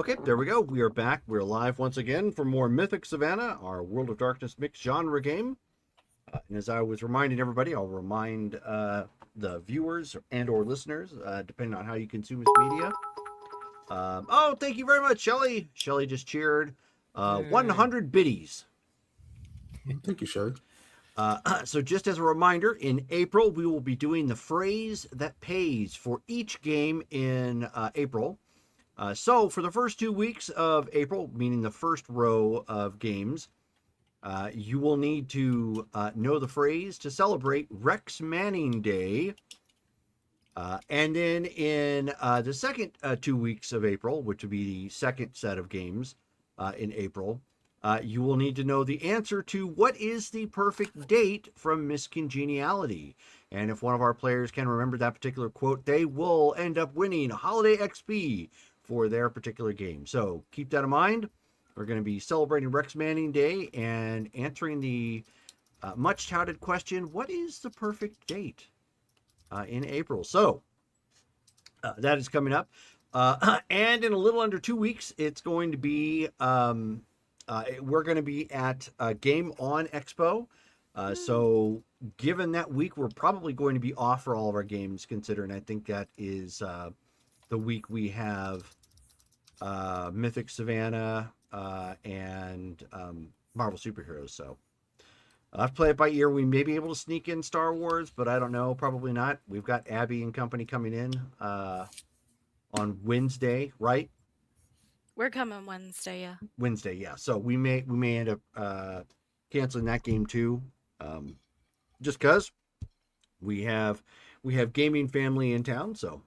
Okay, there we go. We are back. We're live once again for more Mythic Savannah, our World of Darkness mixed genre game. And as I was reminding everybody, I'll remind the viewers and or listeners, depending on how you consume this media. Oh, thank you very much, Shelly. Shelly just cheered. 100 biddies. Thank you, Shelly. So just as a reminder, in April, we will be doing the phrase that pays for each game in April. So for the first 2 weeks of April, meaning the first row of games, you will need to know the phrase to celebrate Rex Manning Day. And then in the second 2 weeks of April, which will be the second set of games in April, you will need to know the answer to what is the perfect date from Miss Congeniality. And if one of our players can remember that particular quote, they will end up winning Holiday XP for their particular game. So keep that in mind. We're going to be celebrating Rex Manning Day and answering the much touted question, what is the perfect date in April? So that is coming up. And in a little under 2 weeks, it's going to be, we're going to be at Game On Expo. So given that week, we're probably going to be off for all of our games, considering I think that is the week we have Mythic Savannah and Marvel Superheroes. So I'll have to play it by ear. We may be able to sneak in Star Wars, but I don't know. Probably not. We've got Abby and company coming in on Wednesday, right? We're coming Wednesday, yeah. Wednesday, yeah. So we may end up canceling that game too, just because we have gaming family in town. So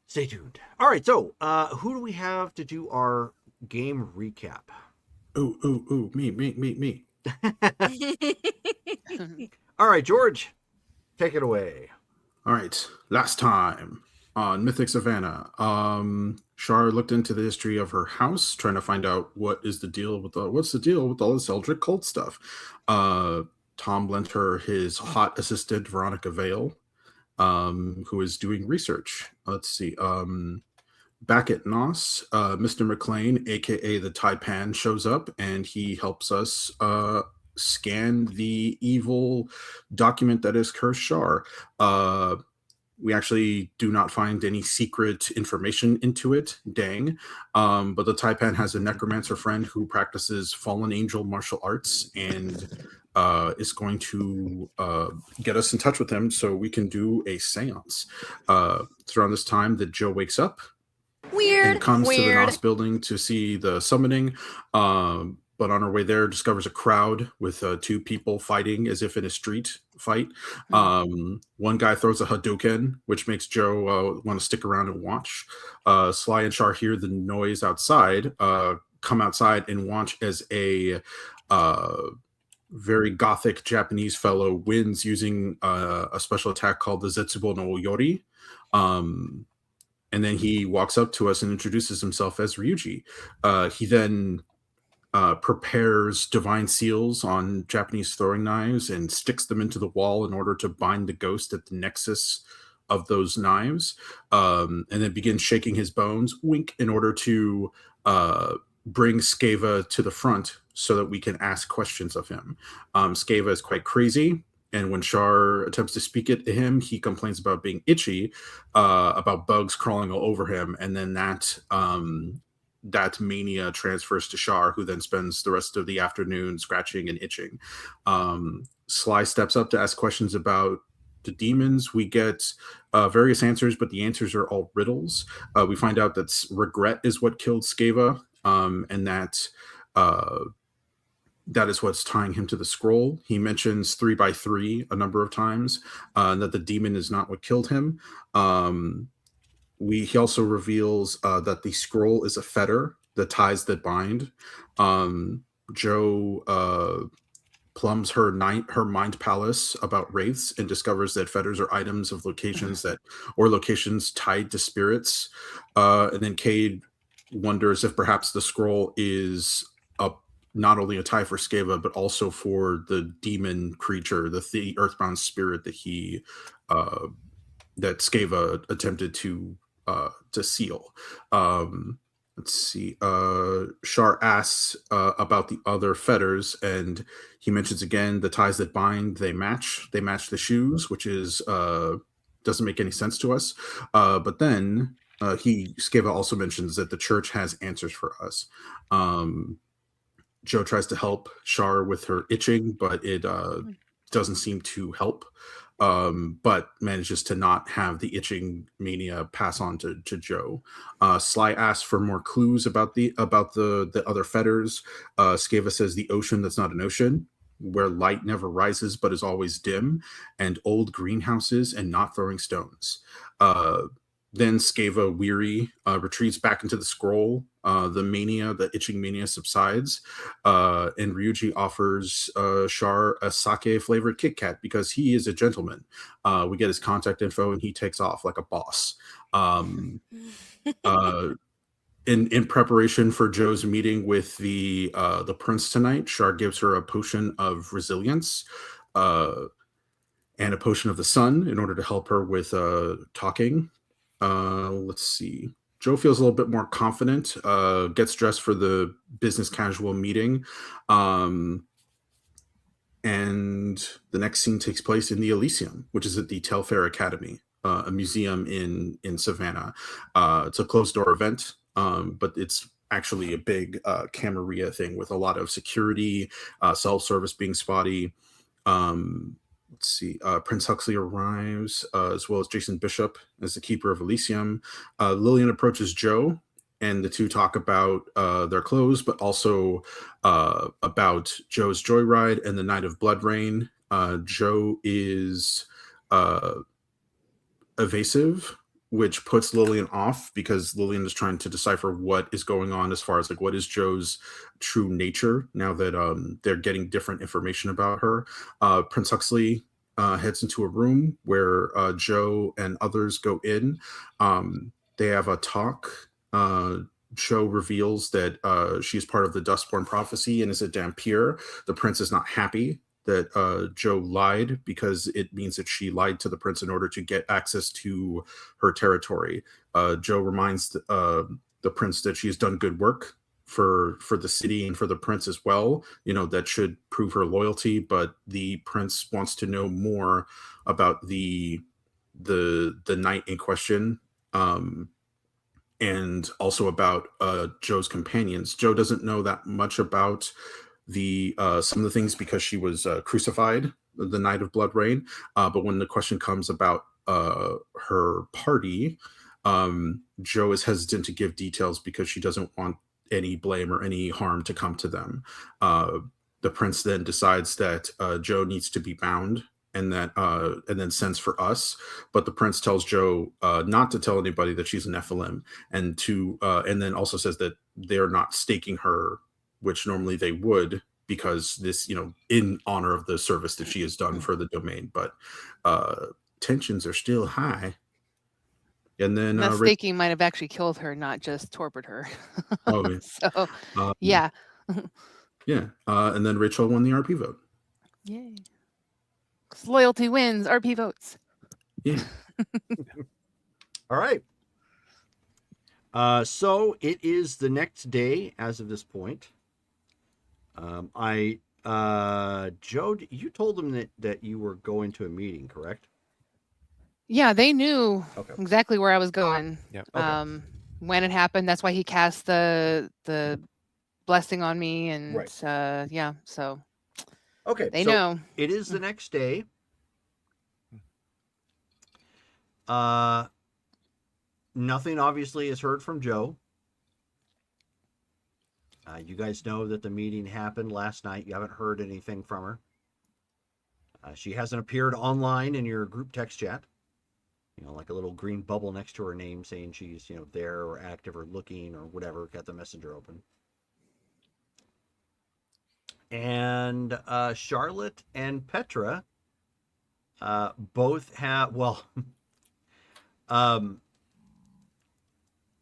stay tuned. All right, so who do we have to do our game recap? Ooh, me. All right, George, take it away. All right, last time On Mythic Savannah, Shar looked into the history of her house, trying to find out what's the deal with all this Eldritch cult stuff. Uh, Tom lent her his hot assistant Veronica Vale, who is doing research. Let's see. Back at Nos, Mr. McLean, aka the Taipan, shows up and he helps us scan the evil document that is Cursed Shar. We actually do not find any secret information into it. Dang. But the Taipan has a necromancer friend who practices fallen angel martial arts and is going to get us in touch with him so we can do a seance. It's around this time that Joe wakes up and comes to the Weird. Nos building to see the summoning. But on our way there, discovers a crowd with two people fighting as if in a street fight. One guy throws a Hadouken, which makes Joe want to stick around and watch. Sly and Char hear the noise outside, come outside and watch as a very gothic Japanese fellow wins using a special attack called the Zetsubo no Yori. And then he walks up to us and introduces himself as Ryuji. He then prepares divine seals on Japanese throwing knives and sticks them into the wall in order to bind the ghost at the nexus of those knives, and then begins shaking his bones, wink, in order to bring Skeva to the front so that we can ask questions of him. Skeva is quite crazy, and when Shar attempts to speak it to him, he complains about being itchy, about bugs crawling all over him, and then that mania transfers to Shar, who then spends the rest of the afternoon scratching and itching. Sly steps up to ask questions about the demons. We get various answers, but the answers are all riddles. We find out that regret is what killed Skeva, and that that is what's tying him to the scroll. He mentions 3x3 a number of times, and that the demon is not what killed him. He also reveals that the scroll is a fetter, the ties that bind. Joe plumbs her mind palace about wraiths and discovers that fetters are items of locations tied to spirits. And then Cade wonders if perhaps the scroll is not only a tie for Skeva, but also for the demon creature, the earthbound spirit that that Skeva attempted to seal. Let's see. Shar asks about the other fetters, and he mentions again the ties that bind. They match. They match the shoes, which is doesn't make any sense to us. But then Skeva also mentions that the church has answers for us. Joe tries to help Shar with her itching, but it doesn't seem to help. But manages to not have the itching mania pass on to Joe. Sly asks for more clues about the other fetters. Skeva says the ocean that's not an ocean, where light never rises but is always dim, and old greenhouses and not throwing stones. Then Skeva, weary, retreats back into the scroll. The itching mania subsides, and Ryuji offers Shar a sake-flavored Kit Kat because he is a gentleman. We get his contact info, and he takes off like a boss. In preparation for Joe's meeting with the prince tonight, Shar gives her a potion of resilience and a potion of the sun in order to help her with talking. Let's see. Joe feels a little bit more confident, gets dressed for the business casual meeting. And the next scene takes place in the Elysium, which is at the Telfair Academy, a museum in Savannah. It's a closed door event, but it's actually a big Camarilla thing with a lot of security, self-service being spotty. Let's see. Prince Huxley arrives, as well as Jason Bishop as the keeper of Elysium. Lillian approaches Joe, and the two talk about their clothes, but also about Joe's joyride and the night of blood rain. Joe is evasive, which puts Lillian off because Lillian is trying to decipher what is going on as far as like what is Joe's true nature now that they're getting different information about her. Prince Huxley heads into a room where Joe and others go in. They have a talk. Joe reveals that she's part of the Dustborn prophecy and is a Dampier. The prince is not happy that Joe lied because it means that she lied to the prince in order to get access to her territory. Joe reminds the prince that she's done good work for the city and for the prince as well. That should prove her loyalty. But the prince wants to know more about the knight in question. And also about Joe's companions. Joe doesn't know that much about the some of the things because she was crucified the night of Blood Rain. But when the question comes about her party, Joe is hesitant to give details because she doesn't want any blame or any harm to come to them. The prince then decides that Joe needs to be bound and then sends for us. But the prince tells Joe not to tell anybody that she's an Nephilim, and then also says that they're not staking her, which normally they would, because this, in honor of the service that she has done for the domain. But tensions are still high. And then that staking might have actually killed her, not just tortured her. Oh, yeah. So, yeah. Yeah. And then Rachel won the RP vote. Yay. Loyalty wins, RP votes. Yeah. All right. So it is the next day as of this point. Joe, you told them that you were going to a meeting, correct? Yeah, they knew Okay. exactly where I was going. Yep. Okay. When it happened, that's why he cast the blessing on me, and Right. yeah, so okay, they so know. It is the next day. Nothing obviously is heard from Joe. You guys know that the meeting happened last night. You haven't heard anything from her. She hasn't appeared online in your group text chat. Like a little green bubble next to her name saying she's, there or active or looking or whatever. Got the messenger open. And Charlotte and Petra both have,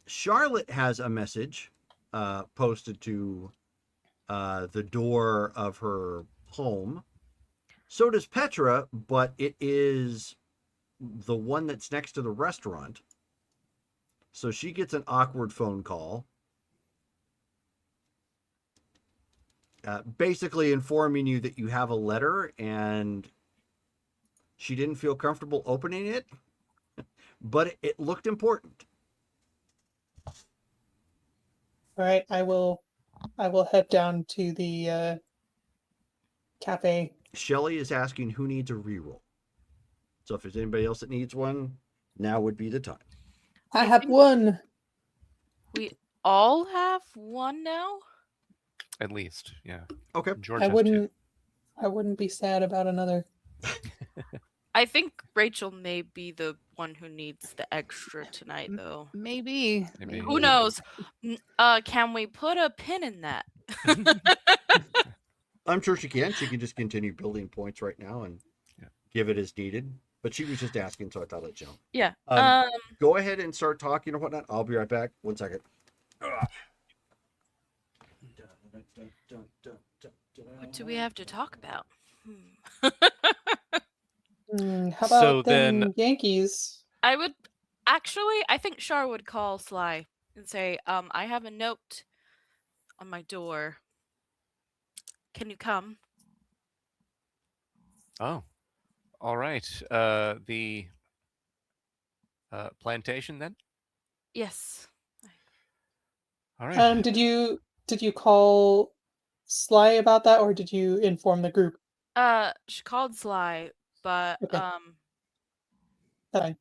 Charlotte has a message posted to the door of her home. So does Petra, but it is the one that's next to the restaurant. So she gets an awkward phone call. Basically informing you that you have a letter and she didn't feel comfortable opening it, but it looked important. All right, I will head down to the cafe. Shelly is asking who needs a reroll. So if there's anybody else that needs one, now would be the time. I have one. We all have one now? At least, yeah. Okay. George I has wouldn't be sad about another. I think Rachel may be the one who needs the extra tonight, though. Maybe. Who knows? Can we put a pin in that? I'm sure she can. She can just continue building points right now and give it as needed. But she was just asking, so I thought I'd let you know. Yeah. Go ahead and start talking or whatnot. I'll be right back. 1 second. What do we have to talk about? How about So them then- Yankees? I think Char would call Sly and say, I have a note on my door. Can you come? Oh, all right. The plantation then. Yes. All right. Did you call Sly about that, or did you inform the group? She called Sly, but Okay. Fine.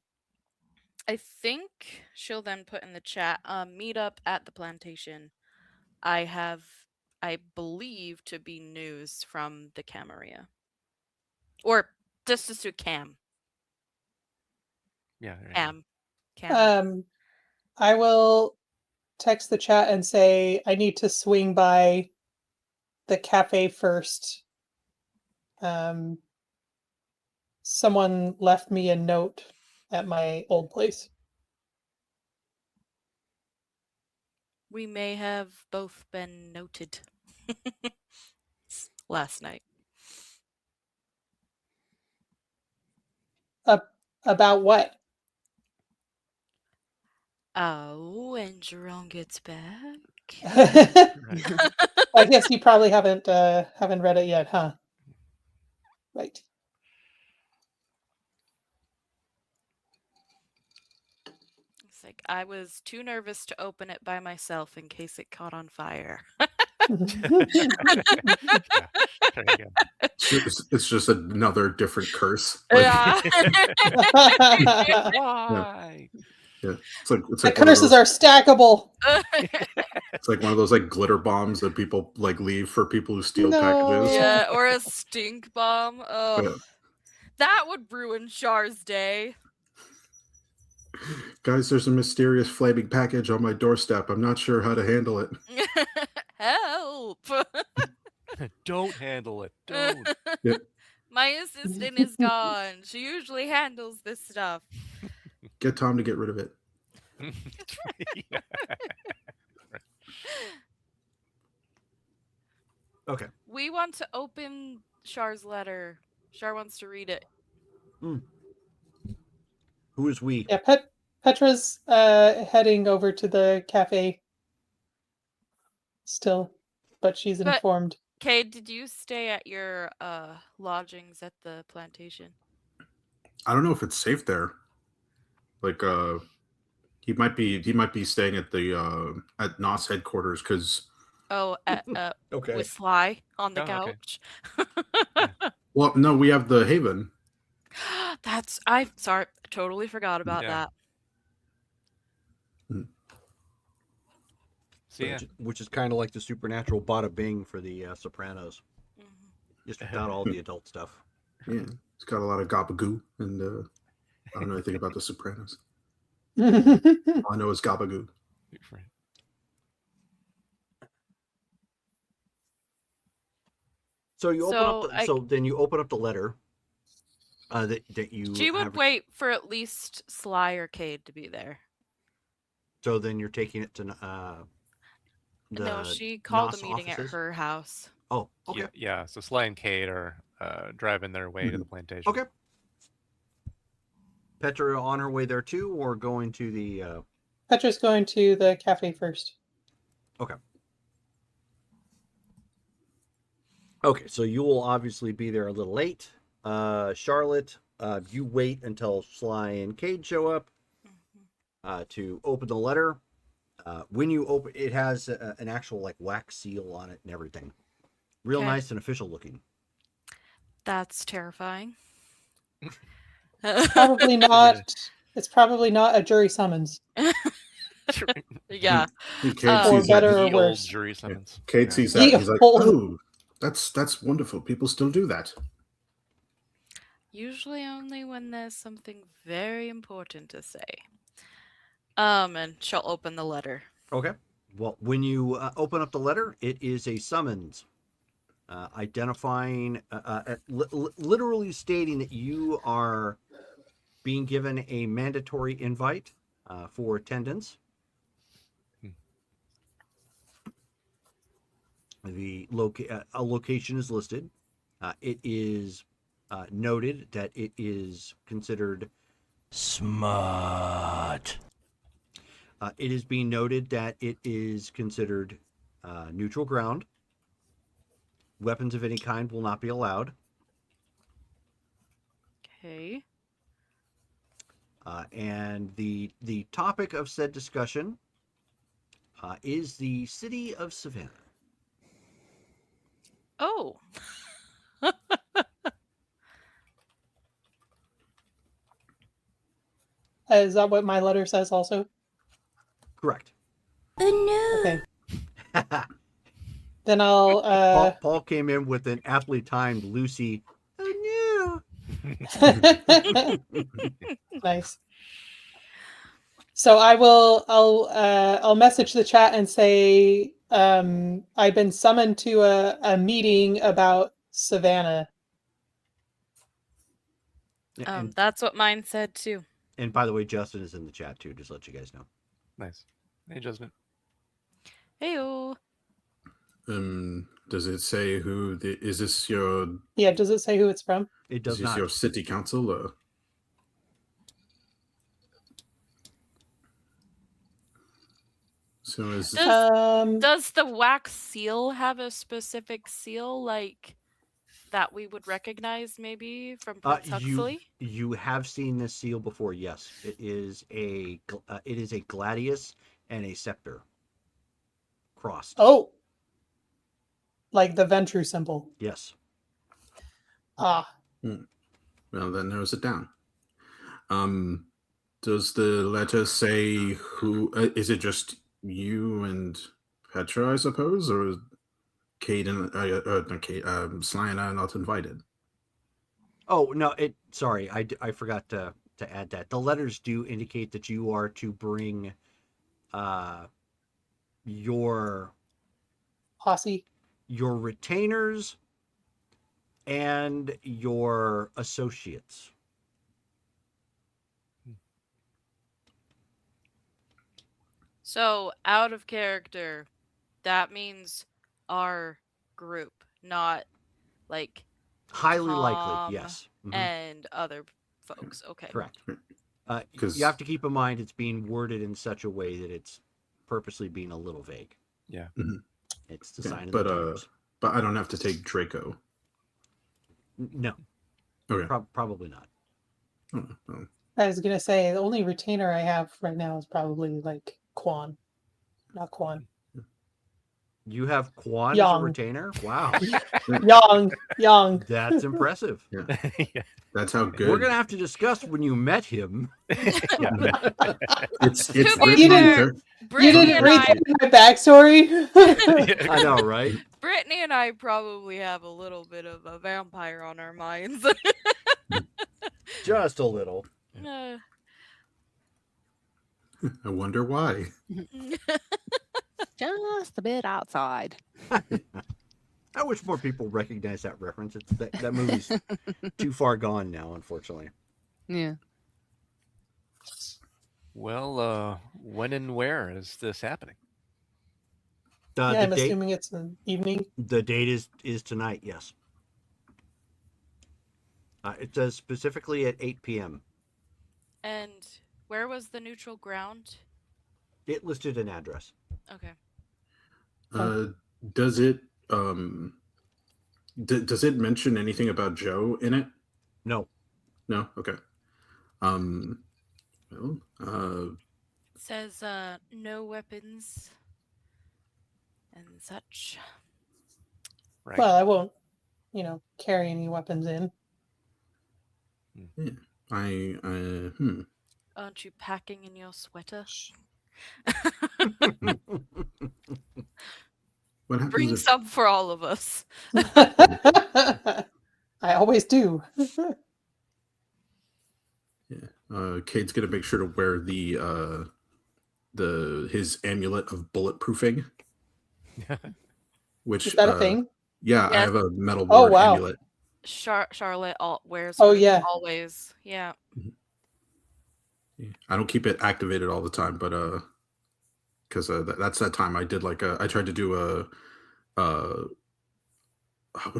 I think she'll then put in the chat, meet up at the plantation. I believe to be news from the Camarilla. Or just to Cam. Yeah. There you go. Cam. I will text the chat and say I need to swing by the cafe first. someone left me a note at my old place. We may have both been noted last night. About what? Oh, when Jerome gets back. Right. I guess you probably haven't read it yet, huh? Right. It's like I was too nervous to open it by myself in case it caught on fire. Yeah. Very good. It's just another different curse. Yeah. Why? Yeah. It's like The one of curses those, are stackable. it's like one of those like glitter bombs that people like leave for people who steal packages. Yeah, or a stink bomb. Oh, Yeah. that would ruin Char's day. Guys, there's a mysterious flaming package on my doorstep. I'm not sure how to handle it. Help! Don't handle it. Don't. Yeah. My assistant is gone. She usually handles this stuff. Get Tom to get rid of it. Yeah. Okay. We want to open Char's letter. Char wants to read it. Who is we? Yeah, Petra's heading over to the cafe still, but she's But- informed. Kay, did you stay at your lodgings at the plantation? I don't know if it's safe there. Like he might be staying at the at NOS headquarters because Oh, at Okay. with Sly on the Oh, okay. couch. well no, we have the Haven. I'm sorry, totally forgot about Yeah. that. So yeah. Which is kind of like the supernatural bada bing for the Sopranos, Mhm. just without all the adult stuff. Yeah. It's got a lot of gabagoo and I don't know anything about the Sopranos. All I know is gabagoo. Right. So you open up. So So then you open up the letter. That you. She would have, wait for at least Sly or Cade to be there. So then you're taking it to No, she called NOS a meeting offices? at her house. Oh, okay. Yeah. So Sly and Kate are driving their way to the plantation. Okay. Petra on her way there too, or going to the. Petra's going to the cafe first. Okay, so you will obviously be there a little late. Charlotte, you wait until Sly and Cade show up to open the letter. When you open, it has an actual like wax seal on it and everything. Real Okay. nice and official looking. That's terrifying. Probably not. It's probably not a jury summons. Yeah. Kate For sees better that. or Ye worse. old jury summons. Kate Yeah. sees that. He's like, Old. oh, that's wonderful. People still do that. Usually only when there's something very important to say. And she'll open the letter. Okay. Well, when you open up the letter, it is a summons identifying, literally stating that you are being given a mandatory invite for attendance. A location is listed. It is noted that it is considered smart. It is being noted that it is considered neutral ground. Weapons of any kind will not be allowed. Okay. And the topic of said discussion is the city of Savannah. Oh. Is that what my letter says also? Correct. Okay. Then I'll Paul came in with an aptly timed Lucy. Oh nice. So I'll message the chat and say I've been summoned to a meeting about Savannah. And, That's what mine said too. and by the way, Justin is in the chat too. Just to let you guys know. Nice. Hey, Justin. Heyo. Does it say who is this your Yeah, does it say who it's from? It does is this not. your city council or so is Does the wax seal have a specific seal like that we would recognize maybe from Prince Huxley? You have seen this seal before. Yes, it is a gladius and a scepter crossed. Oh, like the Ventru symbol. Yes. Ah, well then narrows it down. Does the letter say who is it just you and Petra, I suppose, or Kate and not Kate, Sly and I are not invited? Oh no! Sorry, I forgot to add that. The letters do indicate that you are to bring, your posse. your retainers and your associates. So, out of character, that means our group, not like Highly likely, Tom yes. Mhm. and other folks. Okay. Correct. 'Cause- You have to keep in mind it's being worded in such a way that it's purposely being a little vague. Yeah. Mhm. It's the Okay, sign of but, the times. But I don't have to take Draco. No, Okay. probably not. Oh. I was gonna say the only retainer I have right now is probably like Quan, not Quan. You have Quan as a Young. retainer? Wow. Young. That's impressive. Yeah. That's how good. We're going to have to discuss when you met him. Yeah. It's To be written You on didn't- there. You Brittany didn't and read I, my backstory. I know, right? Brittany and I probably have a little bit of a vampire on our minds. Just a little. I wonder why. Just a bit outside. I wish more people recognize that reference. That movie's too far gone now, unfortunately. Yeah. Well, when and where is this happening? Yeah, The I'm date, assuming it's an evening. the date is tonight, yes. It says specifically at 8 p.m. And where was the neutral ground? It listed an address. Okay. Does it does it mention anything about Joe in it? No. No. Okay. Well. It says no weapons and such. Right. Well, I won't, carry any weapons in. Aren't you packing in your sweater? What happens Bring if some for all of us. I always do. Cade's gonna make sure to wear his amulet of bulletproofing? Which Is that a thing? Yeah, I Yes. have a metal Oh, ward wow. amulet. Charlotte wears Oh, hers yeah. always. Yeah. I don't keep it activated all the time, but because that's that time I did I tried to do what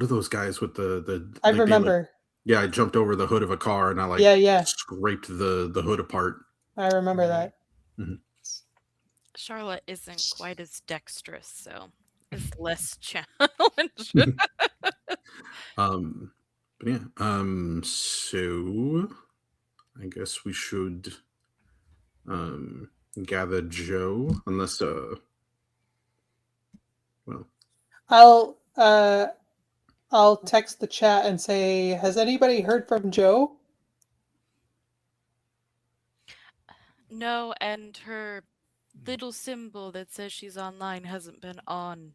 are those guys with the I like, remember. I jumped over the hood of a car and I Yeah. scraped the hood apart. I remember that. Charlotte isn't quite as dexterous, so it's less challenge. But yeah, so I guess we should gather Joe, unless I'll text the chat and say, has anybody heard from Joe? No, and her little symbol that says she's online hasn't been on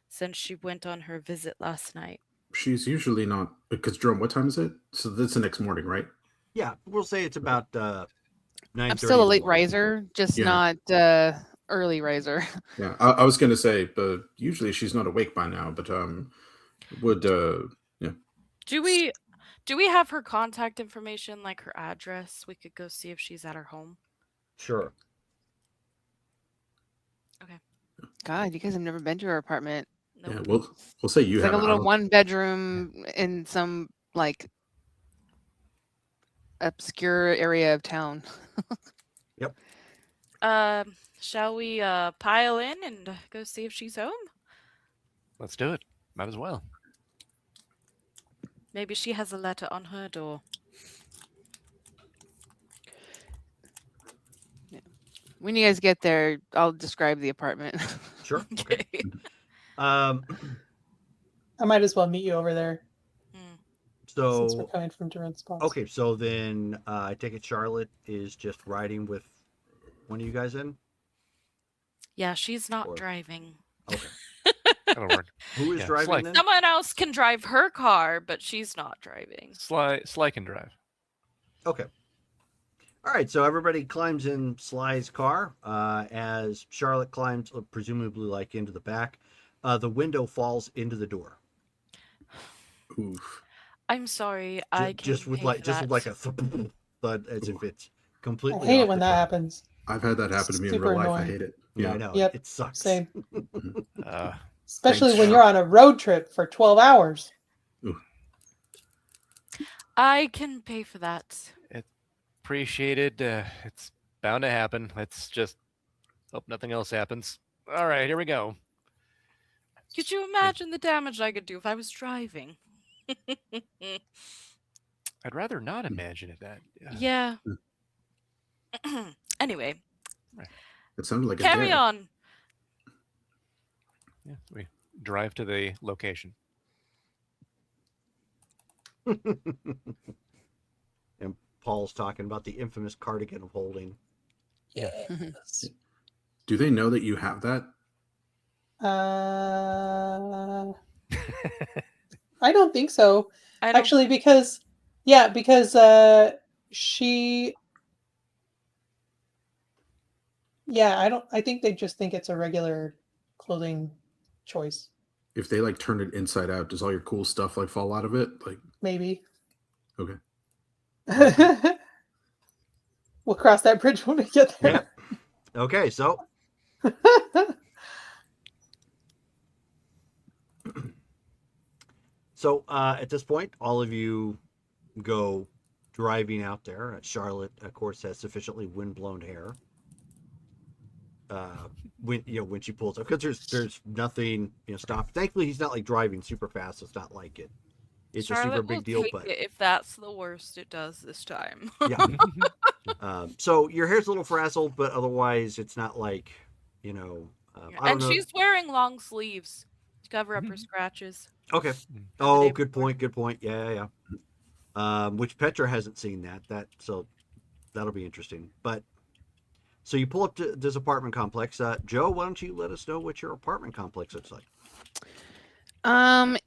since she went on her visit last night. she's usually not, because Jerome, what time is it? So that's the next morning, right? Yeah, we'll say it's about 9:30. I'm still a in the late morning. riser, just Yeah. not early riser. Yeah, I was gonna say, but usually she's not awake by now. But would Do we Do we have her contact information, like her address? We could go see if she's at her home. Sure. God, you guys have never been to her apartment. Nope. Yeah, we'll say you It's like have a it. I little don't- 1-bedroom in some like obscure area of town. Shall we pile in and go see if she's home? Let's do it. Might as well. Maybe she has a letter on her door. When you guys get there, I'll describe the apartment. Sure. Okay. Um, I might as well meet you over there since we're so coming from different spots. okay, so then I take it Charlotte is just riding with one of you guys in. Yeah, she's not Or- driving. Okay. That'll work. Who is Yeah, driving Sly. then? Someone else can drive her car, but she's not driving. Sly can drive. Okay. All right, so everybody climbs in Sly's car as Charlotte climbs, presumably like into the back. The window falls into the door. Oof. I'm sorry, I can Just with pay like for just that. with like a thud as if it's I completely. hate off it when the that top. happens. I've had that happen to me in Super real life. I annoying. hate it. Yeah, I know. Yep, It sucks. Same. Especially Thanks, when Charlotte. you're on a road trip for 12 hours. I can pay for that. Appreciated. It's bound to happen. Let's just hope nothing else happens. All right, here we go. Could you imagine the damage I could do if I was driving? I'd rather not imagine it. That Yeah. Anyway, It sounded like a carry dad. on. Yeah, we drive to the location. And Paul's talking about the infamous cardigan of holding. Yes. Do they know that you have that? I don't think so. I don't Actually, think- because she. Yeah, I think they just think it's a regular clothing choice. If they like turn it inside out, does all your cool stuff like fall out of it? Like, Maybe. okay. We'll cross that bridge when we get there. Okay, so at this point, all of you go driving out there. Charlotte, of course, has sufficiently windblown hair. When she pulls up, because there's nothing stop. Thankfully, he's not like driving super fast. So it's not like it's a super Charlotte big will deal. take But it if that's the worst it does this time. yeah. So your hair's a little frazzled, but otherwise it's not like I don't And know. she's wearing long sleeves to cover up her scratches. Okay. the Oh, day good before. point. Good point. Yeah. Which Petra hasn't seen that. So that'll be interesting. But so you pull up to this apartment complex. Joe, why don't you let us know what your apartment complex looks like?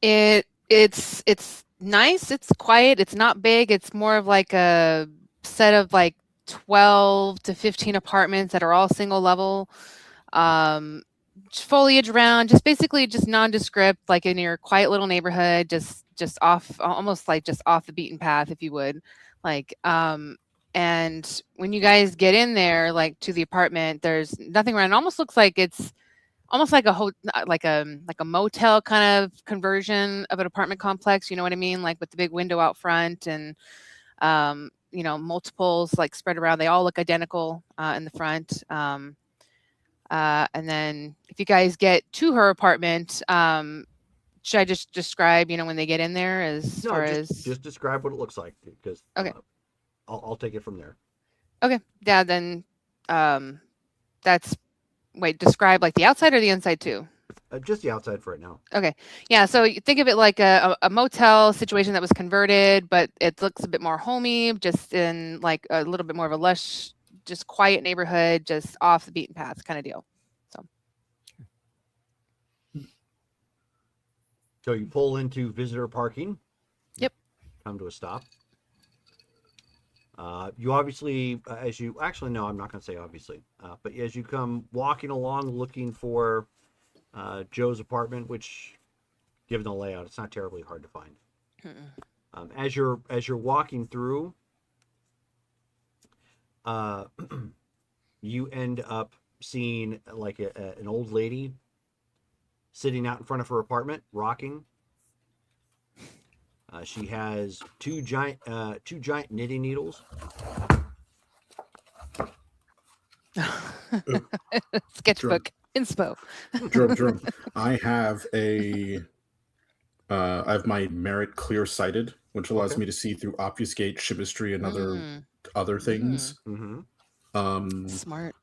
It's nice. It's quiet. It's not big. It's more of like a set of like 12 to 15 apartments that are all single level. Foliage around, just basically just nondescript, like in your quiet little neighborhood, just off, almost like just off the beaten path, if you would. And when you guys get in there, like to the apartment, there's nothing around. It almost looks like it's almost like like a motel kind of conversion of an apartment complex. You know what I mean? Like with the big window out front and multiples like spread around. They all look identical in the front. And then if you guys get to her apartment, should I just describe, when they get in there Just describe what it looks like, because Okay. I'll take it from there. Okay. Yeah, then describe like the outside or the inside too? Just the outside for right now. Okay. Yeah. So you think of it like a motel situation that was converted, but it looks a bit more homey, just in like a little bit more of a lush, just quiet neighborhood, just off the beaten path kind of deal. So you pull into visitor parking. Yep. Come to a stop. You obviously, no, I'm not going to say obviously, but as you come walking along looking for Joe's apartment, which, given the layout, it's not terribly hard to find. As you're walking through, you end up seeing like an old lady sitting out in front of her apartment, rocking. She has two giant knitting needles. Sketchbook inspo. Jerome. I have my merit clear sighted, which allows Okay. me to see through obfuscate, chemistry, and other Mm. things. Mm-hmm. Smart.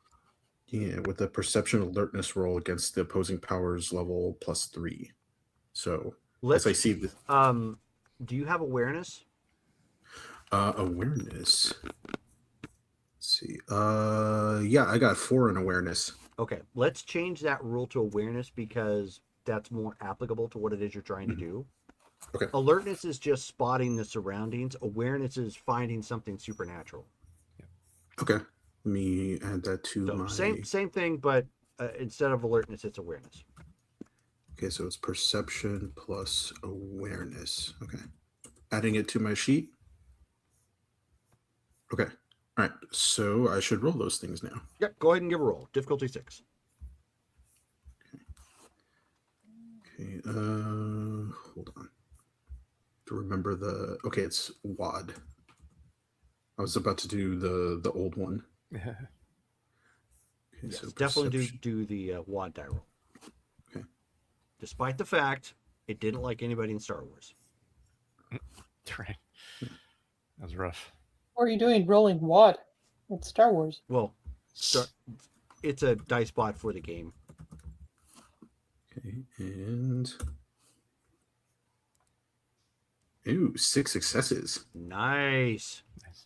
Yeah, with the perception alertness roll against the opposing powers level +3. So as I see this, Do you have awareness? awareness. Let's see. Yeah, I got 4 in awareness. Okay, let's change that rule to awareness because that's more applicable to what it is you're trying to do. Okay. Alertness is just spotting the surroundings. Awareness is finding something supernatural. Okay. Let me add that to So my... same thing, but instead of alertness, it's awareness. Okay, so it's perception plus awareness. Okay. Adding it to my sheet. Okay. All right. So I should roll those things now. Yep, go ahead and give a roll. Difficulty 6. Okay. Hold on. To remember the... Okay, it's WAD. I was about to do the old one. Okay, Yes, so definitely perception. do the WAD die roll. Okay. Despite the fact it didn't like anybody in Star Wars. Right. That was rough. What are you doing rolling WAD? It's Star Wars. Well, it's a dice bot for the game. Okay, and... Ooh, 6 successes. Nice. Nice.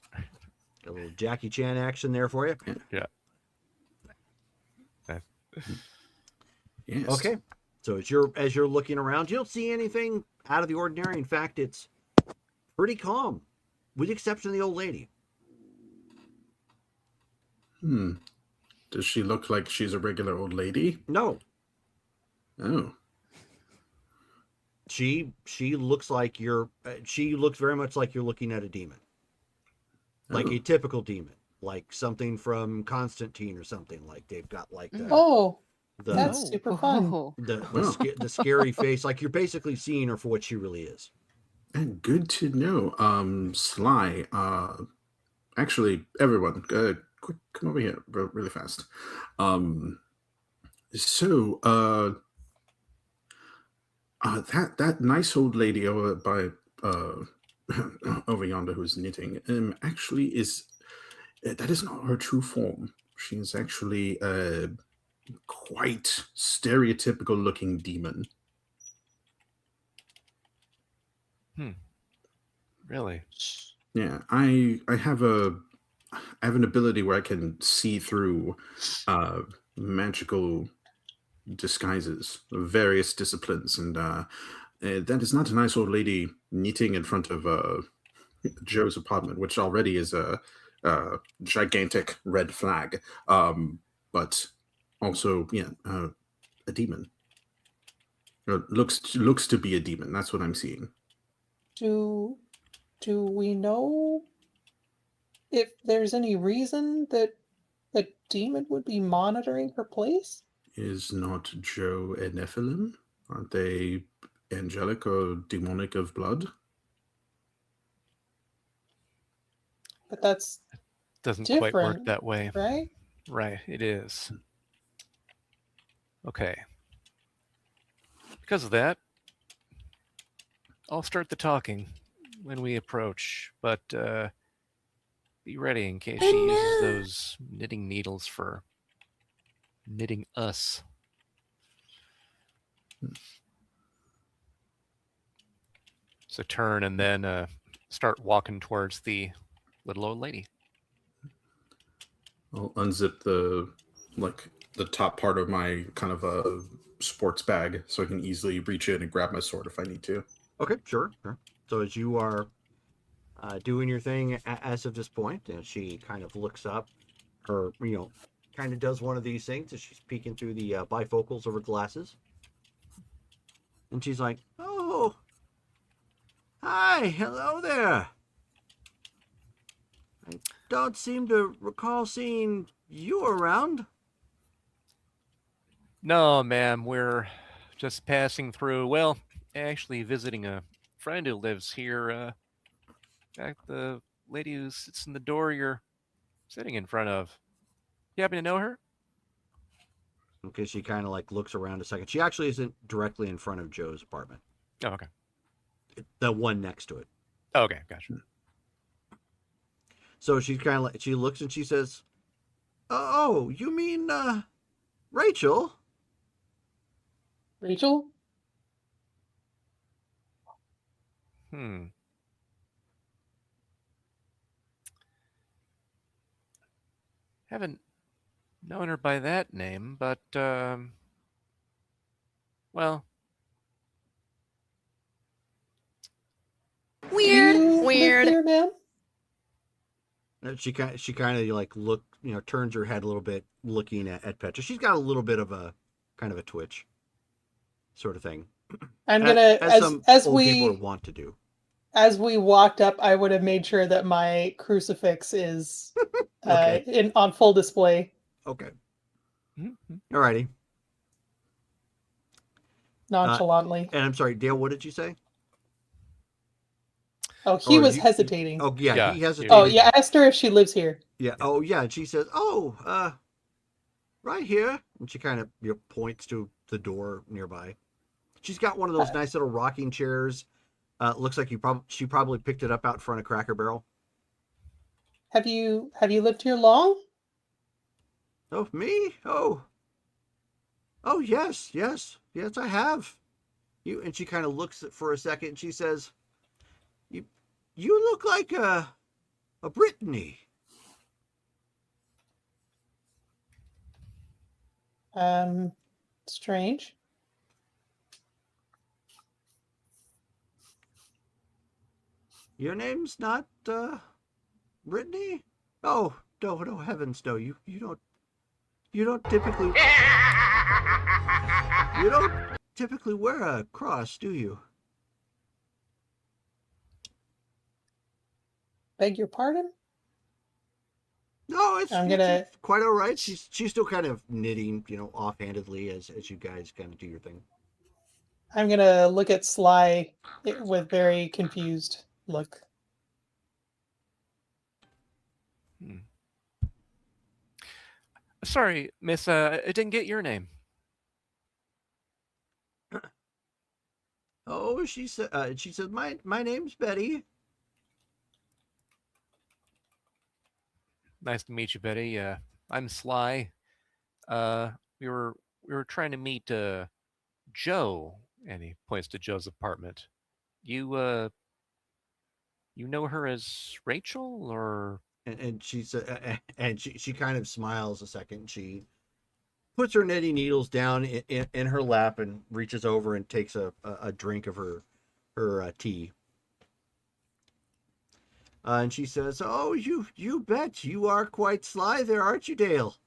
Got a little Jackie Chan action there for you. Yeah. Yes. Okay. So as you're looking around, you don't see anything out of the ordinary. In fact, it's pretty calm, with the exception of the old lady. Does she look like she's a regular old lady? No, Oh. she looks like she looks very much like you're looking at a demon, like a typical demon, like something from Constantine or something. Like they've got like Oh, the that's super fun. Oh. the scary face. Like you're basically seeing her for what she really is. And good to know. Sly, actually, everyone, quick, come over here really fast. So, that nice old lady over by over yonder who's knitting, actually is that is not her true form. She's actually a quite stereotypical looking demon. Really? Yeah, I have an ability where I can see through magical disguises of various disciplines, and that is not a nice old lady knitting in front of Joe's apartment, which already is a gigantic red flag. But also, yeah, a demon. Looks to be a demon. That's what I'm seeing. Do we know if there's any reason that the demon would be monitoring her place? Is not Joe a Nephilim? Aren't they angelic or demonic of blood? But that's Doesn't quite work different, that way. right? Right, it is. Okay. Because of that, I'll start the talking when we approach, but be ready in case she uses those knitting needles for knitting us. So turn and then start walking towards the little old lady. I'll unzip the top part of my kind of a sports bag so I can easily reach in and grab my sword if I need to. Okay, sure. So as you are doing your thing as of this point, and she kind of looks up, her kind of does one of these things as she's peeking through the bifocals of her glasses, and she's like, "Oh, Hi, hello there. I don't seem to recall seeing you around. No, ma'am, we're just passing through. Well, actually visiting a friend who lives here. The lady who sits in the door you're sitting in front of. You happen to know her? Okay, she kind of like looks around a second. She actually isn't directly in front of Joe's apartment. Oh, okay. The one next to it. Okay, gotcha. So she's kind of like, she looks and she says, "Oh, you mean Rachel?" Rachel? Hmm. Haven't known her by that name, but well, Do you live here, ma'am? She kind of like turns her head a little bit, looking at Petra. She's got a little bit of a kind of a twitch, sort of thing. I'm gonna as some as old people we want to do. as we walked up, I would have made sure that my crucifix is Okay. on full display. Okay. mm-hmm. Alrighty. Nonchalantly. And I'm sorry, Dale. What did you say? Oh, he Or was you- hesitating. Oh yeah, Yeah, he he hesitated. Oh, yeah, I asked her if she lives here. Yeah. Oh yeah, and she says, "Oh, right here," and she kind of points to the door nearby. She's got one of those nice little rocking chairs. Looks like she probably picked it up out front of Cracker Barrel. Have you lived here long? Oh, me? Oh, yes, I have. And she kind of looks for a second. And she says, "You look like a Brittany." Strange. Your name's not Brittany? Oh, no, heavens, no. You don't typically wear a cross, do you? Beg your pardon? No, it's it's quite all right. She's still kind of knitting, offhandedly as you guys kind of do your thing. I'm gonna look at Sly with very confused look. Hmm. Sorry, miss, I didn't get your name. Oh, she said, my name's Betty. Nice to meet you, Betty. I'm Sly. We were trying to meet Joe, and he points to Joe's apartment. You know her as Rachel, or And she said, and she kind of smiles a second. She puts her knitting needles down in her lap and reaches over and takes a drink of her tea. And she says, "Oh, you bet you are quite sly there, aren't you, Dale?"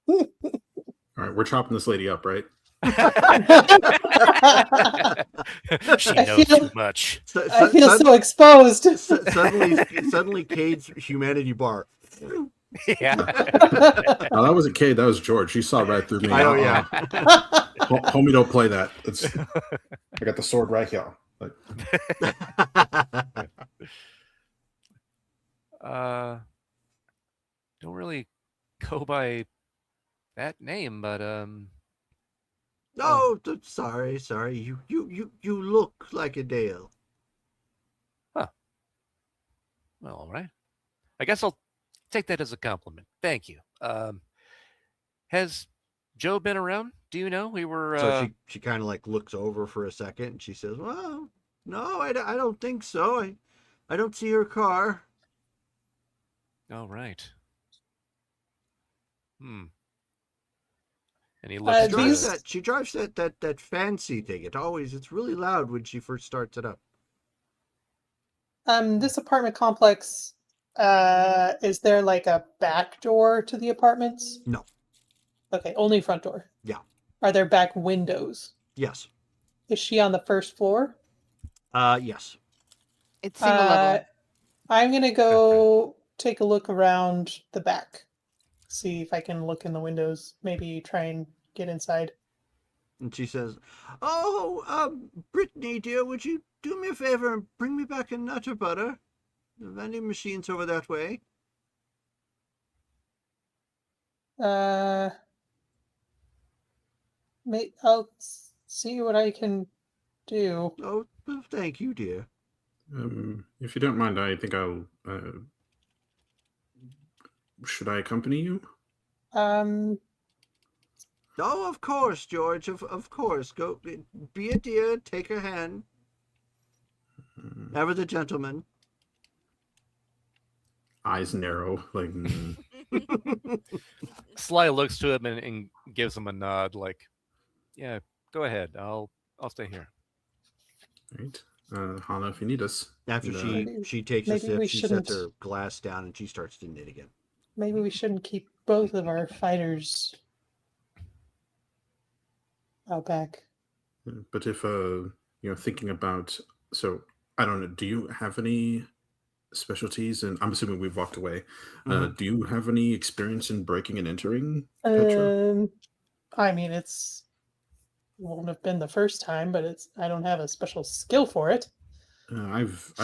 All right, we're chopping this lady up, right? she I knows feel- too much. I feel so exposed. Suddenly, Cade's humanity bar. Yeah. No, that wasn't Kate. That was George. She saw right through me. I know, yeah. Homie, don't play that. I got the sword right here. Like, Don't really go by that name, but No, sorry. You look like a Dale. well, all right. I guess I'll take that as a compliment. Thank you. Has Joe been around? Do you know? We were. So she kind of like looks over for a second and she says, "Well, no, I don't think so. I don't see her car." Oh, right. Hmm. And he looks. She drives that fancy thing. It's really loud when she first starts it up. This apartment complex, is there like a back door to the apartments? No. Okay, only front door. Yeah. Are there back windows? Yes. Is she on the first floor? Yes. It's single level. I'm going to go take a look around the back. See if I can look in the windows. Maybe try and get inside. And she says, "Oh, Brittany, dear, would you do me a favor and bring me back a Nutter Butter? The vending machine's over that way." Uh, I'll see what I can do. Oh, well, thank you, dear. If you don't mind, I think I'll. Should I accompany you? Um, Oh, of course, George. Of course. Go, be a dear. Take her hand. Ever the gentleman. Eyes narrow, like. Sly looks to him and gives him a nod, like, "Yeah, go ahead. I'll stay here." Right, Hana, if you need us. After And, she takes a maybe sip, we she shouldn't. sets her glass down and she starts to knit again. Maybe we shouldn't keep both of our fighters out back. but if thinking about, so I don't know. Do you have any specialties? And I'm assuming we've walked away. Mhm. Do you have any experience in breaking and entering, Petra? I mean, won't have been the first time, but I don't have a special skill for it. I've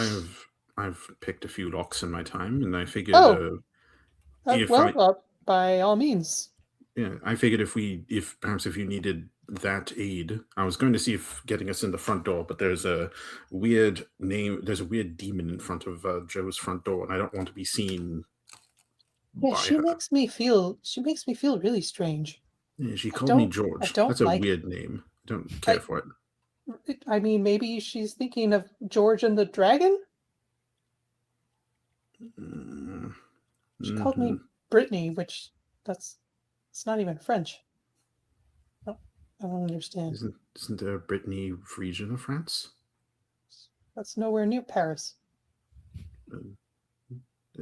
picked a few locks in my time, and I figured. Oh. If By all means. Yeah, I figured if you needed that aid, I was going to see if getting us in the front door, but there's a weird demon in front of Joe's front door, and I don't want to be seen Yeah, by she her. makes me feel really strange. Yeah, she called me George. I don't That's a like weird name. I don't care for it. I mean, maybe she's thinking of George and the Dragon? She called me Brittany, which it's not even French. I don't understand. Isn't there a Brittany region of France? That's nowhere near Paris.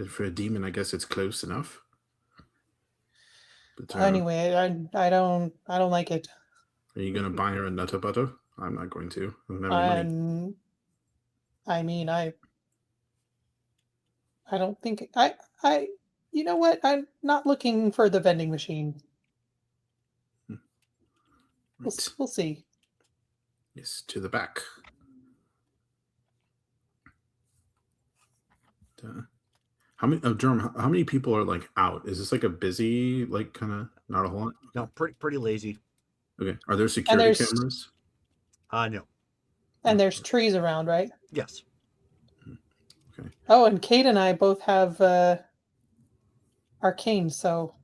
For a demon, I guess it's close enough. But, anyway, I don't like it. Are you gonna buy her a Nutter Butter? I'm not going to. I don't have any money. I mean, I don't think you know what? I'm not looking for the vending machine. Right. We'll see. Yes, to the back. How many, Jerome? How many people are like out? Is this like a busy, like kind of not a whole lot? No, pretty lazy. Okay. Are there security cameras? No. And there's trees around, right? Yes. Okay. Oh, and Kate and I both have arcane, so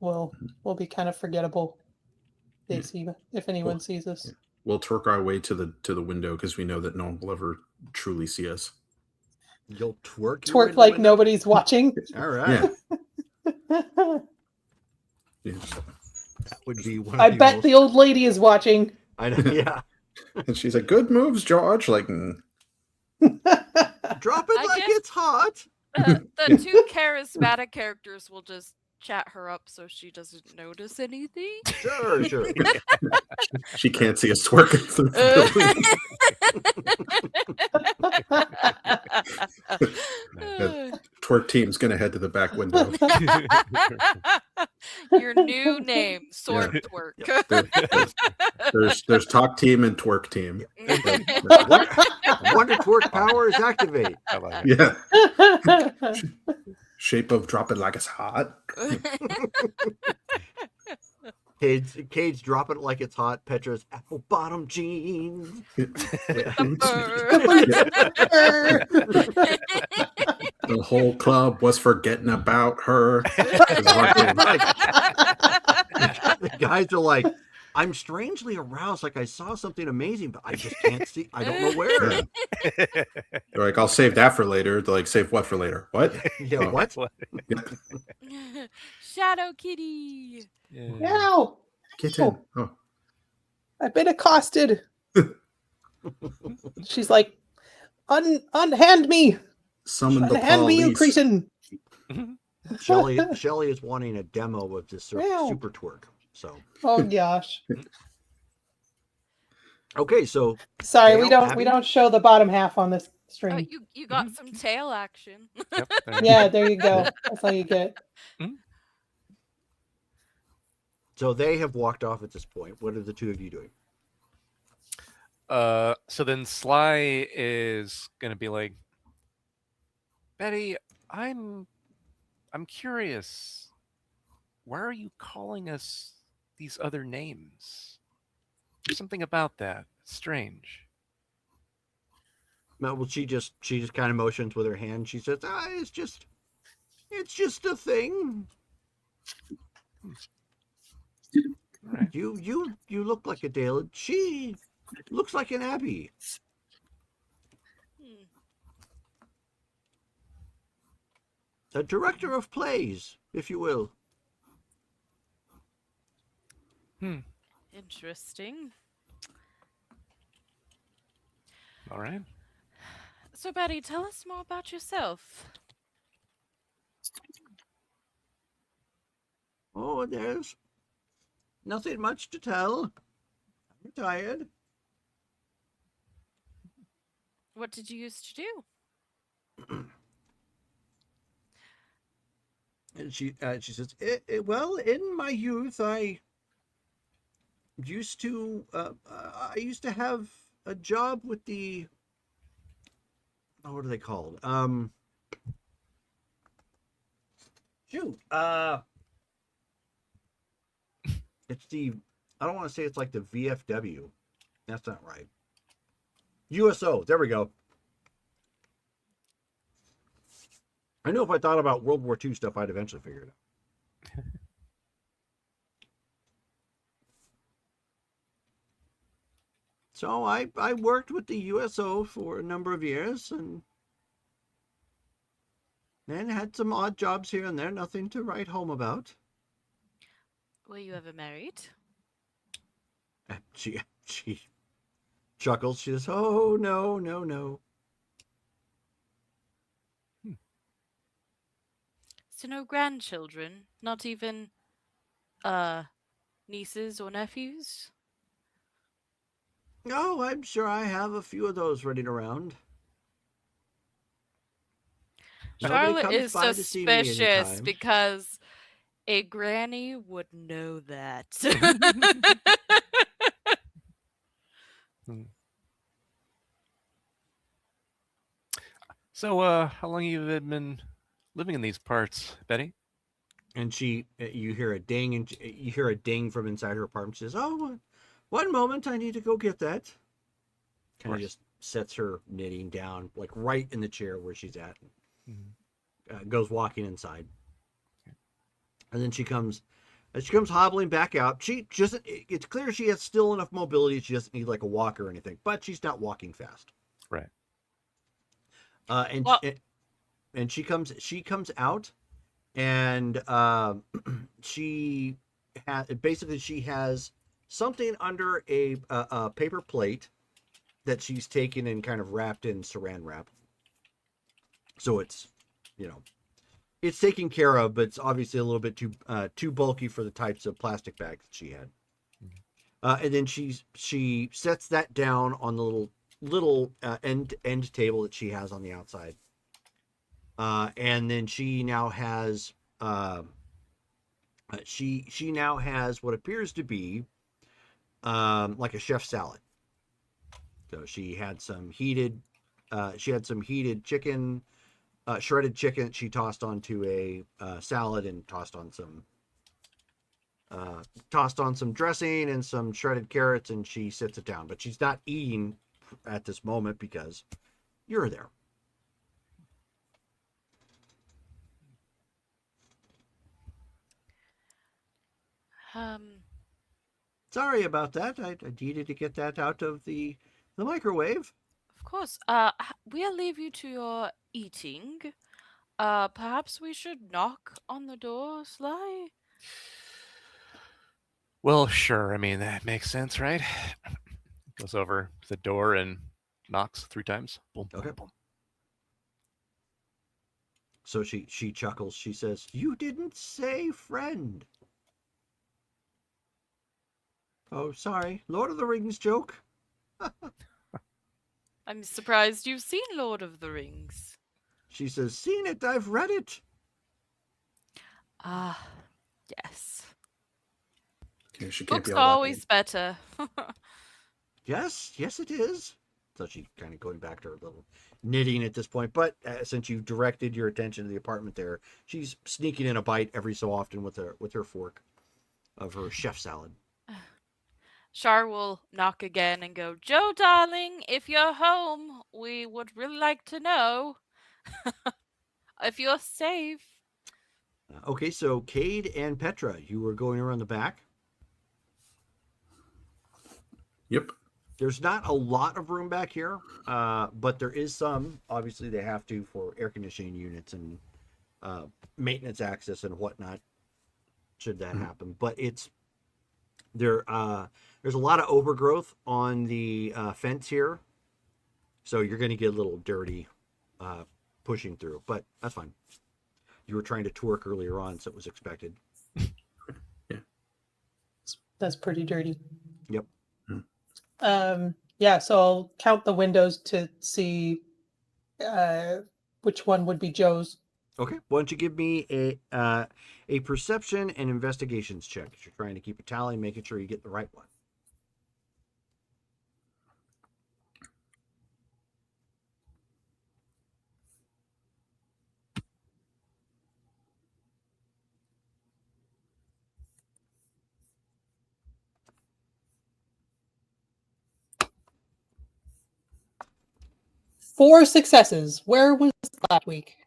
we'll be kind of forgettable. If anyone sees us. Yeah. We'll twerk our way to the window because we know that no one will ever truly see us. You'll twerk. Twerk like nobody's watching. All right. Yeah. That would be one. I bet the old lady is watching. I know. Yeah. And she's like, "Good moves, George." Like, drop it like it's hot. The two charismatic characters will just chat her up so she doesn't notice anything. Sure. She can't see us twerking through the building. Twerk team's gonna head to the back window. Your new name, Sword Twerk. There's talk team and twerk team. Wonder twerk powers activate. Yeah. Shape of drop it like it's hot. Cade's dropping it like it's hot. Petra's apple bottom jeans. The whole club was forgetting about her. The guys are like, I'm strangely aroused, like I saw something amazing, but I just can't see. I don't know where. Yeah. They're like, I'll save that for later. They're like, save what for later? What? Yeah, what? Shadow Kitty. Meow. Kitten. Oh. I've been accosted. She's like, unhand me. Summon the police. Unhand me, you cretin. Shelly is wanting a demo of this super twerk. So. Oh gosh. Okay, so Sorry, Tail, we Abby? don't show the bottom half on this Oh, stream. you got some tail action. Yep. There. Yeah, there you go. That's all you get. So they have walked off at this point. What are the two of you doing? So then Sly is gonna be like, Betty, I'm curious. Why are you calling us these other names? There's something about that. Strange. Well, she just kind of motions with her hand. She says, it's just a thing. All right. You look like a Dale. She looks like an Abby. Hmm. A director of plays, if you will. Interesting. All right. So, Betty, tell us more about yourself. Oh, there's nothing much to tell. I'm retired. What did you used to do? And she says, well, in my youth, I used to have a job with the what are they called? Shoot, it's the I don't want to say it's like the VFW. That's not right. USO. There we go. I know if I thought about World War II stuff, I'd eventually figure it out. So I worked with the USO for a number of years and then had some odd jobs here and there, nothing to write home about. Were you ever married? And she chuckles. She says, "Oh no, no, no." So no grandchildren? Not even nieces or nephews? Oh, I'm sure I have a few of those running around. Nobody Charlotte comes is by to see me suspicious anytime. because a granny would know that. So, how long have you been living in these parts, Betty? And you hear a ding, and you hear a ding from inside her apartment. She says, "Oh, one moment, I need to go get that." Kind of just sets her knitting down, like right in the chair where she's at. Goes walking inside, and then she comes hobbling back out. She just it's clear she has still enough mobility. She doesn't need like a walker or anything, but she's not walking fast. Right. And Well- and she comes out, and she has something under a paper plate that she's taken and kind of wrapped in saran wrap. So it's, it's taken care of, but it's obviously a little bit too bulky for the types of plastic bags that she had. And then she sets that down on the little end table that she has on the outside. And then she now has she now has what appears to be like a chef salad. So she had some heated chicken, shredded chicken. She tossed onto a salad and tossed on some dressing and some shredded carrots, and she sits it down. But she's not eating at this moment because you're there. Sorry about that. I needed to get that out of the microwave. Of course. We'll leave you to your eating. Perhaps we should knock on the door, Sly? Well, sure. I mean, that makes sense, right? Goes over to the door and knocks 3 times. Boom, boom, Okay. boom. So she chuckles. She says, "You didn't say friend." Oh, sorry. Lord of the Rings joke. I'm surprised you've seen Lord of the Rings. She says, "Seen it, I've read it." Ah, yes. Okay, she can't be Books all that always old. better. Yes, it is. So she's kind of going back to her little knitting at this point. But since you've directed your attention to the apartment there, she's sneaking in a bite every so often with her fork of her chef salad. Char will knock again and go, Joe, darling, if you're home, we would really like to know if you're safe. Okay, so Cade and Petra, you were going around the back. Yep. There's not a lot of room back here, but there is some. Obviously, they have to for air conditioning units and maintenance access and whatnot, should that happen. But it's there. There's a lot of overgrowth on the fence here, so you're going to get a little dirty pushing through. But that's fine. You were trying to twerk earlier on, so it was expected. That's pretty dirty. Yep. Yeah, so I'll count the windows to see which one would be Joe's. Okay. Why don't you give me a perception and investigations check? You're trying to keep a tally, making sure you get the right one. Four successes. Where was last week?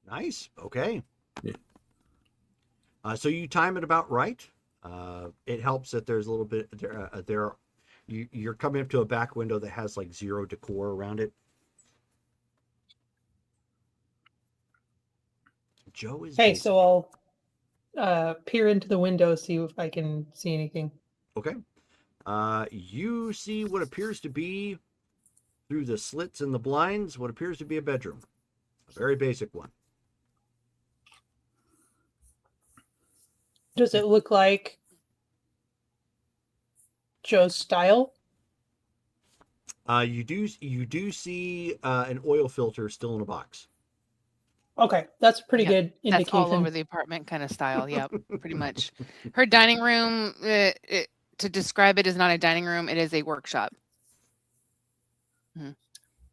Nice. Okay. Yeah. So you time it about right. It helps that there's a little bit there. You're coming up to a back window that has like zero decor around it. Joe is Hey, basic. so I'll peer into the window, see if I can see anything. Okay. You see what appears to be through the slits in the blinds, what appears to be a bedroom. A very basic one. Does it look like Joe's style? You do see an oil filter still in a box. Okay, that's a pretty Yeah, good indication. That's all over the apartment kind of style. Yep, pretty much. Her dining room, to describe it, is not a dining room. It is a workshop.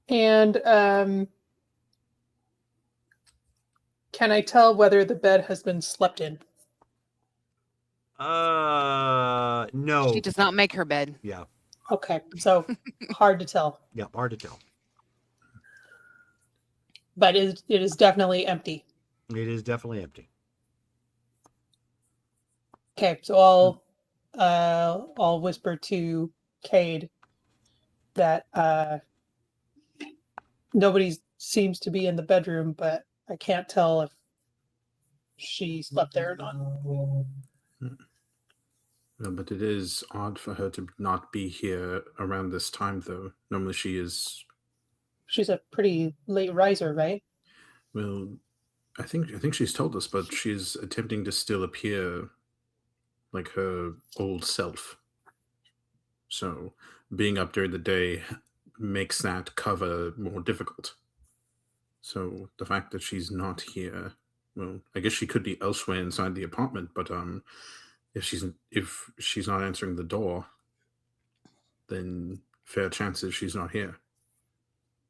And can I tell whether the bed has been slept in? No. She does not make her bed. Yeah. Okay, so hard to tell. Yeah, hard to tell. But it is definitely empty. It is definitely empty. Okay, so I'll whisper to Cade that nobody seems to be in the bedroom, but I can't tell if she slept there or not. No, but it is odd for her to not be here around this time, though. Normally she is. She's a pretty late riser, right? Well, I think she's told us, but she's attempting to still appear like her old self. So being up during the day makes that cover more difficult. So the fact that she's not here, well, I guess she could be elsewhere inside the apartment, but if she's not answering the door, then fair chances she's not here.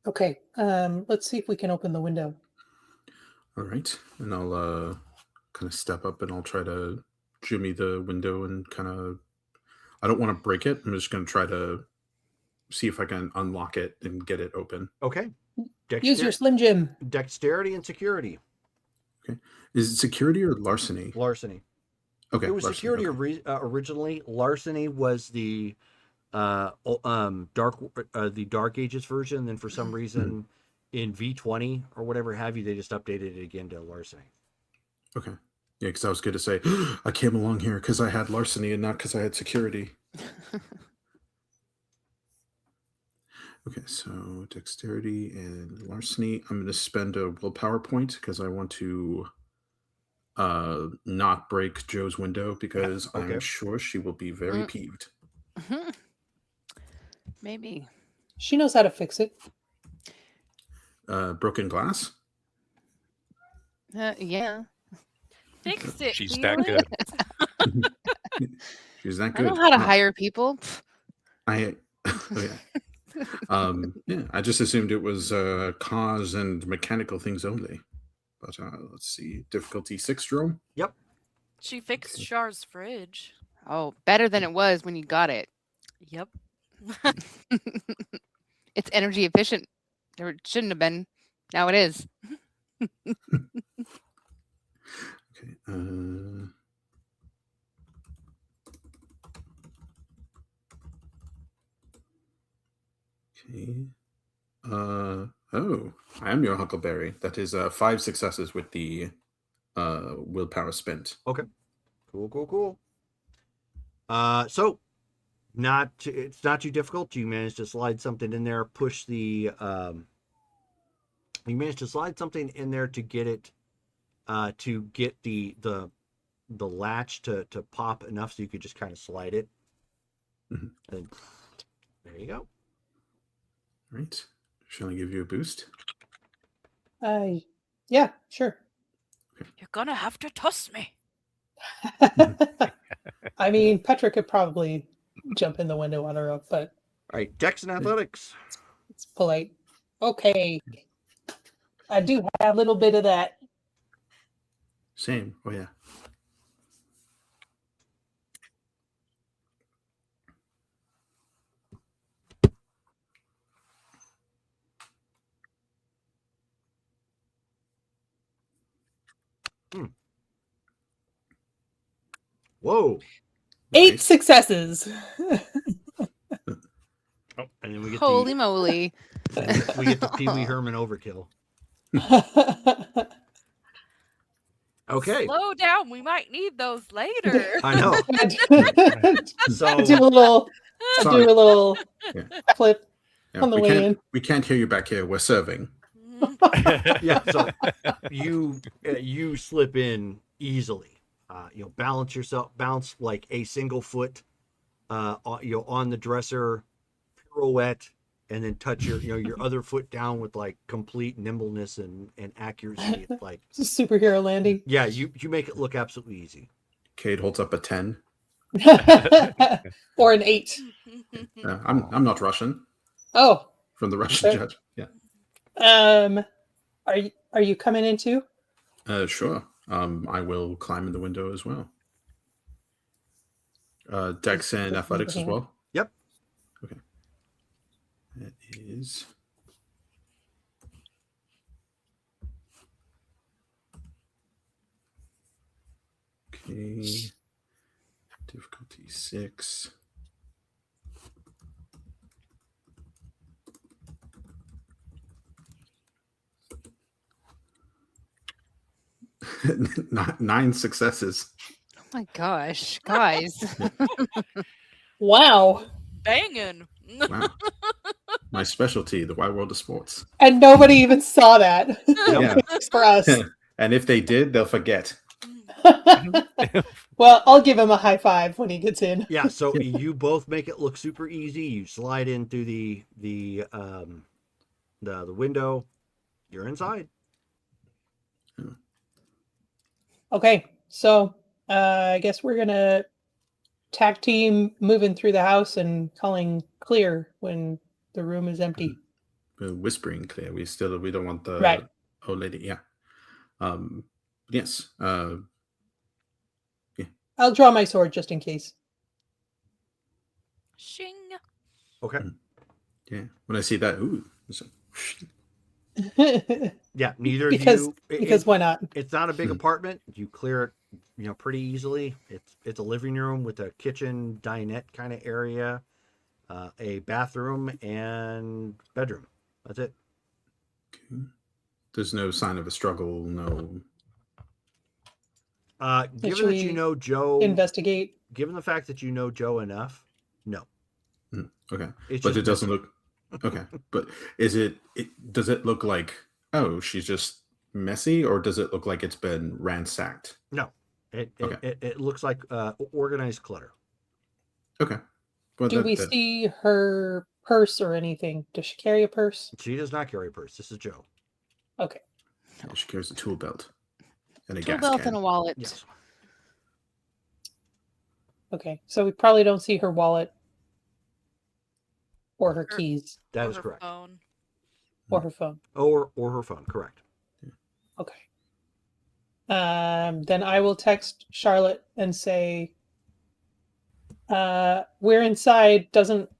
Okay, let's see if we can open the window. All right, and I'll kind of step up and I'll try to jimmy the window and kind of. I don't want to break it. I'm just going to try to see if I can unlock it and get it open. Okay. Use your Slim Jim. Dexterity and security. Okay. Is it security or larceny? Larceny. Okay. It was larceny, security okay. originally. Larceny was the dark ages version. Then for some reason in V20 or whatever have you, they just updated it again to larceny. Okay. Yeah, because I was going to say, I came along here because I had larceny and not because I had security. Okay, so dexterity and larceny. I'm going to spend a willpower point because I want to not break Joe's window because okay. I'm sure she will be very peeved. Maybe. She knows how to fix it. Broken glass. Yeah. Fixed it. She's that Felix. good. She's that I good. know how to Wow. hire people. I oh, yeah. Yeah, I just assumed it was cars and mechanical things only. But let's see, difficulty 6, Jerome. Yep. She fixed Char's fridge. Oh, better than it was when you got it. Yep. It's energy efficient. Or it shouldn't have been. Now it is. Okay. Okay. Oh, I am your Huckleberry. That is 5 successes with the willpower spent. Okay. Cool. So it's not too difficult. You managed to slide something in there, push the you managed to slide something in there to get it to get the latch to pop enough so you could just kind of slide it. Mhm. And there you go. Right. Shall I give you a boost? Yeah, sure. You're gonna have to toss me. I mean, Petra could probably jump in the window on her own, but All right, Dex and Athletics. it's polite. Okay. I do have a little bit of that. Same. Oh yeah. Whoa. 8 Nice. successes. Oh, and then we get Holy moly. we get the Pee Wee Herman overkill. Okay. Slow down. We might need those later. I know. So do a little Sorry. Yeah. flip Yeah, on the we way can't. in. We can't hear you back here. We're serving. yeah, so you slip in easily. Bounce like a single foot on the dresser, pirouette, and then touch your other foot down with like complete nimbleness and accuracy. It's like It's a superhero landing. yeah, you make it look absolutely easy. Cade holds up a 10. Or an 8. I'm not Russian. Oh. From the Russian Okay. judge. Yeah. Are you coming in too? Sure. I will climb in the window as well. Dex and athletics as well. Yep. Okay. That is. Okay. Difficulty 6. Nine successes. Oh my gosh, guys. Wow. Banging. Wow. My specialty, the wide world of sports. And nobody even saw that. Yeah. It's for us. And if they did, they'll forget. Well, I'll give him a high five when he gets in. Yeah, so you both make it look super easy. You slide in through the window. You're inside. Okay, so I guess we're gonna tag team moving through the house and calling clear when the room is empty. We're whispering clear. We don't want the Right. old lady. Yeah. Yes. I'll draw my sword just in case. Shing. Okay. Yeah. When I see that, ooh. Yeah, neither because of you. because why not? It's not a big apartment. You clear it, pretty easily. It's a living room with a kitchen, dinette kind of area, a bathroom, and bedroom. That's it. Okay. There's no sign of a struggle. No. Given Should that you we know Joe, Investigate. given the fact that you know Joe enough, no. Okay. It's But just it doesn't look. Okay. But does it look like, oh, she's just messy, or does it look like it's been ransacked? No. It Okay. it looks like organized clutter. Okay. Well, Do we see her purse or anything. Does she carry a purse? She does not carry a purse. This is Joe. Okay. Yeah, she carries a tool belt and a Tool gas belt can. and a wallet. Yes. Okay. So we probably don't see her wallet or her Or- keys That or is her correct. phone. or her phone. Or her phone. Correct. Okay. Then I will text Charlotte and say, we're inside. Doesn't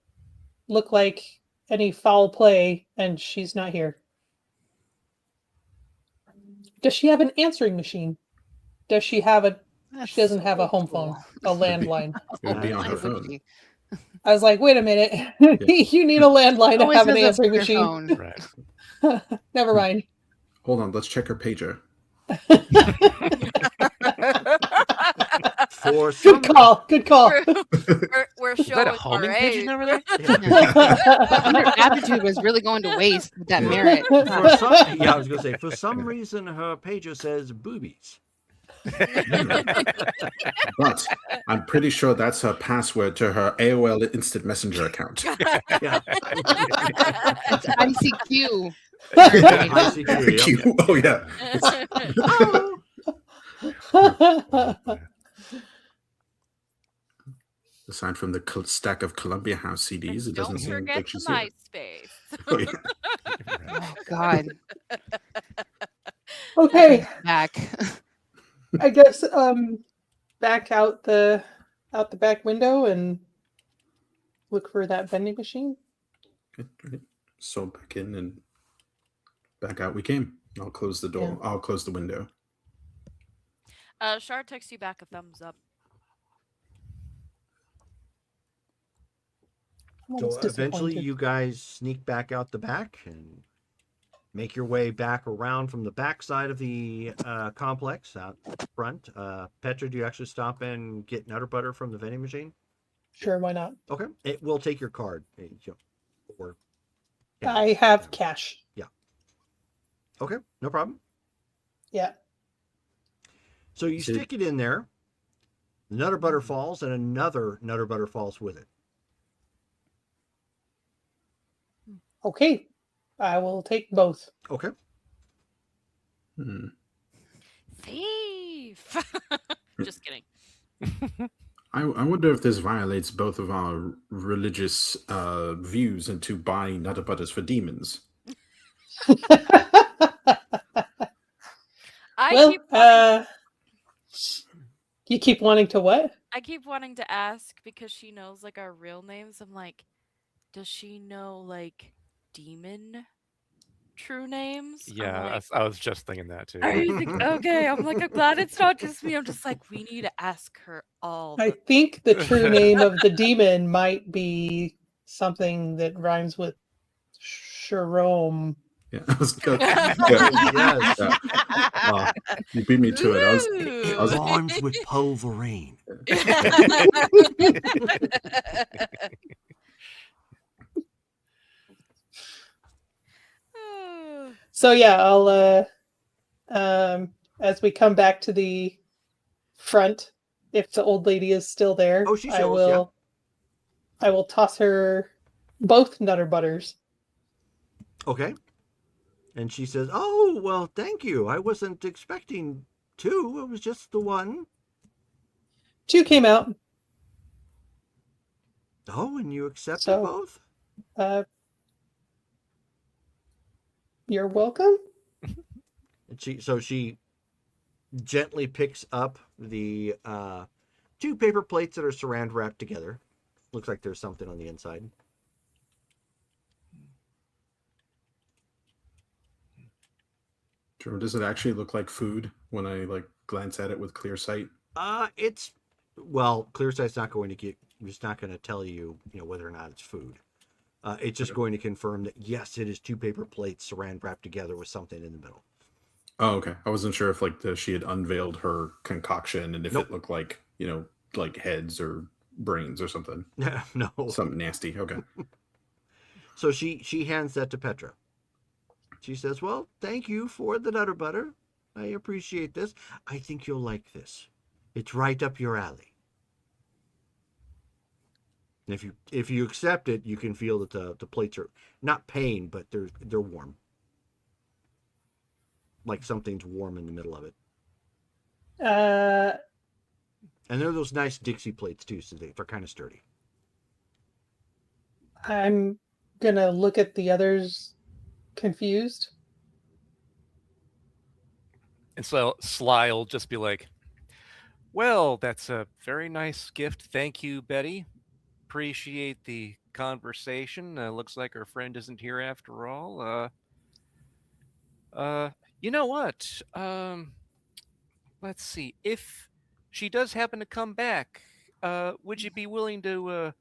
look like any foul play, and she's not here. Does she have an answering machine? Does she have a? That's She doesn't have a old home school. phone, a landline. It would be on Why her would phone. she? I was like, wait a minute. You need a landline to Always have an has a answering burner machine. phone. Right. Never mind. Hold on, let's check her pager. For some Good call. Good call. We're Is that a showing our homing age. pigeon over there? Your aptitude was really going to waste with that Yeah. merit. for some yeah, I was gonna say for some reason her pager says boobies. But I'm pretty sure that's her password to her AOL Instant Messenger account. Yeah. It's ICQ. ICQ, yep. Q. Oh yeah. Aside from the stack of Columbia House CDs, it doesn't Don't seem forget like the she's here. MySpace. Oh, yeah. Oh God. Okay. Back. I guess back out the back window and look for that vending machine. Okay, right. So back in and back out we came. I'll close the door. Yeah. I'll close the window. Shar texts you back a thumbs up. I'm So almost eventually disappointed. you guys sneak back out the back and make your way back around from the back side of the complex out front. Petra, do you actually stop and get Nutter Butter from the vending machine? Sure, why not? Okay. It will take your card. Or I have cash. Okay, no problem. Yeah. So you So- stick it in there. The Nutter Butter falls, and another Nutter Butter falls with it. Okay. I will take both. Okay. Hmm. Thief. Just kidding. I wonder if this violates both of our religious views into buying Nutter Butters for demons. You keep wanting to what? I keep wanting to ask because she knows like our real names. I'm like, does she know like demon true names? I'm Yeah, like, I was just thinking that too. are you think okay? I'm like, I'm glad it's not just me. I'm just like, we need to ask her all. I think the true name of the demon might be something that rhymes with Sharome. Yeah, I was good. Yes. You beat me to it. I was Rhymes with Wolverine. So yeah, I'll as we come back to the front, if the old lady is still there, Oh, she I shows, will I will toss her both Nutter Butters. Okay. And she says, "Oh, well, thank you. I wasn't expecting two. It was just the one." Two came out. Oh, and you accepted So- both? You're welcome. And she gently picks up the two paper plates that are saran wrapped together. Looks like there's something on the inside. Sure. Does it actually look like food when I glance at it with clear sight? It's clear sight's not going to get. It's not going to tell you, whether or not it's food. It's just going to confirm that yes, it is two paper plates saran wrapped together with something in the middle. Oh, okay. I wasn't sure if she had unveiled her concoction and if Nope. it looked like heads or brains or something. No. Something nasty. Okay. So she hands that to Petra. She says, "Well, thank you for the Nutter Butter. I appreciate this. I think you'll like this. It's right up your alley." And if you accept it, you can feel that the plates are not pain, but they're warm. Like something's warm in the middle of it. Uh, And they're those nice Dixie plates too, so they're kind of sturdy. I'm gonna look at the others confused. And so Sly will just be like, well, that's a very nice gift. Thank you, Betty. Appreciate the conversation. Looks like our friend isn't here after all. You know what? Let's see. If she does happen to come back, would you be willing to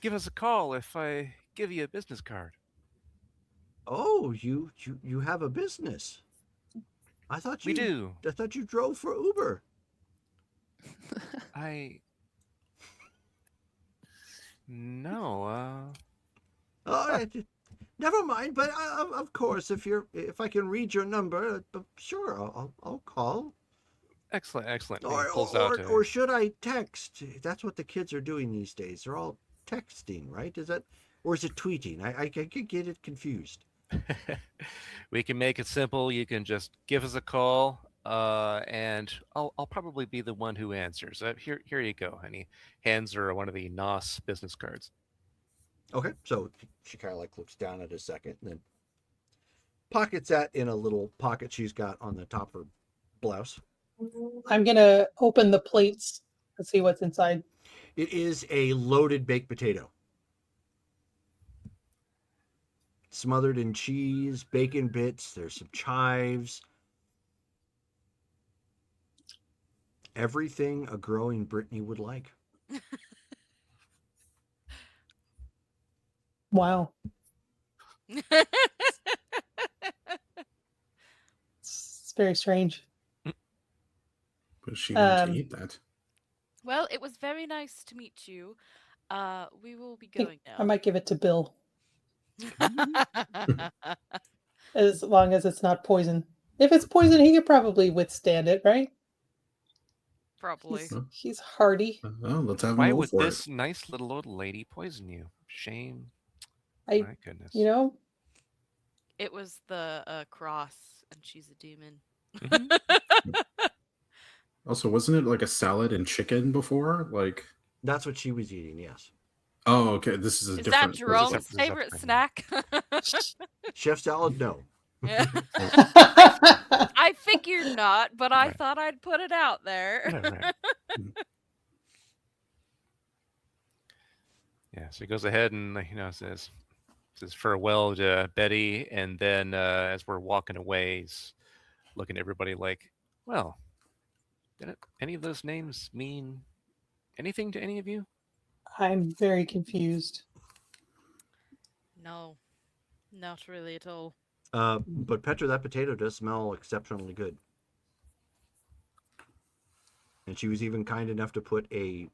give us a call if I give you a business card? Oh, you have a business. We do. I thought you drove for Uber. No. All right, never mind. But of course, if I can read your number, sure, I'll call. Excellent. He Or, pulls or, out or, a- or should I text? That's what the kids are doing these days. They're all texting, right? Is that, or is it tweeting? I could get it confused. We can make it simple. You can just give us a call, and I'll probably be the one who answers. Here you go, and he hands her one of the NOS business cards. Okay, so she kind of like looks down at a second, and then pockets that in a little pocket she's got on the top of her blouse. I'm gonna open the plates and see what's inside. It is a loaded baked potato, smothered in cheese, bacon bits. There's some chives. Everything a growing Brittany would like. Wow, it's very strange. Was she going Um, to eat that? Well, it was very nice to meet you. We will be I think going I now. might give it to Bill, as long as it's not poison. If it's poison, he could probably withstand it, right? Probably. He's hardy. Oh, let's have him Why roll would for this nice little old lady poison you? Shame. I, My goodness. you know, It was the cross, and she's a demon. Mhm. it. Also, wasn't it like a salad and chicken before? Like, That's what she was eating. Yes. oh, okay, this is a Is that different. Jerome's this is a favorite different- snack? Chef salad, no. Yeah. I figured not, but I Right. thought I'd put it out there. Right. Yeah, so he goes ahead and says farewell to Betty, and then as we're walking away, he's looking at everybody like, well, did any of those names mean anything to any of you? I'm very confused. No, not really at all. But Petra, that potato does smell exceptionally good. And she was even kind enough to put a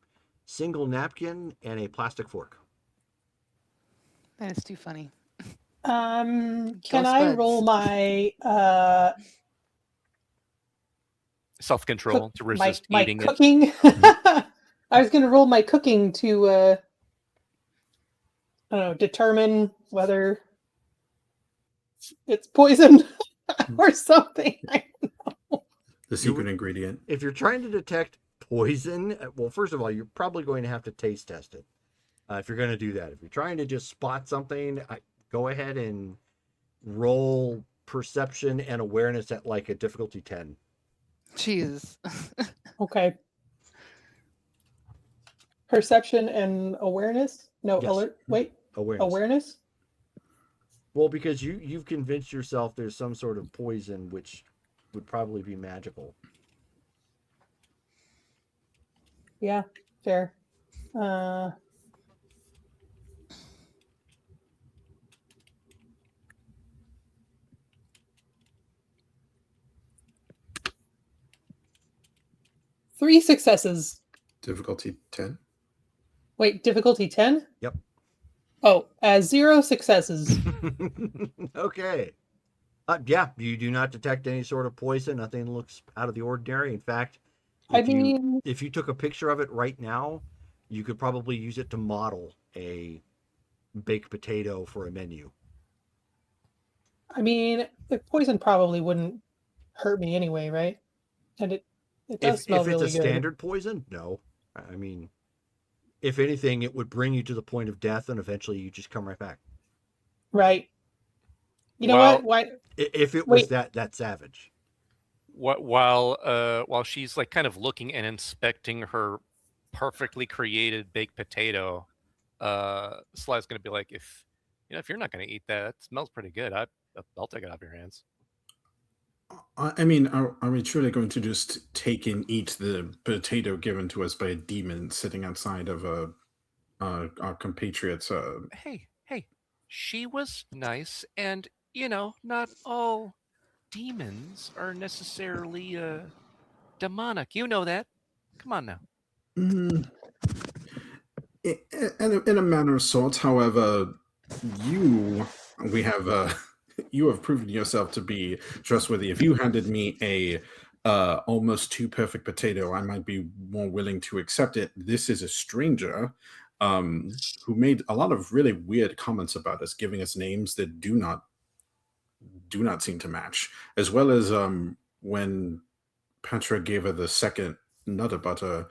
single napkin and a plastic fork. That is too funny. Can Ghost I buds. roll my Self-control to my resist eating it. cooking? I was gonna roll my cooking to I don't know, determine whether it's poison or something. The secret ingredient. If you're trying to detect poison, well, first of all, you're probably going to have to taste test it. If you're going to do that, if you're trying to just spot something, go ahead and roll perception and awareness at like a difficulty 10. Jesus. Okay. Perception and awareness? No, Yes. alert. Wait, Awareness. awareness? Well, because you've convinced yourself there's some sort of poison which would probably be magical. Yeah, fair. 3 successes. Difficulty 10. Wait, difficulty 10? Yep. Oh, 0 successes. Okay. Yeah, you do not detect any sort of poison. Nothing looks out of the ordinary. In fact, I mean, if you took a picture of it right now, you could probably use it to model a baked potato for a menu. I mean, the poison probably wouldn't hurt me anyway, right? And it does smell If it's a really good. standard poison, no. I mean, if anything, it would bring you to the point of death, and eventually you just come right back. Right. You know Well- what? Why? If it was Wait. that savage. While she's like kind of looking and inspecting her perfectly created baked potato, Sly's gonna be like, if you're not gonna eat that, it smells pretty good. I'll take it off your hands. I mean, are we truly going to just take and eat the potato given to us by a demon sitting outside of our compatriots? Hey, she was nice, and not all demons are necessarily demonic. You know that. Come on now. Mm, in a manner of sorts, however, we have you have proven yourself to be trustworthy. If you handed me a almost too perfect potato, I might be more willing to accept it. This is a stranger who made a lot of really weird comments about us, giving us names that do not seem to match, as well as when Petra gave her the second nutter butter,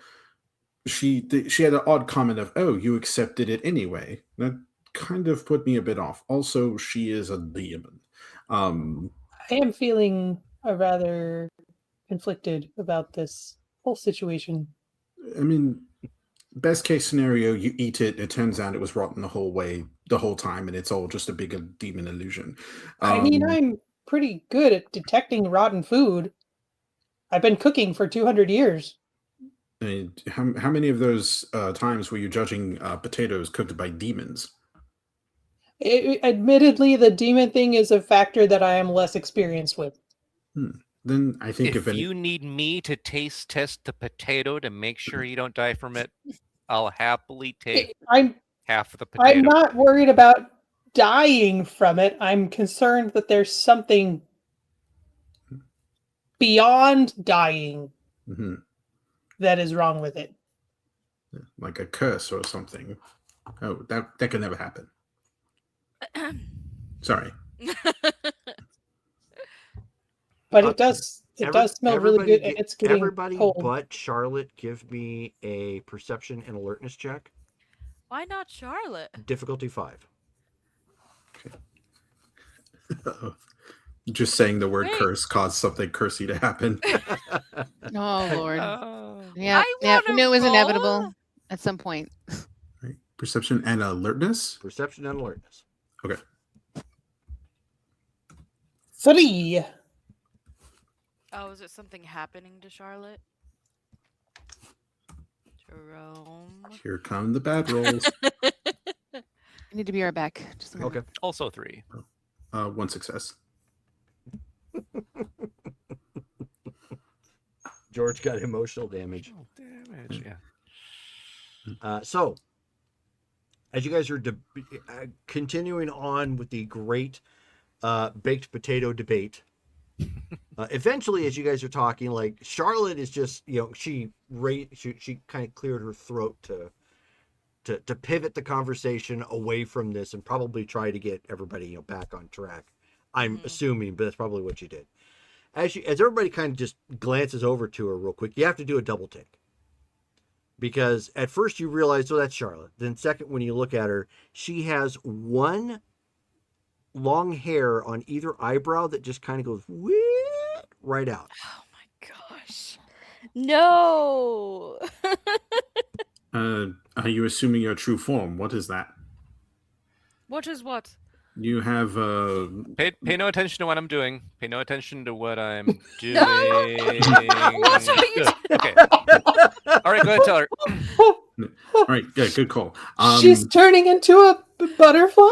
she had an odd comment of, "Oh, you accepted it anyway." That kind of put me a bit off. Also, she is a demon. I am feeling rather conflicted about this whole situation. I mean, best case scenario, you eat it. It turns out it was rotten the whole time, and it's all just a big demon illusion. I mean, I'm pretty good at detecting rotten food. I've been cooking for 200 years. I mean, how many of those times were you judging potatoes cooked by demons? Admittedly, the demon thing is a factor that I am less experienced with. Then I think If you need me to taste test the potato to make sure you don't die from it, I'll happily take half of the potato. I'm not worried about dying from it. I'm concerned that there's something beyond dying that is wrong with it. Like a curse or something. Oh, that could never happen. Sorry. But it does smell really good, and it's getting everybody cold. But Charlotte, give me a perception and alertness check. Why not Charlotte? Difficulty 5. Just saying the word curse caused something cursy to happen. Oh Lord. Yeah, we knew it was inevitable at some point. Right. Perception and alertness? Perception and alertness. Okay. 3. Oh, is it something happening to Charlotte? Jerome. Here come the bad rolls. I need to be right back. Just a minute. Okay. Also 3. 1 success. George got emotional damage. Yeah. So, as you guys are continuing on with the great baked potato debate, eventually, as you guys are talking, like Charlotte is just, she kind of cleared her throat to pivot the conversation away from this and probably try to get everybody back on track. I'm assuming, but that's probably what she did. As everybody kind of just glances over to her real quick, you have to do a double take. Because at first you realize, oh, that's Charlotte. Then second, when you look at her, she has one long hair on either eyebrow that just kind of goes right out. Oh my gosh. No. Are you assuming your true form? What is that? What is what? You have Pay no attention to what I'm doing. Pay no attention to what I'm doing. What are you Good. Okay. All right, go ahead, tell her. all right, good call. She's turning into a butterfly?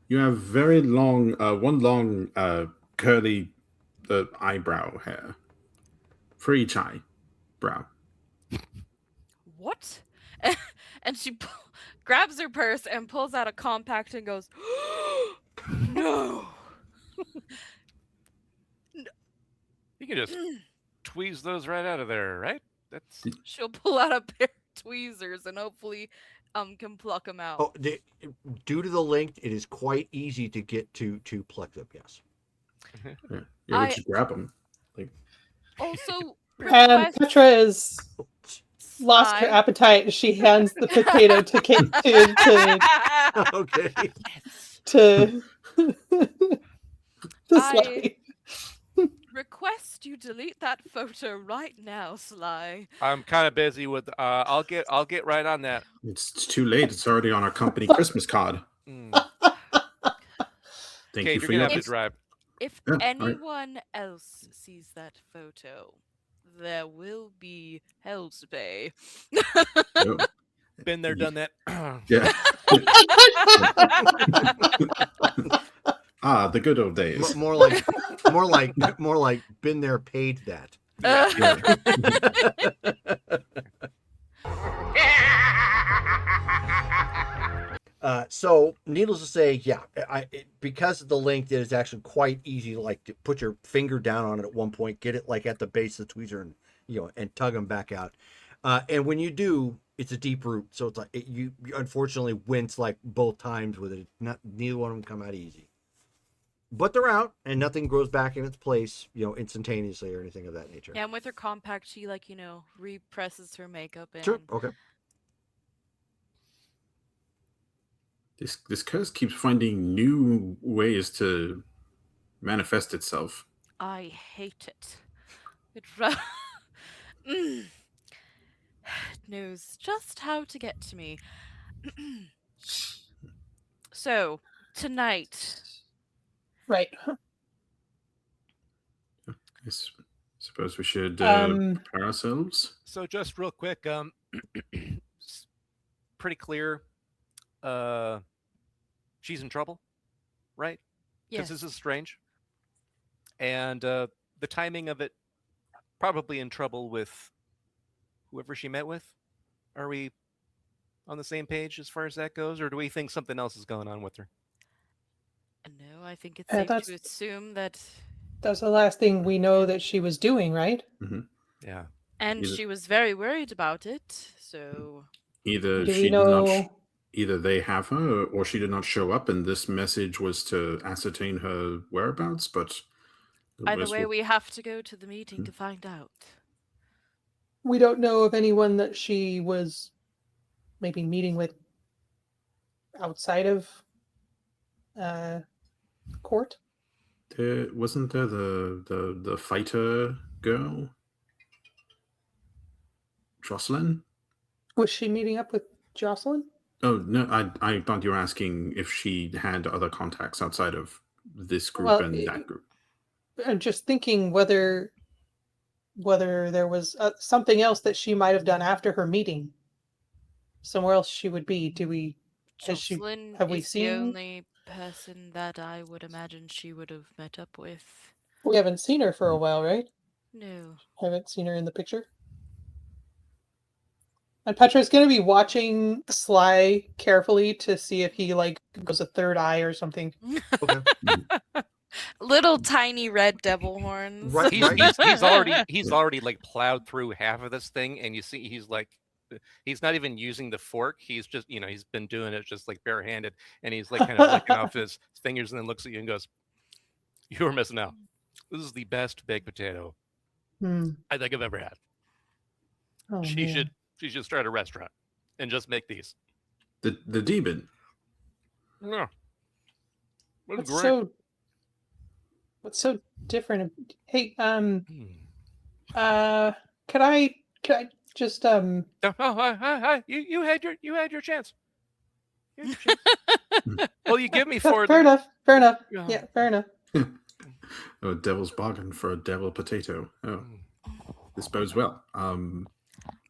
You have very long, one long curly eyebrow hair for each eyebrow. What? And she grabs her purse and pulls out a compact and goes, no. You can just tweeze those right out of there, right? She'll pull out a pair tweezers and hopefully can pluck them out. Oh, due to the link, it is quite easy to get to pluck them. Yes. Yeah, we I- just grab them. Like, Also, And request Petra has lost her Sly. appetite. She hands the potato to Kate Okay. to I- Sly. Request you delete that photo right now, Sly. I'm kind of busy with. I'll get right on that. it's too late. It's already on our company Christmas card. Mm. Thank Kate, you you're for gonna your have to drive. If Yeah, all right. anyone else sees that photo, there will be hell to pay. Oh, Been there, done that. yeah. The good old days. More like been there, paid that. So, needless to say, yeah, because of the link, it is actually quite easy, like to put your finger down on it at one point, get it like at the base of the tweezer, and and tug them back out. And when you do, it's a deep root, so it's like you unfortunately wince like both times with it. Neither one of them come out easy, but they're out, and nothing grows back in its place, instantaneously or anything of that nature. Yeah, and with her compact, she represses her makeup in. Sure. Okay. This curse keeps finding new ways to manifest itself. I hate it. It it knows just how to get to me. So, tonight, Right. I suppose we should Um, prepare ourselves. So just real quick, pretty clear. She's in trouble, right? Because yes. this is strange, and the timing of it, probably in trouble with whoever she met with. Are we on the same page as far as that goes, or do we think something else is going on with her? No, I think it's Yeah, safe that's- to assume that. That's the last thing we know that she was doing, right? Yeah. And Either- she was very worried about it, so. Either Do she we did not. know? Either they have her, or she did not show up, and this message was to ascertain her whereabouts. But Either way, we have to go to the meeting Hmm. to find out. We don't know of anyone that she was maybe meeting with outside of court. Wasn't there the fighter girl, Jocelyn? Was she meeting up with Jocelyn? Oh no, I thought you were asking if she had other contacts outside of this group Well, and that group. I'm just thinking whether there was something else that she might have done after her meeting. Somewhere else she would be. Jocelyn have we is seen- the only person that I would imagine she would have met up with. We haven't seen her for a while, right? No. Haven't seen her in the picture. And Petra's going to be watching Sly carefully to see if he goes a third eye or something. Okay. Little tiny red devil horns. Right. He's already like plowed through half of this thing, and you see he's not even using the fork. He's just he's been doing it just like barehanded, and he's like kind of licking off his fingers, and then looks at you and goes, "You were missing out. This is the best baked potato I think I've ever had. Oh, She man. should start a restaurant and just make these." The demon. Yeah. That's What's great. so different? Hey, Hmm. could I just Oh, hi. You had your chance. You had your chance. Well, you give me four. fair enough. Yeah. Yeah, fair enough. A devil's bargain for a devil potato. Oh, this bodes well.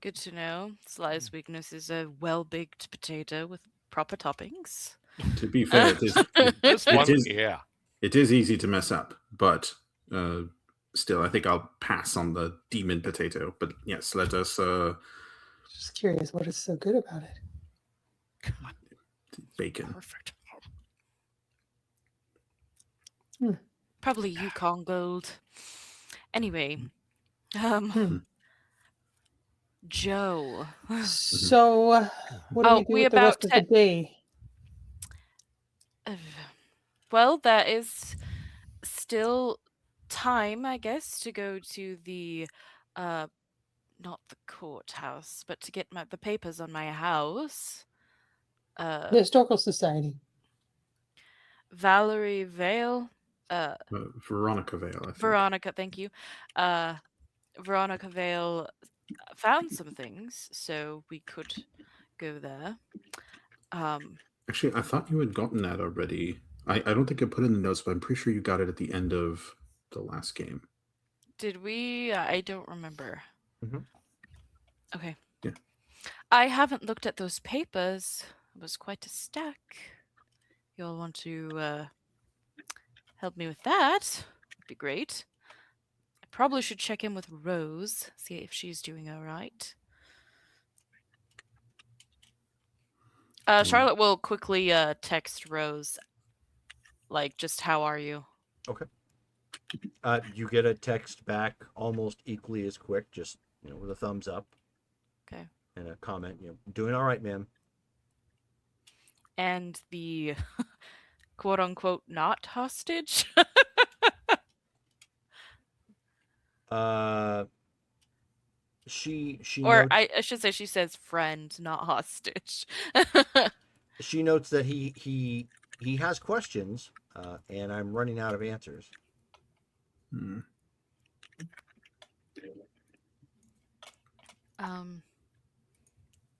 Good to know. Sly's weakness is a well-baked potato with proper toppings. To be fair, it is, This It one, is- yeah. it is easy to mess up, but still, I think I'll pass on the demon potato. But yes, let us Just curious, what is so good about it? bacon. Perfect. Probably Yukon Gold. Anyway, Hmm. Joe. So, what do we do we with the about rest of the day? Well, that is still time, I guess, to go to the not the courthouse, but to get the papers on my house. The Historical Society. Valerie Vale. Veronica Vale, I think. Veronica, thank you. Veronica Vale found some things, so we could go there. Actually, I thought you had gotten that already. I don't think I put it in the notes, but I'm pretty sure you got it at the end of the last game. Did we? I don't remember. Mhm. Okay. Yeah. I haven't looked at those papers. It was quite a stack. You'll want to help me with that? Would be great. I probably should check in with Rose, see if she's doing all right. Charlotte will quickly text Rose, like, just how are you? Okay. You get a text back almost equally as quick, just with a thumbs up. Okay. And a comment, doing all right, ma'am. And the quote unquote not hostage. She or notes, I should say she says friend, not hostage. she notes that he has questions, and I'm running out of answers.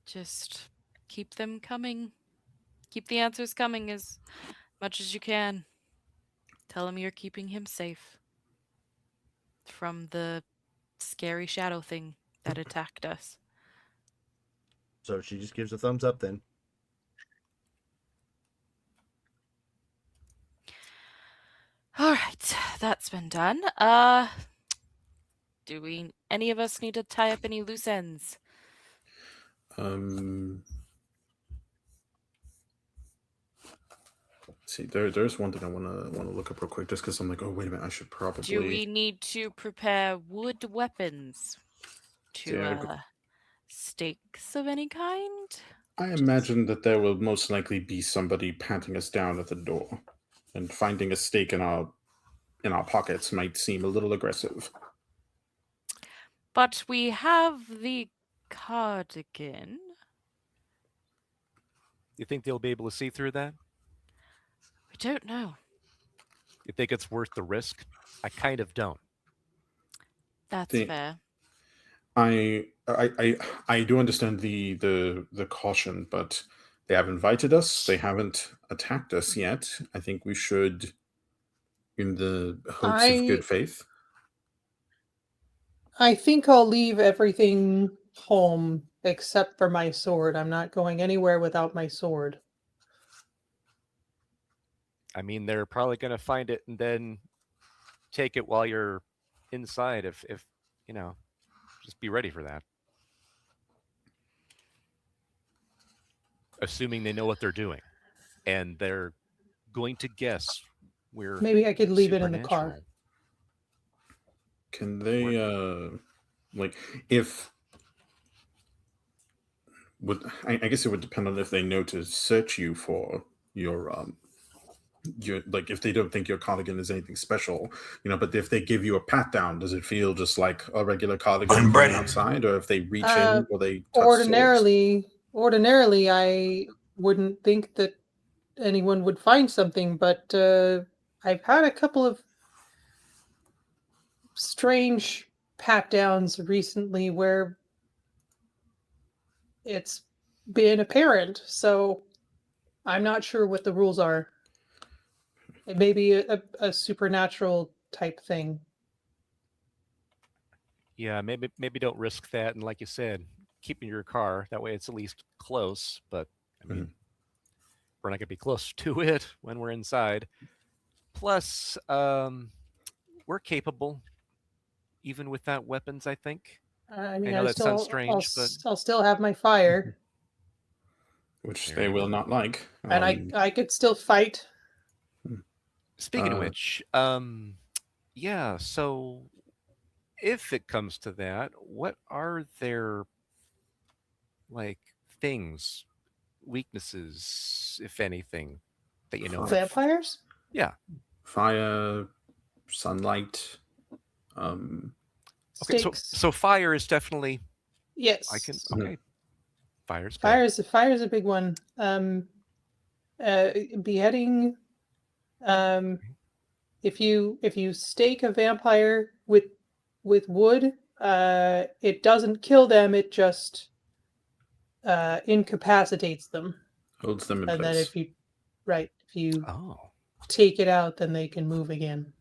Just keep them coming. Keep the answers coming as much as you can. Tell him you're keeping him safe from the scary shadow thing that attacked us. So she just gives a thumbs up then. All right, that's been done. Do we any of us need to tie up any loose ends? See, there's one thing I want to look up real quick, just because I'm like, oh wait a minute, I should probably. Do we need to prepare wood weapons to stakes of any kind? I imagine that there will most likely be somebody patting us down at the door, and finding a stake in our pockets might seem a little aggressive. But we have the cardigan. You think they'll be able to see through that? I don't know. You think it's worth the risk? I kind of don't. That's fair. I do understand the caution, but they have invited us. They haven't attacked us yet. I think we should, in the hopes of good faith. I think I'll leave everything home except for my sword. I'm not going anywhere without my sword. I mean, they're probably going to find it and then take it while you're inside. If just be ready for that. Assuming they know what they're doing, and they're going to guess we're maybe I could leave it in the car. Can they if I guess it would depend on if they know to search you for your like if they don't think your cardigan is anything special, but if they give you a pat down, does it feel just like a regular cardigan from outside, or if they reach in or they touch ordinarily I wouldn't think that anyone would find something, but I've had a couple of strange pat downs recently where it's been apparent, so I'm not sure what the rules are. It may be a supernatural type thing. Yeah, maybe don't risk that, and like you said, keep in your car. That way, it's at least close. But I mean, we're not going to be close to it when we're inside. Plus, we're capable, even without weapons. I think. I mean, I know that sounds strange, but I'll still have my fire, which they will not like, and I could still fight. Speaking of which, yeah. So, if it comes to that, what are their like things, weaknesses, if anything, that you know of? Vampires? Yeah. Fire, sunlight. Okay. Stakes. So fire is definitely. Yes. I can. Okay. Fire's good. Fire's a big one. Beheading. If you stake a vampire with wood, it doesn't kill them. It just incapacitates them. Holds them in And then place. if you Oh. take it out, then they can move again.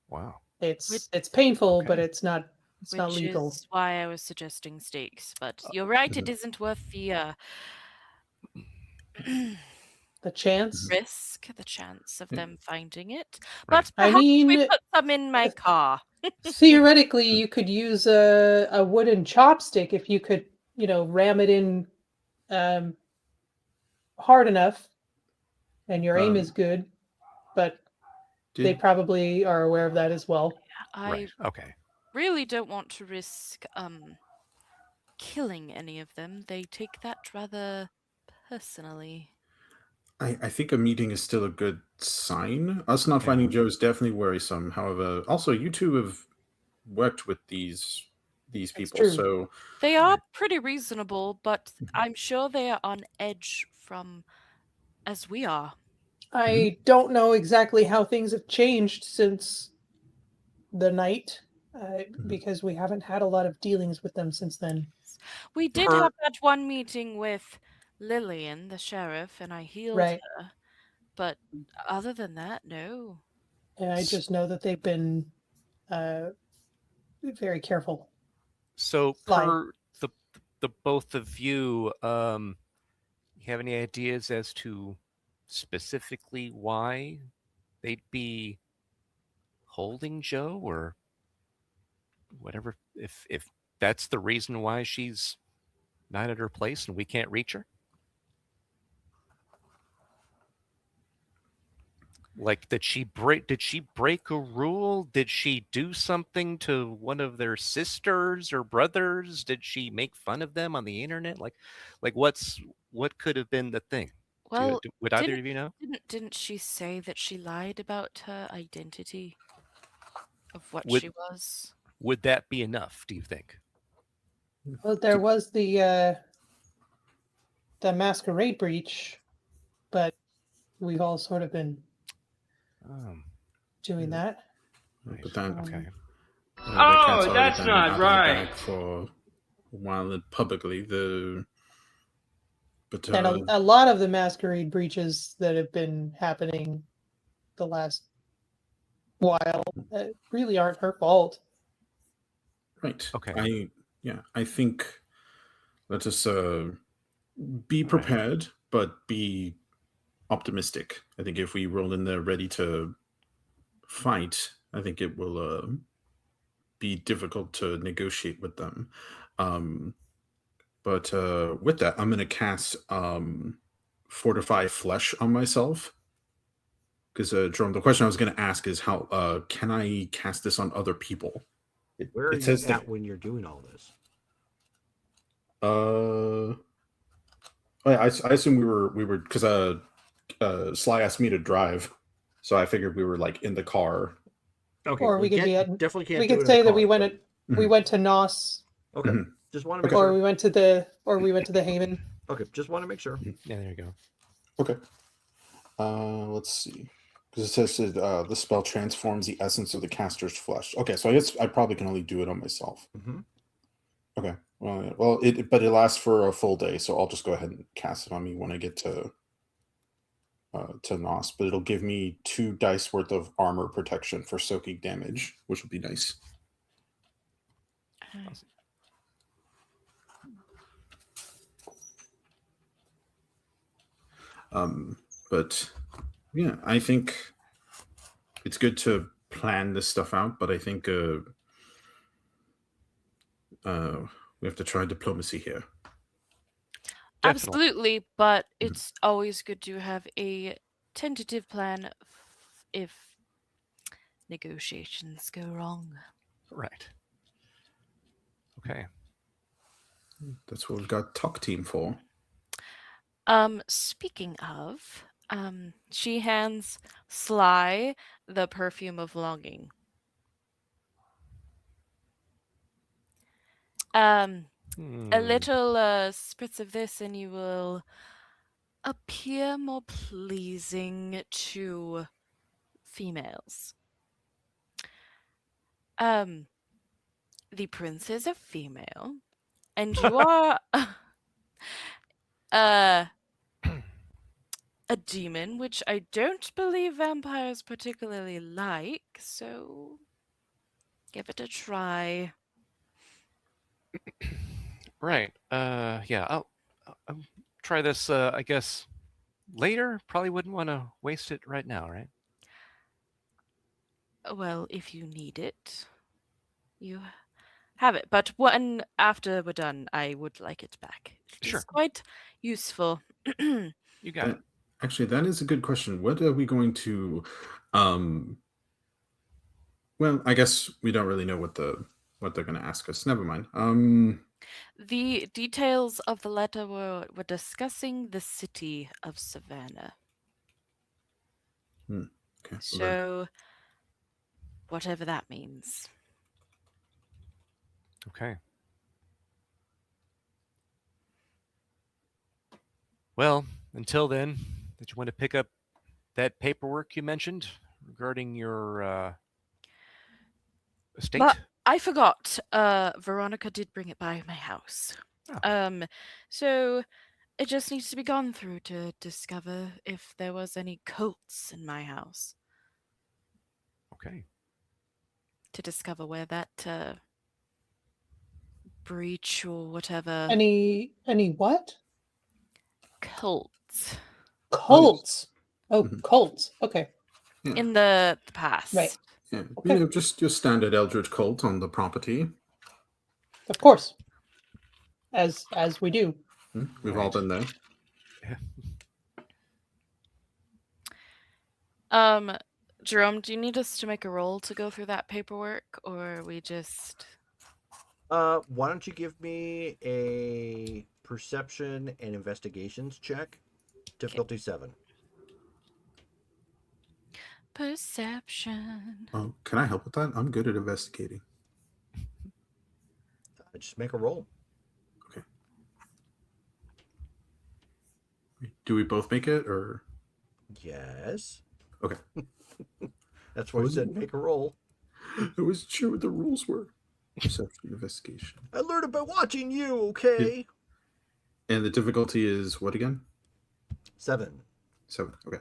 Wow. It's painful, but Okay. it's not Which lethal. is why I was suggesting stakes. But you're right, it isn't worth the The chance. risk, the chance of Yeah. them finding it. Right. But I perhaps we mean, put some in my car. theoretically, you could use a wooden chopstick if you could, ram it in hard enough, and your aim is good. But they Did probably are aware of that as well. I Right. Okay. really don't want to risk killing any of them. They take that rather personally. I think a meeting is still a good sign. Us not finding Joe is definitely worrisome. However, also you two have worked with these That's people, true. so They are pretty reasonable, but I'm sure they are on edge from as we are. I don't know exactly how things have changed since the night, because we haven't had a lot of dealings with them since then. We did Per- have that one meeting with Lillian, the sheriff, and I healed Right. her. But other than that, no. And I just know that they've been very careful. So Fly. per the both of you, you have any ideas as to specifically why they'd be holding Joe or whatever? If that's the reason why she's not at her place and we can't reach her? Like did she break a rule? Did she do something to one of their sisters or brothers? Did she make fun of them on the internet? Like what could have been the thing? Well, Would either of you know? didn't she say that she lied about her identity of what Would she was? would that be enough, do you think? Well, there was the masquerade breach, but we've all sort of been doing that. Nice. but then Okay. the cat's already that's been not out of the right. bag for a while publicly. And a lot of the masquerade breaches that have been happening the last while really aren't her fault. Right. Okay. I think let us be prepared, but be optimistic. I think if we roll in there ready to fight, I think it will be difficult to negotiate with them. But with that, I'm going to cast Fortify Flesh on myself. Because, Jerome, the question I was going to ask is how can I cast this on other people? Where are it says you that at when you're doing all this? I assume we were because Sly asked me to drive, so I figured we were like in the car. Okay, Or we could be definitely can't. We do could it say in that the we car, went we went to Nos, Okay, just want to make or sure. we went to the Haven. Okay, just want to make sure. Yeah, there you go. Okay. Let's see. Because it says the spell transforms the essence of the caster's flesh. Okay, so I guess I probably can only do it on myself. Mm-hmm. Okay. Well, but it lasts for a full day, so I'll just go ahead and cast it on me when I get to Nos. But it'll give me 2 dice worth of armor protection for soaking damage, which will be nice. But yeah, I think it's good to plan this stuff out, but I think we have to try diplomacy here. Definitely. Absolutely, but it's always good to have a tentative plan if negotiations go wrong. Right. Okay. That's what we've got talk team for. Speaking of, she hands Sly the perfume of longing. A little spritz of this, and you will appear more pleasing to females. The prince is a female, and you are a demon, which I don't believe vampires particularly like, so give it a try. Right. Yeah. I'll try this. I guess later. Probably wouldn't want to waste it right now, right? Well, if you need it, you have it. But when after we're done, I would like it back. It's Sure. quite useful. You got it. Actually, that is a good question. What are we going to? Well, I guess we don't really know what they're going to ask us. Never mind. The details of the letter were discussing the city of Savannah. Okay. well then- So, whatever that means. Okay. Well, until then, did you want to pick up that paperwork you mentioned regarding your estate? But I forgot. Veronica did bring it by my house. Oh. So it just needs to be gone through to discover if there was any cults in my house. Okay. To discover where that breach or whatever Any what? cults Cults. Oh, Mhm. cults. Okay. Yeah. in the past. Right. Yeah. Okay. Just your standard Eldritch cult on the property. Of course. As we do. We've all Right. been there. Jerome, do you need us to make a roll to go through that paperwork, or we just... Why don't you give me a perception and investigations check? Difficulty 7. Perception. Oh, can I help with that? I'm good at investigating. Just make a roll. Do we both make it, or? Yes. Okay. That's why I said make a roll. I wasn't sure what the rules were. Perception, investigation. I learned it by watching you, okay? And the difficulty is what again? 7. 7. Okay.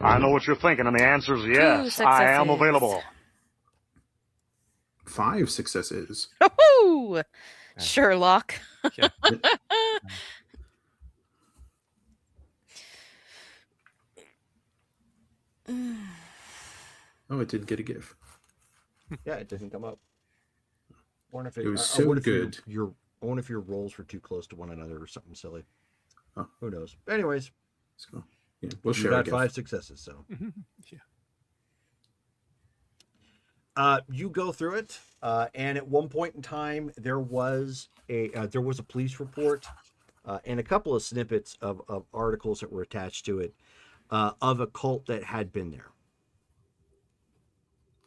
I know what you're thinking, and the answer is 2 yes. I am successes. available. 5 successes. Woohoo! Sherlock. Yeah. Oh, it did get a GIF. Yeah, it didn't come up. I wonder if It was I so wonder if good. I wonder if your rolls were too close to one another or something silly. Oh. Who knows? Anyways, So, yeah, we'll you share a got GIF. 5 successes, so. Yeah. You go through it, and at one point in time, there was a police report and a couple of snippets of articles that were attached to it of a cult that had been there.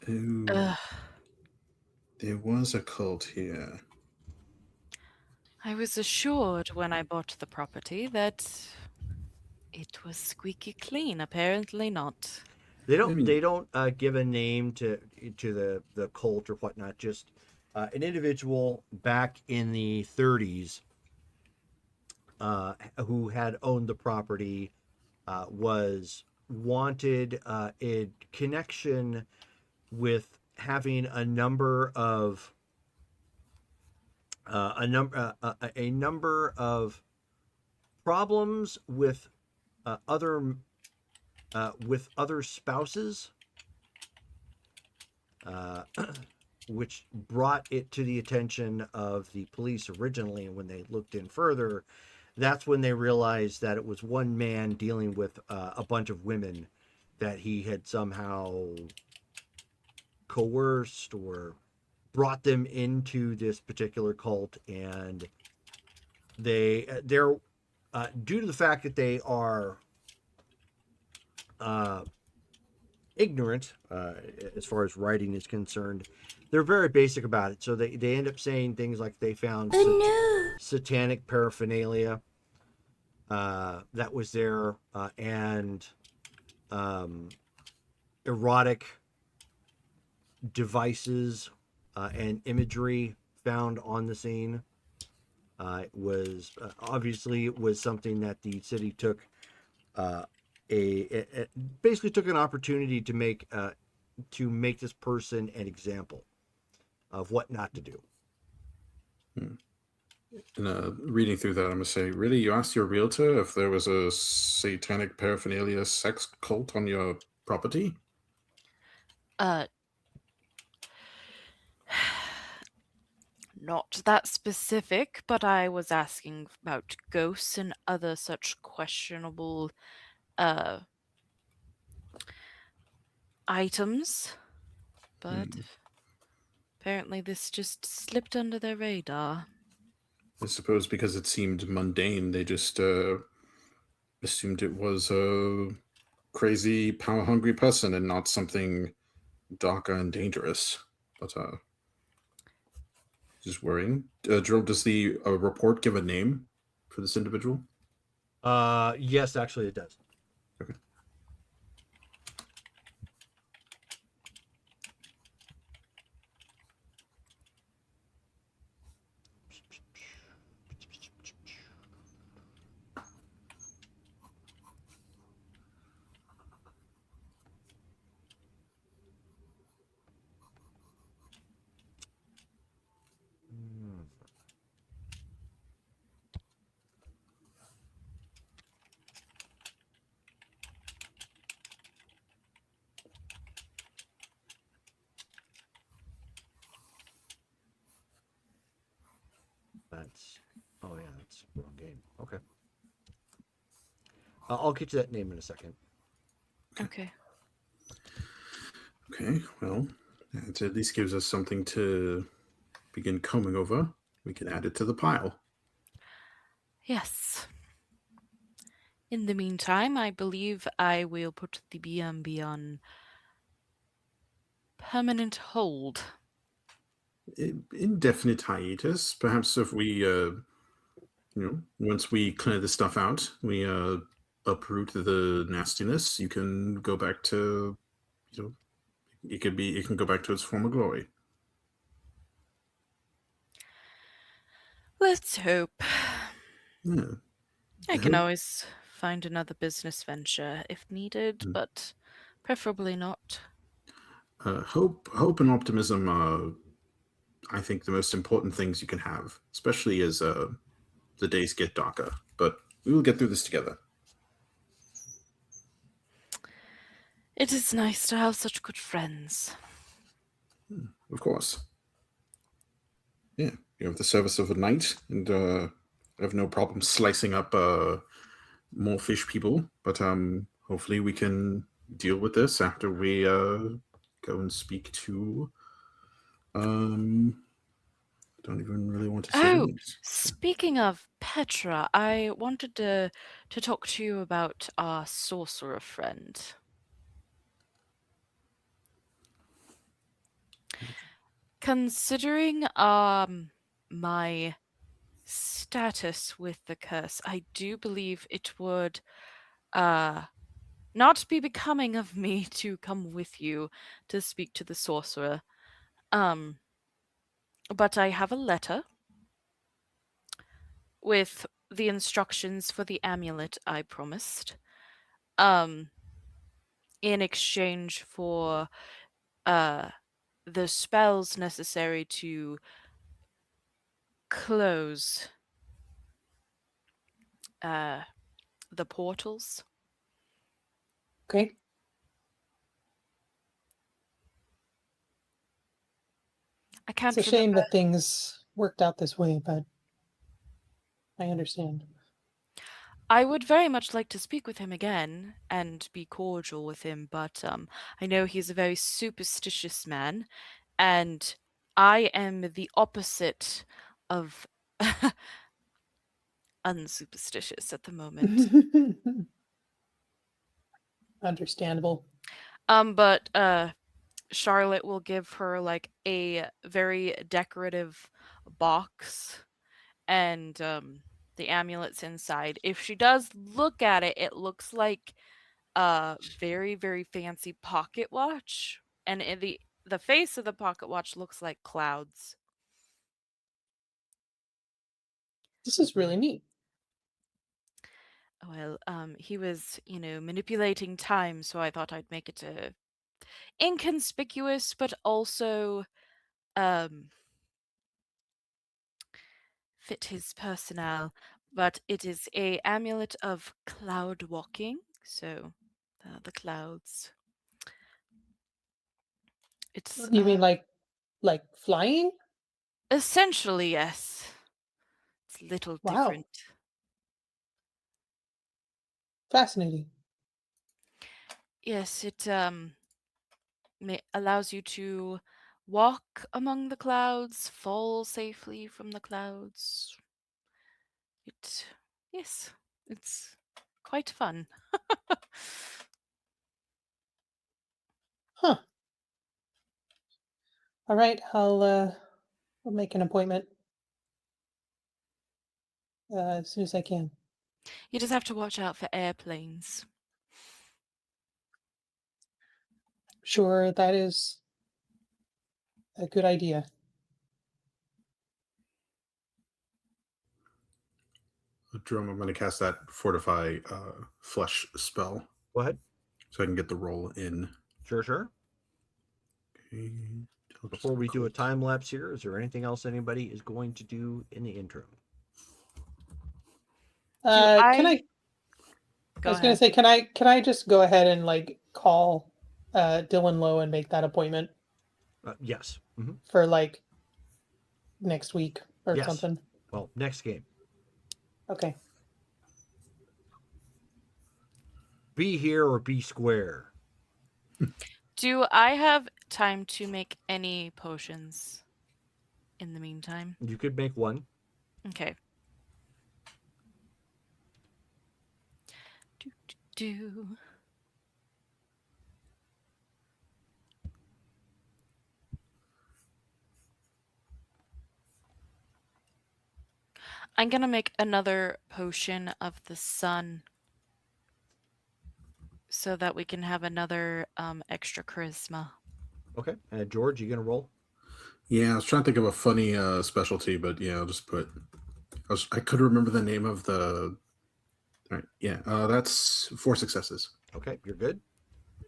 Ooh, Ugh. there was a cult here. I was assured when I bought the property that it was squeaky clean. Apparently not. They don't. I mean- They don't give a name to the cult or whatnot. Just an individual back in the 30s who had owned the property was wanted in connection with having a number of problems with other spouses, which brought it to the attention of the police originally. And when they looked in further, that's when they realized that it was one man dealing with a bunch of women that he had somehow coerced or brought them into this particular cult, and they're due to the fact that they are ignorant as far as writing is concerned. They're very basic about it, so they end up saying things like they found satanic paraphernalia that was there, and erotic devices and imagery found on the scene. It was obviously it was something that the city took basically took an opportunity to make this person an example of what not to do. And reading through that, I'm gonna say, really, you asked your realtor if there was a satanic paraphernalia sex cult on your property? Not that specific, but I was asking about ghosts and other such questionable items. But apparently this just slipped under their radar. I suppose because it seemed mundane, they just assumed it was a crazy, power-hungry person and not something darker and dangerous. But just worrying. Jerome, does the report give a name for this individual? Yes, actually it does. Okay. That's that's the wrong game. Okay. I'll get to that name in a second. Okay. Okay, well, it at least gives us something to begin combing over. We can add it to the pile. Yes. In the meantime, I believe I will put the B&B on permanent hold. Indefinite hiatus. Perhaps if we, once we clear this stuff out, we uproot the nastiness. You can go back to, it can go back to its former glory. Let's hope. Yeah. I can always find another business venture if needed, but preferably not. Hope and optimism are, I think, the most important things you can have, especially as the days get darker. But we will get through this together. It is nice to have such good friends. Of course. Yeah, you have the service of a knight, and I have no problem slicing up more fish people. But hopefully we can deal with this after we go and speak to. Don't even really want to say names. Speaking of Petra, I wanted to talk to you about our sorcerer friend. Considering my status with the curse, I do believe it would not be becoming of me to come with you to speak to the sorcerer. But I have a letter with the instructions for the amulet I promised. In exchange for the spells necessary to close the portals. Okay. I can't It's a shame remember. that things worked out this way, but I understand. I would very much like to speak with him again and be cordial with him, but I know he's a very superstitious man, and I am the opposite of unsuperstitious at the moment. Understandable. But Charlotte will give her like a very decorative box and the amulets inside. If she does look at it, it looks like a very, very fancy pocket watch, and the face of the pocket watch looks like clouds. This is really neat. Well, he was, manipulating time, so I thought I'd make it inconspicuous, but also um fit his personnel. But it is a amulet of cloud walking, so the clouds. It's You mean like flying? essentially, yes. It's a little Wow. different. Fascinating. Yes, it allows you to walk among the clouds, fall safely from the clouds. Yes, it's quite fun. Huh. All right, I'll make an appointment as soon as I can. You just have to watch out for airplanes. Sure, that is a good idea. Jerome, I'm going to cast that Fortify Flesh spell Go ahead. so I can get the roll in. Sure. Okay. Before we do a time lapse here, is there anything else anybody is going to do in the interim? Can I Go was gonna ahead. say, can I just go ahead and like call Dylan Lowe and make that appointment Yes. Mhm. for like next week or Yes. something? Well, next game. Okay. Be here or be square. Do I have time to make any potions in the meantime? You could make one. Okay. Do. I'm gonna make another potion of the sun so that we can have another extra charisma. Okay. George, you gonna roll? Yeah, I was trying to think of a funny specialty, but yeah, I'll just put. I could remember the name of the. All right, yeah, that's 4 successes. Okay, you're good.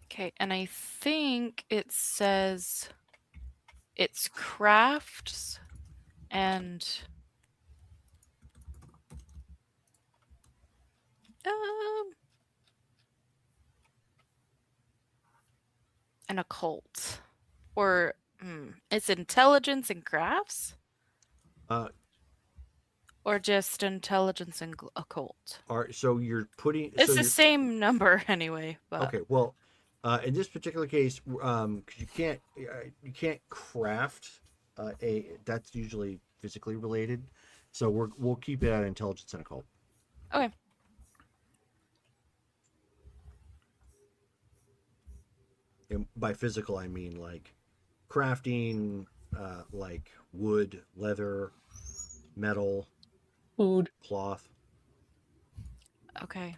Okay, and I think it says it's crafts and an occult, or it's intelligence and crafts, Uh, or just intelligence and occult. all right. So you're putting. It's so the you're, same number anyway. But Okay. Well, in this particular case, because you can't craft that's usually physically related. So we'll keep it at intelligence and occult. okay. And by physical, I mean like crafting, like wood, leather, metal, Food. cloth. Okay.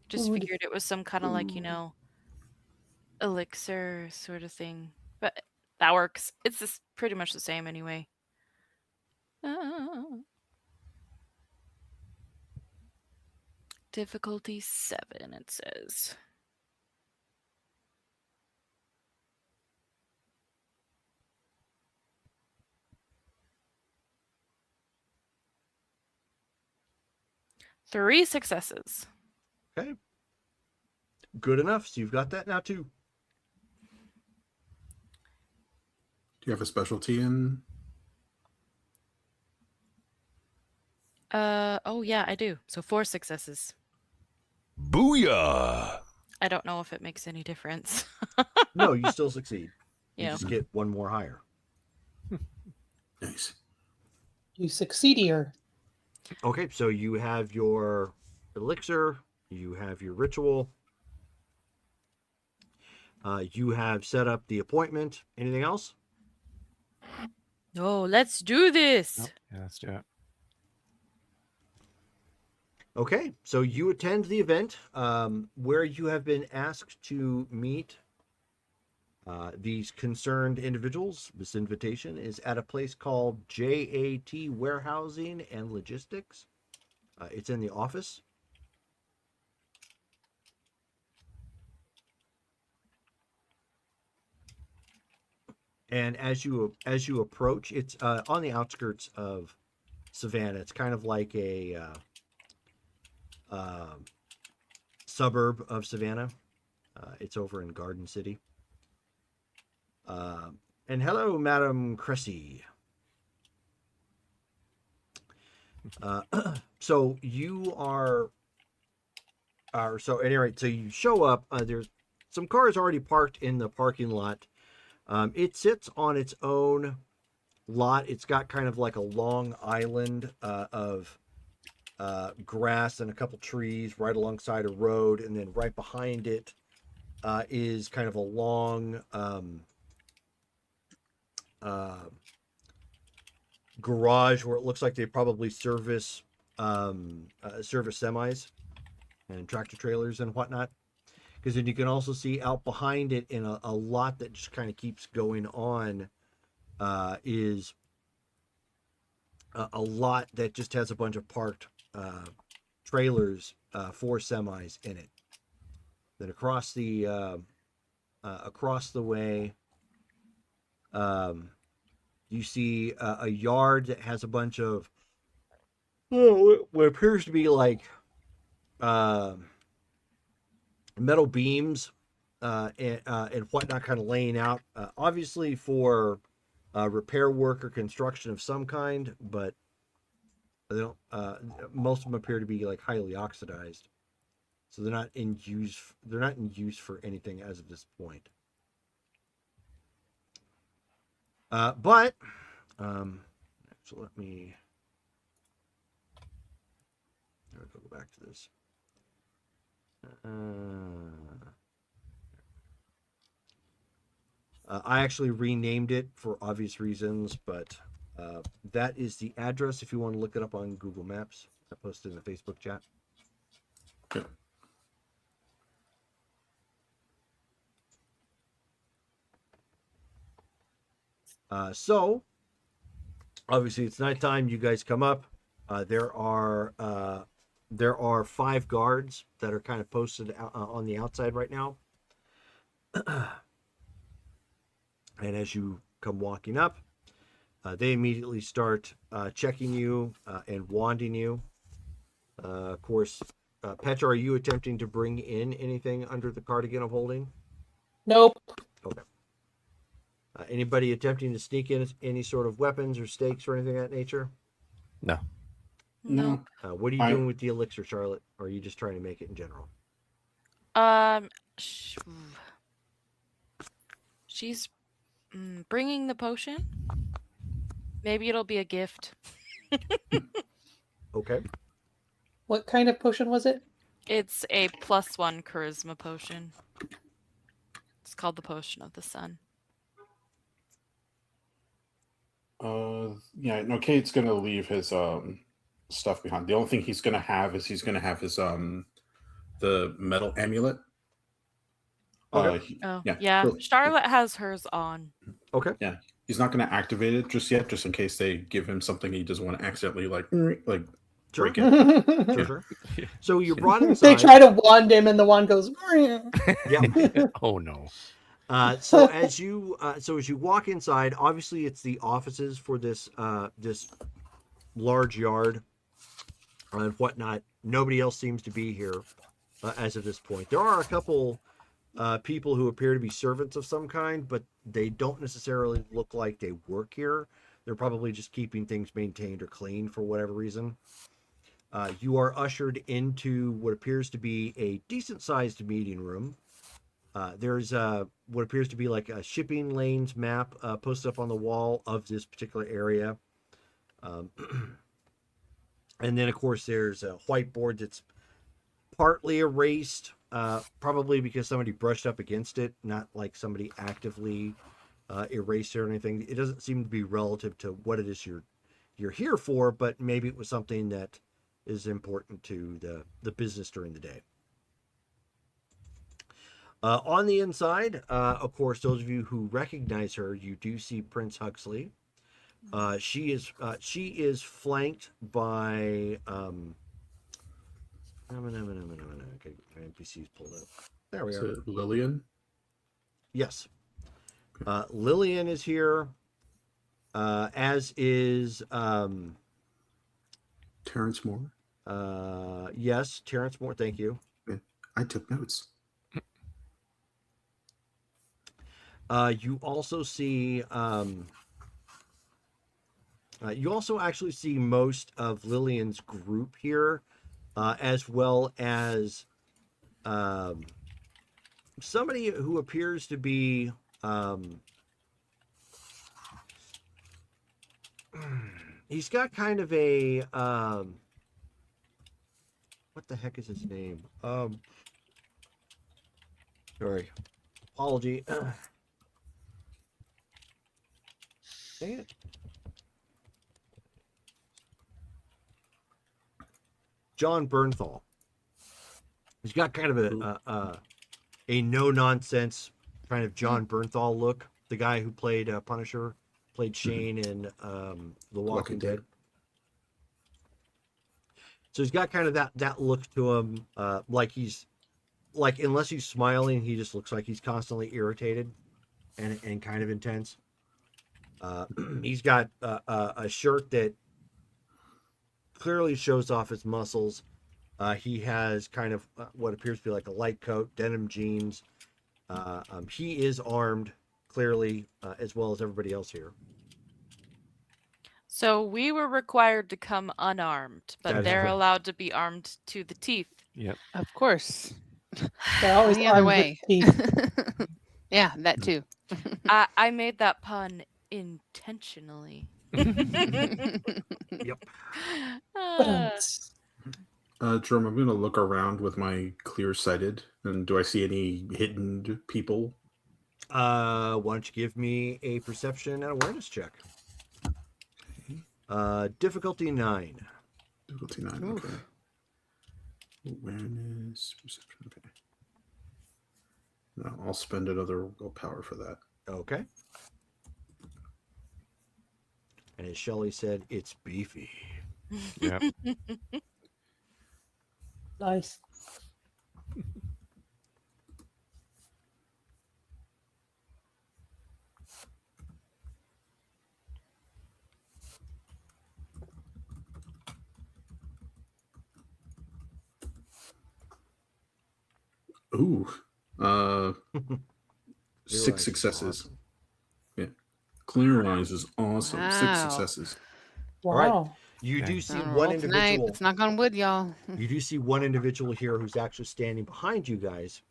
Just Food. figured it was some kind of like, elixir sort of thing. But that works. It's just pretty much the same anyway. Difficulty 7, it says. Three successes. Okay. Good enough. So you've got that now too. Do you have a specialty in? Oh yeah, I do. So 4 successes. Booyah! I don't know if it makes any difference. No, you still succeed. You Yeah. just get one more higher. Nice. You succeedier. Okay, so you have your elixir, you have your ritual, you have set up the appointment. Anything else? Oh, let's do this. Nope. Yeah, let's do it. Okay, so you attend the event where you have been asked to meet these concerned individuals. This invitation is at a place called JAT Warehousing and Logistics. It's in the office. And as you approach, it's on the outskirts of Savannah. It's kind of like a suburb of Savannah. It's over in Garden City. And hello, Madam Cressy. So you are so at any rate, so you show up. There's some cars already parked in the parking lot. It sits on its own lot. It's got kind of like a long island of grass and a couple trees right alongside a road, and then right behind it is kind of a long garage where it looks like they probably service semis and tractor trailers and whatnot. Because then you can also see out behind it in a lot that just kind of keeps going on is a lot that just has a bunch of parked trailers for semis in it. Then across the way, you see a yard that has a bunch of what appears to be like metal beams and whatnot, kind of laying out, obviously for repair work or construction of some kind, but they don't. Most of them appear to be like highly oxidized, so they're not in use. They're not in use for anything as of this point. But so let me go back to this. I actually renamed it for obvious reasons, but that is the address if you want to look it up on Google Maps. I posted in the Facebook chat. Okay. So obviously it's nighttime. You guys come up. There are 5 guards that are kind of posted on the outside right now. And as you come walking up, they immediately start checking you and wanding you. Of course, Petra, are you attempting to bring in anything under the cardigan of holding? Nope. Okay. Anybody attempting to sneak in any sort of weapons or stakes or anything of that nature? No. No. What are you doing with the elixir, Charlotte? Or are you just trying to make it in general? She's bringing the potion. Maybe it'll be a gift. Okay. What kind of potion was it? It's a +1 charisma potion. It's called the Potion of the Sun. Yeah, no, Kate's gonna leave his stuff behind. The only thing he's gonna have is his the metal amulet. Okay. Yeah. Charlotte has hers on. Okay. Yeah, he's not gonna activate it just yet, just in case they give him something he doesn't want to accidentally like Sure. break it. They Sure. So you're brought inside. try to wand him, and the wand goes. Yeah. Oh no. So as you walk inside, obviously it's the offices for this large yard and whatnot. Nobody else seems to be here as of this point. There are a couple people who appear to be servants of some kind, but they don't necessarily look like they work here. They're probably just keeping things maintained or clean for whatever reason. You are ushered into what appears to be a decent-sized meeting room. There's what appears to be like a shipping lanes map posted up on the wall of this particular area. Um, and then, of course, there's a whiteboard that's partly erased, probably because somebody brushed up against it, not like somebody actively erased it or anything. It doesn't seem to be relative to what it is you're here for, but maybe it was something that is important to the business during the day. On the inside, of course, those of you who recognize her, you do see Prince Huxley. She is flanked by okay, my NPC's pulled up. There we Is are. it Lillian? Yes. Lillian is here, as is Terrence Moore? yes, Terrence Moore. Thank you. I took notes. You also see you also actually see most of Lillian's group here, as well as somebody who appears to be he's got kind of a what the heck is his name? Sorry, apology. Dang it. John Bernthal. He's got kind of a no nonsense kind of John Bernthal look. The guy who played Punisher, played Shane in The Walking Dead. So he's got kind of that look to him, like he's like, unless he's smiling, he just looks like he's constantly irritated and kind of intense. He's got a shirt that clearly shows off his muscles. He has kind of what appears to be like a light coat, denim jeans. He is armed, clearly, as well as everybody else here. So we were required to come unarmed, That but is they're correct. allowed to be armed to the teeth. Yep. Of course. They're always Any other armed with way. teeth. Yeah, that too. I made that pun intentionally. Yep. Jerome, I'm going to look around with my clear sighted. And do I see any hidden people? Why don't you give me a perception and awareness check? Difficulty 9. Difficulty 9, Oof. okay. Awareness, perception, okay. No, I'll spend another willpower for that. Okay. And as Shelley said, it's beefy. Yep. Nice. Ooh. Clear 6 eyes is successes. awesome. Yeah. Clear eyes is awesome. Wow. 6 successes. right. Wow. You Okay. do see On a one roll tonight. individual. Let's knock on wood, y'all. You do see one individual here who's actually standing behind you guys,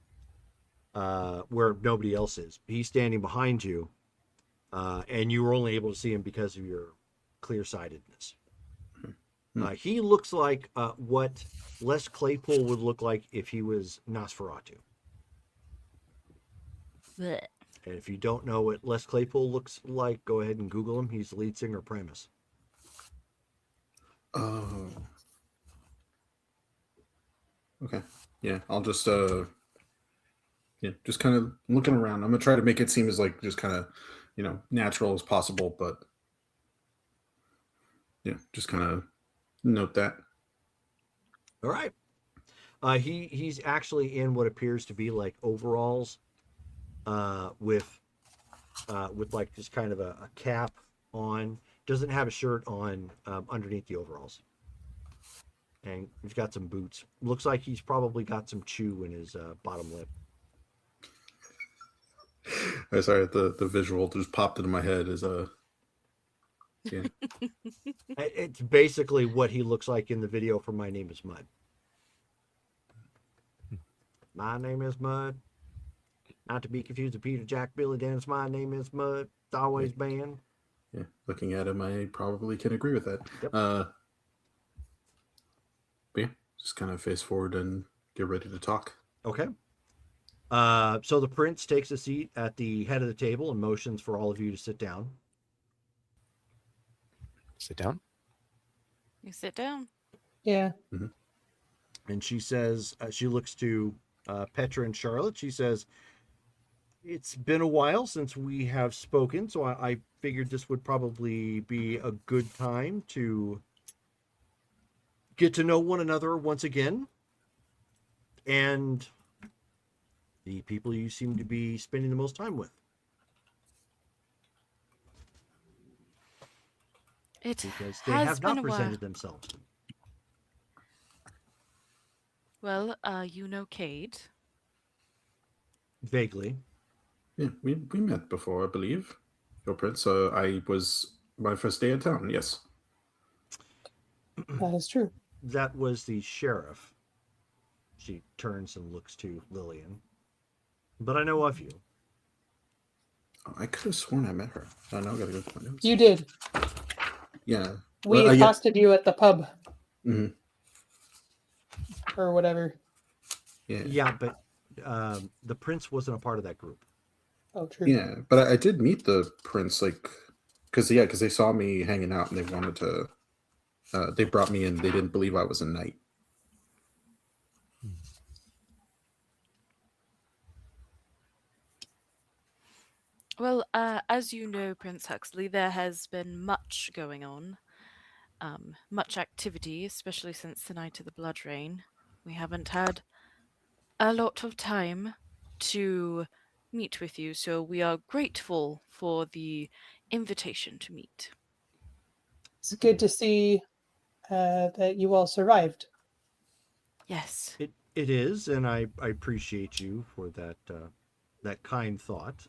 where nobody else is. He's standing behind you, and you were only able to see him because of your clear-sightedness. He looks like what Les Claypool would look like if he was Nosferatu. Blech. And if you don't know what Les Claypool looks like, go ahead and Google him. He's the lead singer of Primus. Oh. Okay. Yeah, I'll just just kind of looking around. I'm gonna try to make it seem as like just kind of, natural as possible, but yeah, just kind of note that. All right. He's actually in what appears to be like overalls, with like just kind of a cap on. Doesn't have a shirt on underneath the overalls, and he's got some boots. Looks like he's probably got some chew in his bottom lip. Sorry, the visual just popped into my head as Yeah. It's basically what he looks like in the video for My Name is Mud. My name is Mud. Not to be confused with Peter, Jack, Billy, Dennis. My name is Mud. It's always been. Yeah. Looking at him, I probably can agree with that. Yep. But yeah, just kind of face forward and get ready to talk. Okay. So the prince takes a seat at the head of the table and motions for all of you to sit down. Sit down. You sit down. Yeah. And she says, she looks to Petra and Charlotte. She says, it's been a while since we have spoken, so I figured this would probably be a good time to get to know one another once again. And the people you seem to be spending the most time with. It Because they has have been not a while. presented themselves. Well, you know Cade. Vaguely. Yeah, we met before, I believe. Your prince. I was my first day in town. Yes. That is true. That was the sheriff. She turns and looks to Lillian. But I know of you. Oh, I could have sworn I met her. I know I gotta go to my notes. You did. Yeah. We Well, accosted you at the pub Mhm. or whatever. Yeah. Yeah, but the prince wasn't a part of that group. Oh, true. Yeah, but I did meet the prince, like, because they saw me hanging out and they wanted to. They brought me in. They didn't believe I was a knight. Well, as you know, Prince Huxley, there has been much going on. Much activity, especially since the night of the blood rain. We haven't had a lot of time to meet with you, so we are grateful for the invitation to meet. It's good to see that you all survived. Yes. It is, and I appreciate you for that that kind thought.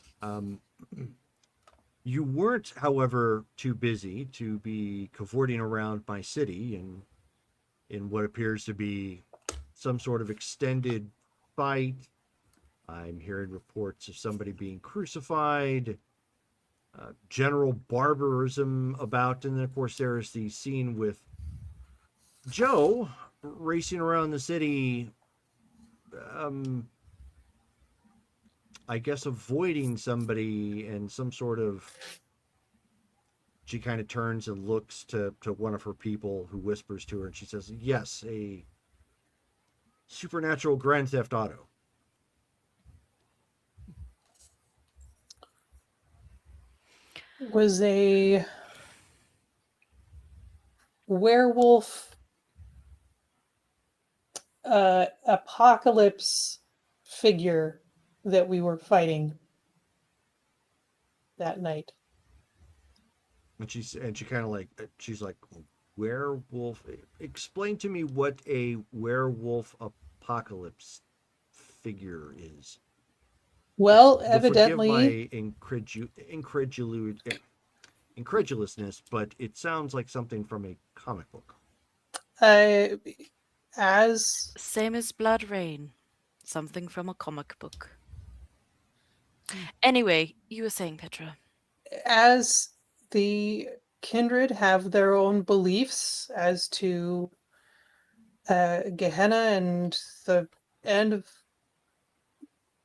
You weren't, however, too busy to be cavorting around my city in what appears to be some sort of extended fight. I'm hearing reports of somebody being crucified, general barbarism about, and then of course there's the scene with Joe racing around the city, I guess avoiding somebody and some sort of. She kind of turns and looks to one of her people who whispers to her, and she says, yes, a supernatural Grand Theft Auto. Was a werewolf apocalypse figure that we were fighting that night. And she kind of like, she's like, werewolf. Explain to me what a werewolf apocalypse figure is. Well, Forgive evidently, my incredulousness, but it sounds like something from a comic book. as Same as Blood Rain. Something from a comic book. Anyway, you were saying, Petra. as the kindred have their own beliefs as to Gehenna and the end of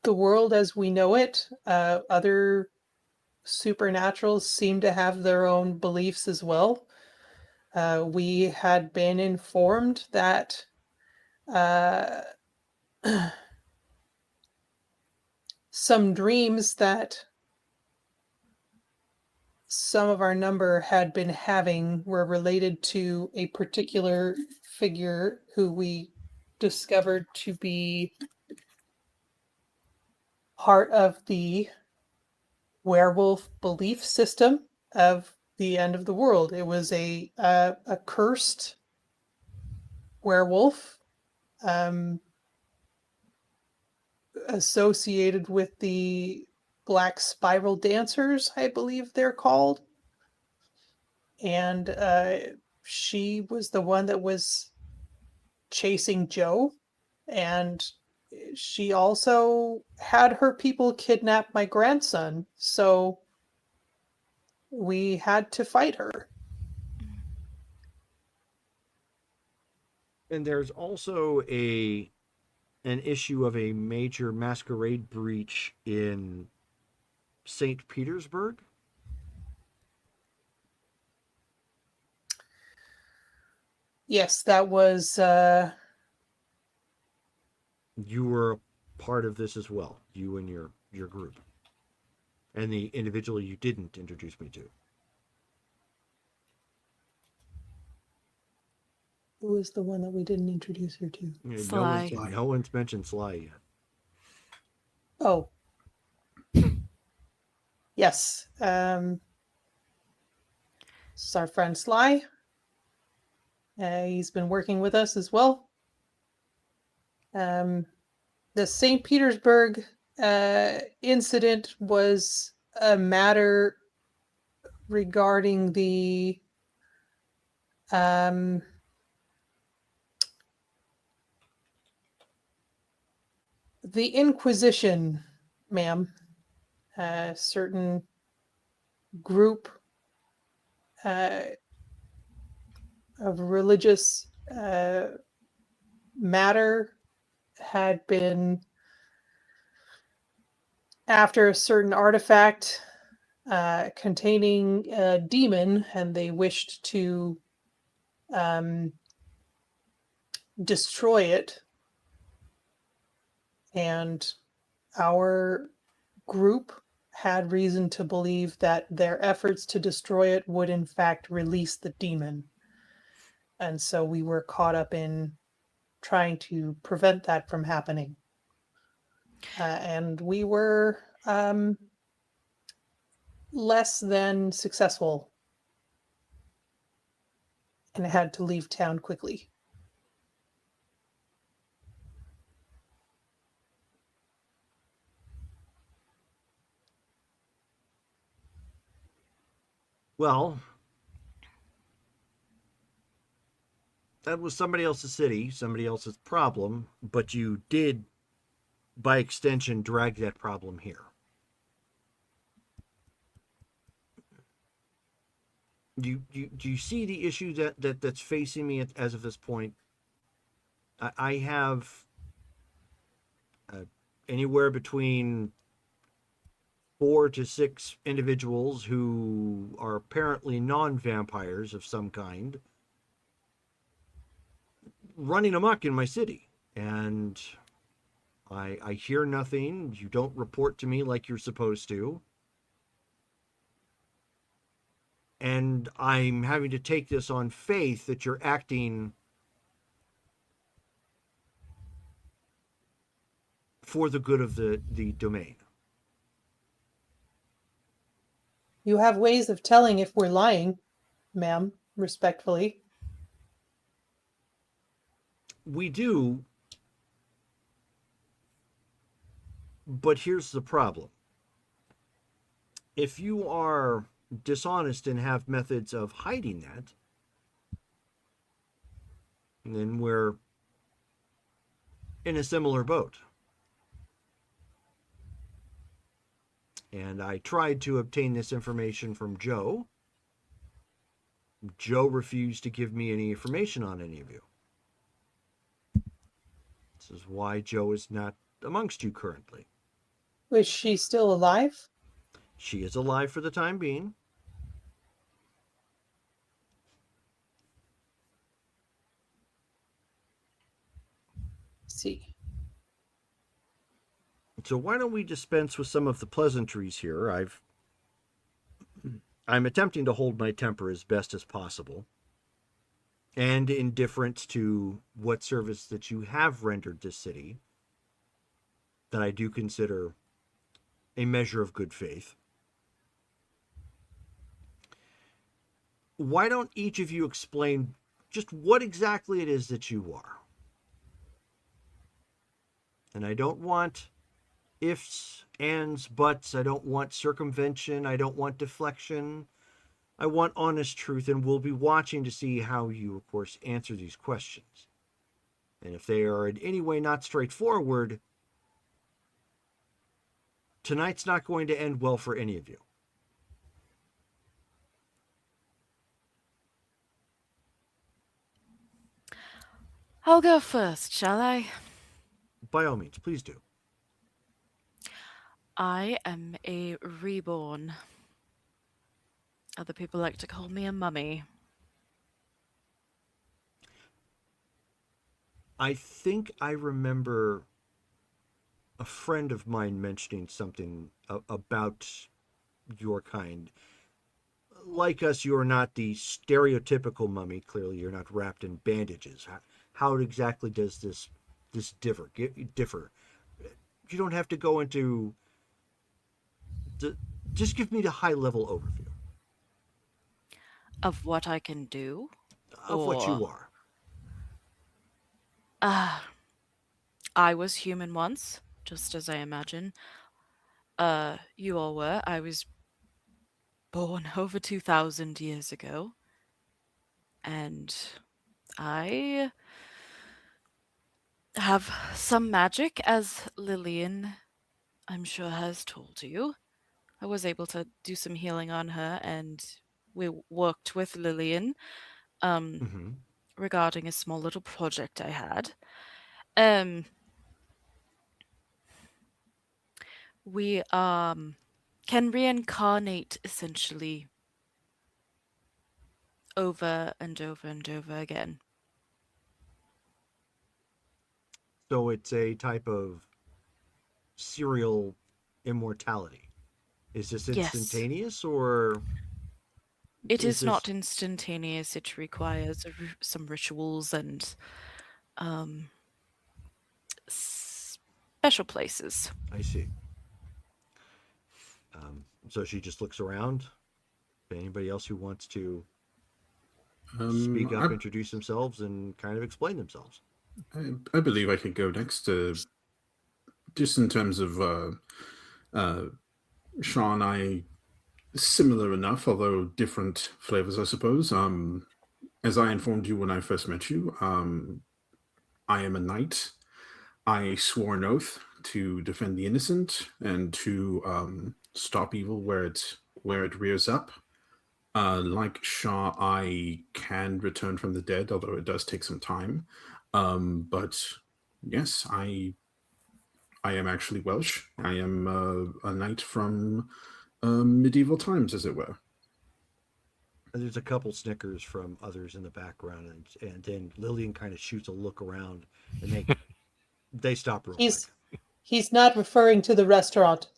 the world as we know it, other supernaturals seem to have their own beliefs as well. We had been informed that some dreams that some of our number had been having were related to a particular figure who we discovered to be part of the werewolf belief system of the end of the world. It was a cursed werewolf associated with the Black Spiral Dancers, I believe they're called. and she was the one that was chasing Joe, and she also had her people kidnap my grandson, so we had to fight her. And there's also an issue of a major masquerade breach in St. Petersburg. Yes, that was You were a part of this as well, you and your group, and the individual you didn't introduce me to. who was the one that we didn't introduce her to? Sly. No one's mentioned Sly yet. Oh. Yes. This is our friend Sly. He's been working with us as well. The St. Petersburg incident was a matter regarding the Inquisition, ma'am. A certain group of religious matter had been after a certain artifact containing a demon, and they wished to destroy it. And our group had reason to believe that their efforts to destroy it would in fact release the demon. And so we were caught up in trying to prevent that from happening. And we were less than successful and had to leave town quickly. Well, that was somebody else's city, somebody else's problem, but you did, by extension, drag that problem here. Do you see the issue that's facing me as of this point? I have anywhere between 4 to 6 individuals who are apparently non-vampires of some kind running amok in my city, and I hear nothing. You don't report to me like you're supposed to, and I'm having to take this on faith that you're acting for the good of the domain. You have ways of telling if we're lying, ma'am, respectfully. We do, but here's the problem. If you are dishonest and have methods of hiding that, then we're in a similar boat. And I tried to obtain this information from Joe. Joe refused to give me any information on any of you. This is why Joe is not amongst you currently. Is she still alive? She is alive for the time being. See. So why don't we dispense with some of the pleasantries here? I'm attempting to hold my temper as best as possible, and in deference to what service that you have rendered this city, that I do consider a measure of good faith. Why don't each of you explain just what exactly it is that you are? And I don't want ifs, ands, buts. I don't want circumvention. I don't want deflection. I want honest truth, and we'll be watching to see how you, of course, answer these questions. And if they are in any way not straightforward, tonight's not going to end well for any of you. I'll go first, shall I? By all means, please do. I am a reborn. Other people like to call me a mummy. I think I remember a friend of mine mentioning something about your kind. Like us, you're not the stereotypical mummy. Clearly, you're not wrapped in bandages. How exactly does this differ? You don't have to go into. Just give me the high level overview Of what I can do? of what you Or- are. I was human once, just as I imagine. You all were. I was born over 2,000 years ago. And I have some magic, as Lillian, I'm sure, has told you. I was able to do some healing on her, and we worked with Lillian Mm-hmm. regarding a small little project I had. We can reincarnate essentially over and over and over again. So it's a type of serial immortality. Is this Yes. instantaneous or? It is this... not instantaneous. It requires some rituals and special places. I see. So she just looks around. Anybody else who wants to speak up, introduce themselves, and kind of explain themselves? I believe I could go next. Just in terms of Shaw and I, similar enough, although different flavors, I suppose. As I informed you when I first met you, I am a knight. I swore an oath to defend the innocent and to stop evil where it rears up. Like Shaw, I can return from the dead, although it does take some time. But yes, I am actually Welsh. I am a knight from medieval times, as it were. There's a couple snickers from others in the background, and then Lillian kind of shoots a look around, and they stop real quick. He's not referring to the restaurant.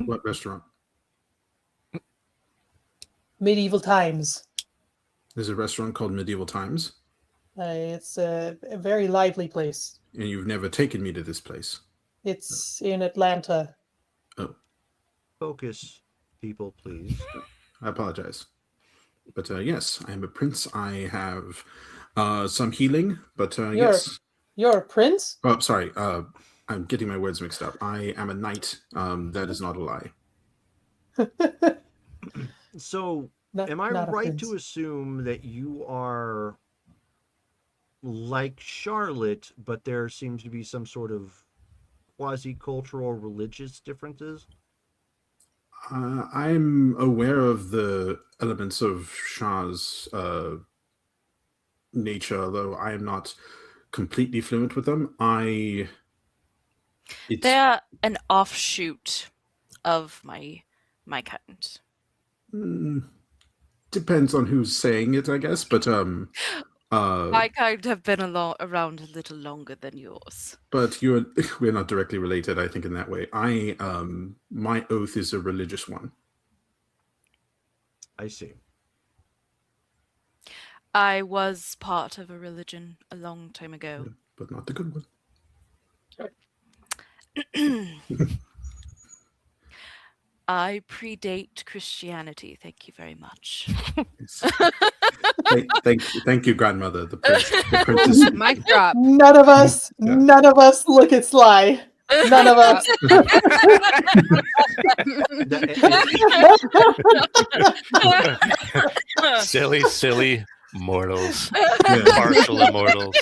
What restaurant? Medieval Times. There's a restaurant called Medieval Times. It's a very lively place. And you've never taken me to this place. It's in Atlanta. Oh. Focus, people, please. I apologize. But yes, I am a prince. I have some healing, but yes. You're a prince? Oh, sorry. I'm getting my words mixed up. I am a knight. That is not a lie. So, am I right to assume that you are like Charlotte, but there seems to be some sort of quasi-cultural religious differences? I'm aware of the elements of Shah's nature, although I am not completely fluent with them. They're an offshoot of my kind. Depends on who's saying it, I guess, but my kind have been around a little longer than yours. But we're not directly related, I think, in that way. My oath is a religious one. I see. I was part of a religion a long time ago. But not the good one. I predate Christianity. Thank you very much. Thank you, grandmother. The princess. Mic drop. None of us look at Sly. None of us. Silly mortals. Yeah. Partial immortals.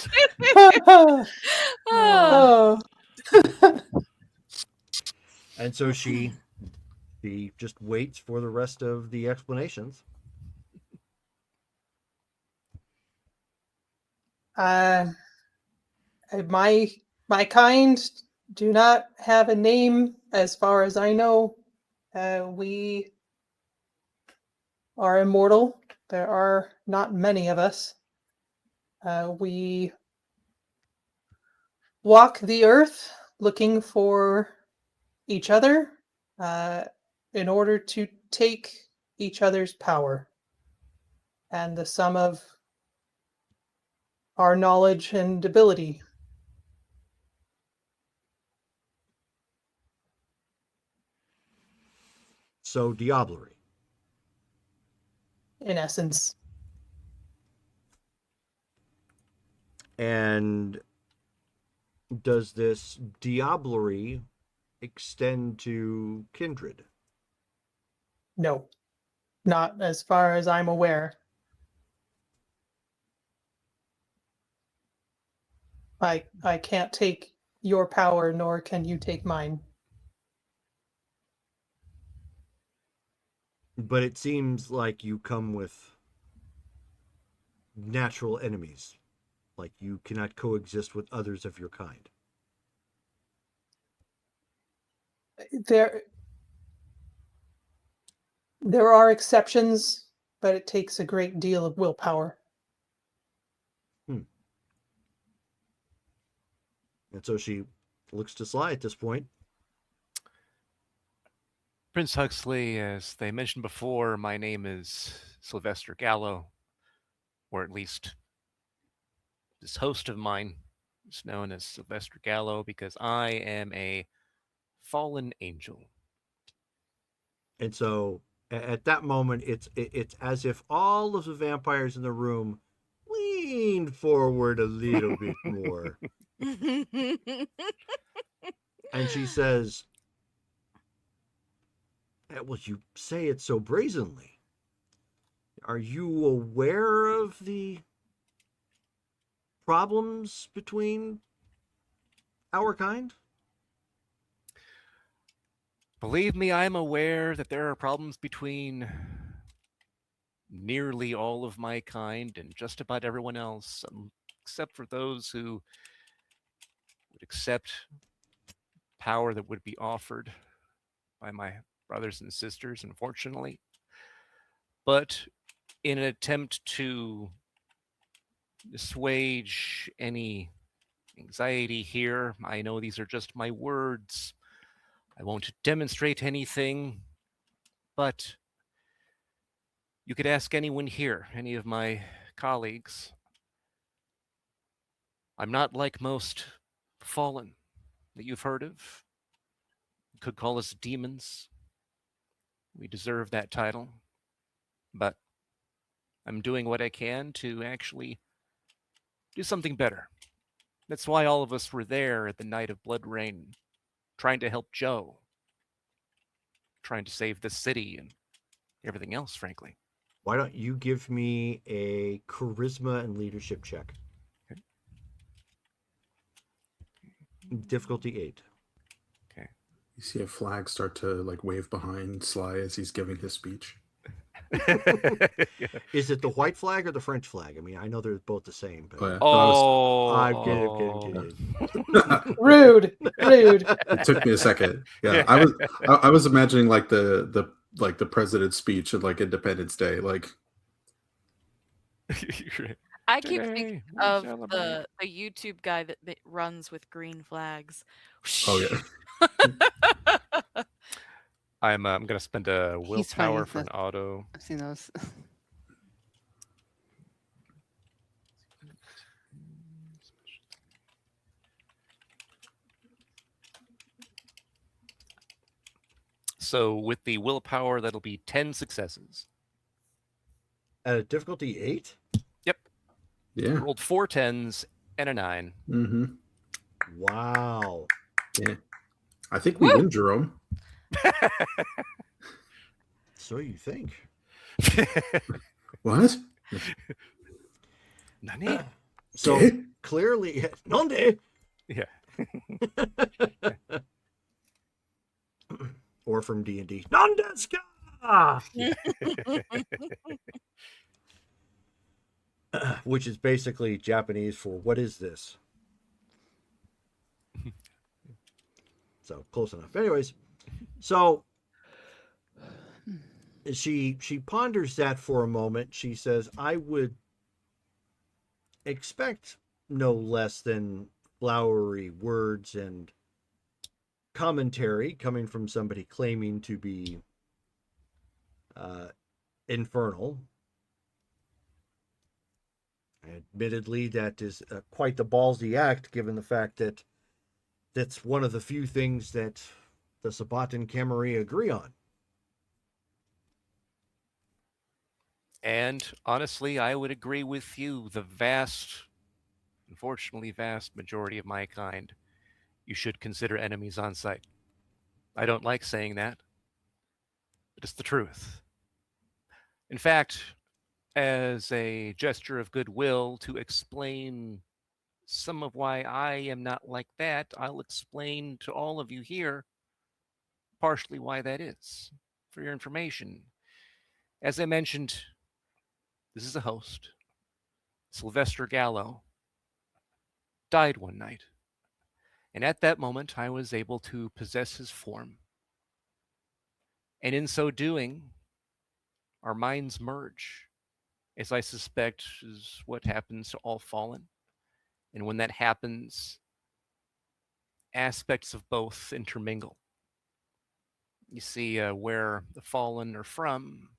Oh. And so she just waits for the rest of the explanations. My kind do not have a name as far as I know. We are immortal. There are not many of us. We walk the earth looking for each other in order to take each other's power. And the sum of our knowledge and ability. So diablerie. In essence. And does this diablerie extend to kindred? No, not as far as I'm aware. I can't take your power, nor can you take mine. But it seems like you come with natural enemies. Like you cannot coexist with others of your kind. There are exceptions, but it takes a great deal of willpower. And so she looks to Sly at this point. Prince Huxley, as they mentioned before, my name is Sylvester Gallo, or at least this host of mine is known as Sylvester Gallo because I am a fallen angel. And so at that moment, it's as if all of the vampires in the room leaned forward a little bit more. And she says, well, you say it so brazenly. Are you aware of the problems between our kind? Believe me, I'm aware that there are problems between nearly all of my kind and just about everyone else, except for those who would accept power that would be offered by my brothers and sisters, unfortunately. But in an attempt to assuage any anxiety here, I know these are just my words. I won't demonstrate anything, but you could ask anyone here, any of my colleagues. I'm not like most fallen that you've heard of. You could call us demons. We deserve that title. But I'm doing what I can to actually do something better. That's why all of us were there at the night of Blood Rain, trying to help Joe, trying to save the city and everything else, frankly. Why don't you give me a charisma and leadership check? Okay. Difficulty 8. Okay. You see a flag start to like wave behind Sly as he's giving his speech. Is it the white flag or the French flag? I mean, I know they're both the same, but I'm kidding. Rude. It took me a second. Yeah, I was imagining like the president's speech of like Independence Day, like. I keep thinking of the YouTube guy that runs with green flags. Oh yeah. I'm gonna spend a willpower for an auto. I've seen those. So with the willpower, that'll be 10 successes. At a difficulty 8? Yep. Yeah. Rolled 4 10s and a 9. Mm-hmm. Wow. Yeah. I think we win, Jerome. So you think? What? Nani? So Eh? clearly, Nonde. Yeah. Or from D&D, Nandeska. Which is basically Japanese for what is this? So close enough. Anyways, so she ponders that for a moment. She says, I would expect no less than flowery words and commentary coming from somebody claiming to be infernal. Admittedly, that is quite the ballsy act, given the fact that that's one of the few things that the Sabbat and Camarilla agree on. And honestly, I would agree with you. The unfortunately vast majority of my kind, you should consider enemies on sight. I don't like saying that, but it's the truth. In fact, as a gesture of goodwill to explain some of why I am not like that, I'll explain to all of you here partially why that is. For your information, as I mentioned, this is a host. Sylvester Gallo died one night, and at that moment I was able to possess his form. And in so doing, our minds merge, as I suspect is what happens to all fallen. And when that happens, aspects of both intermingle. You see, where the fallen are from,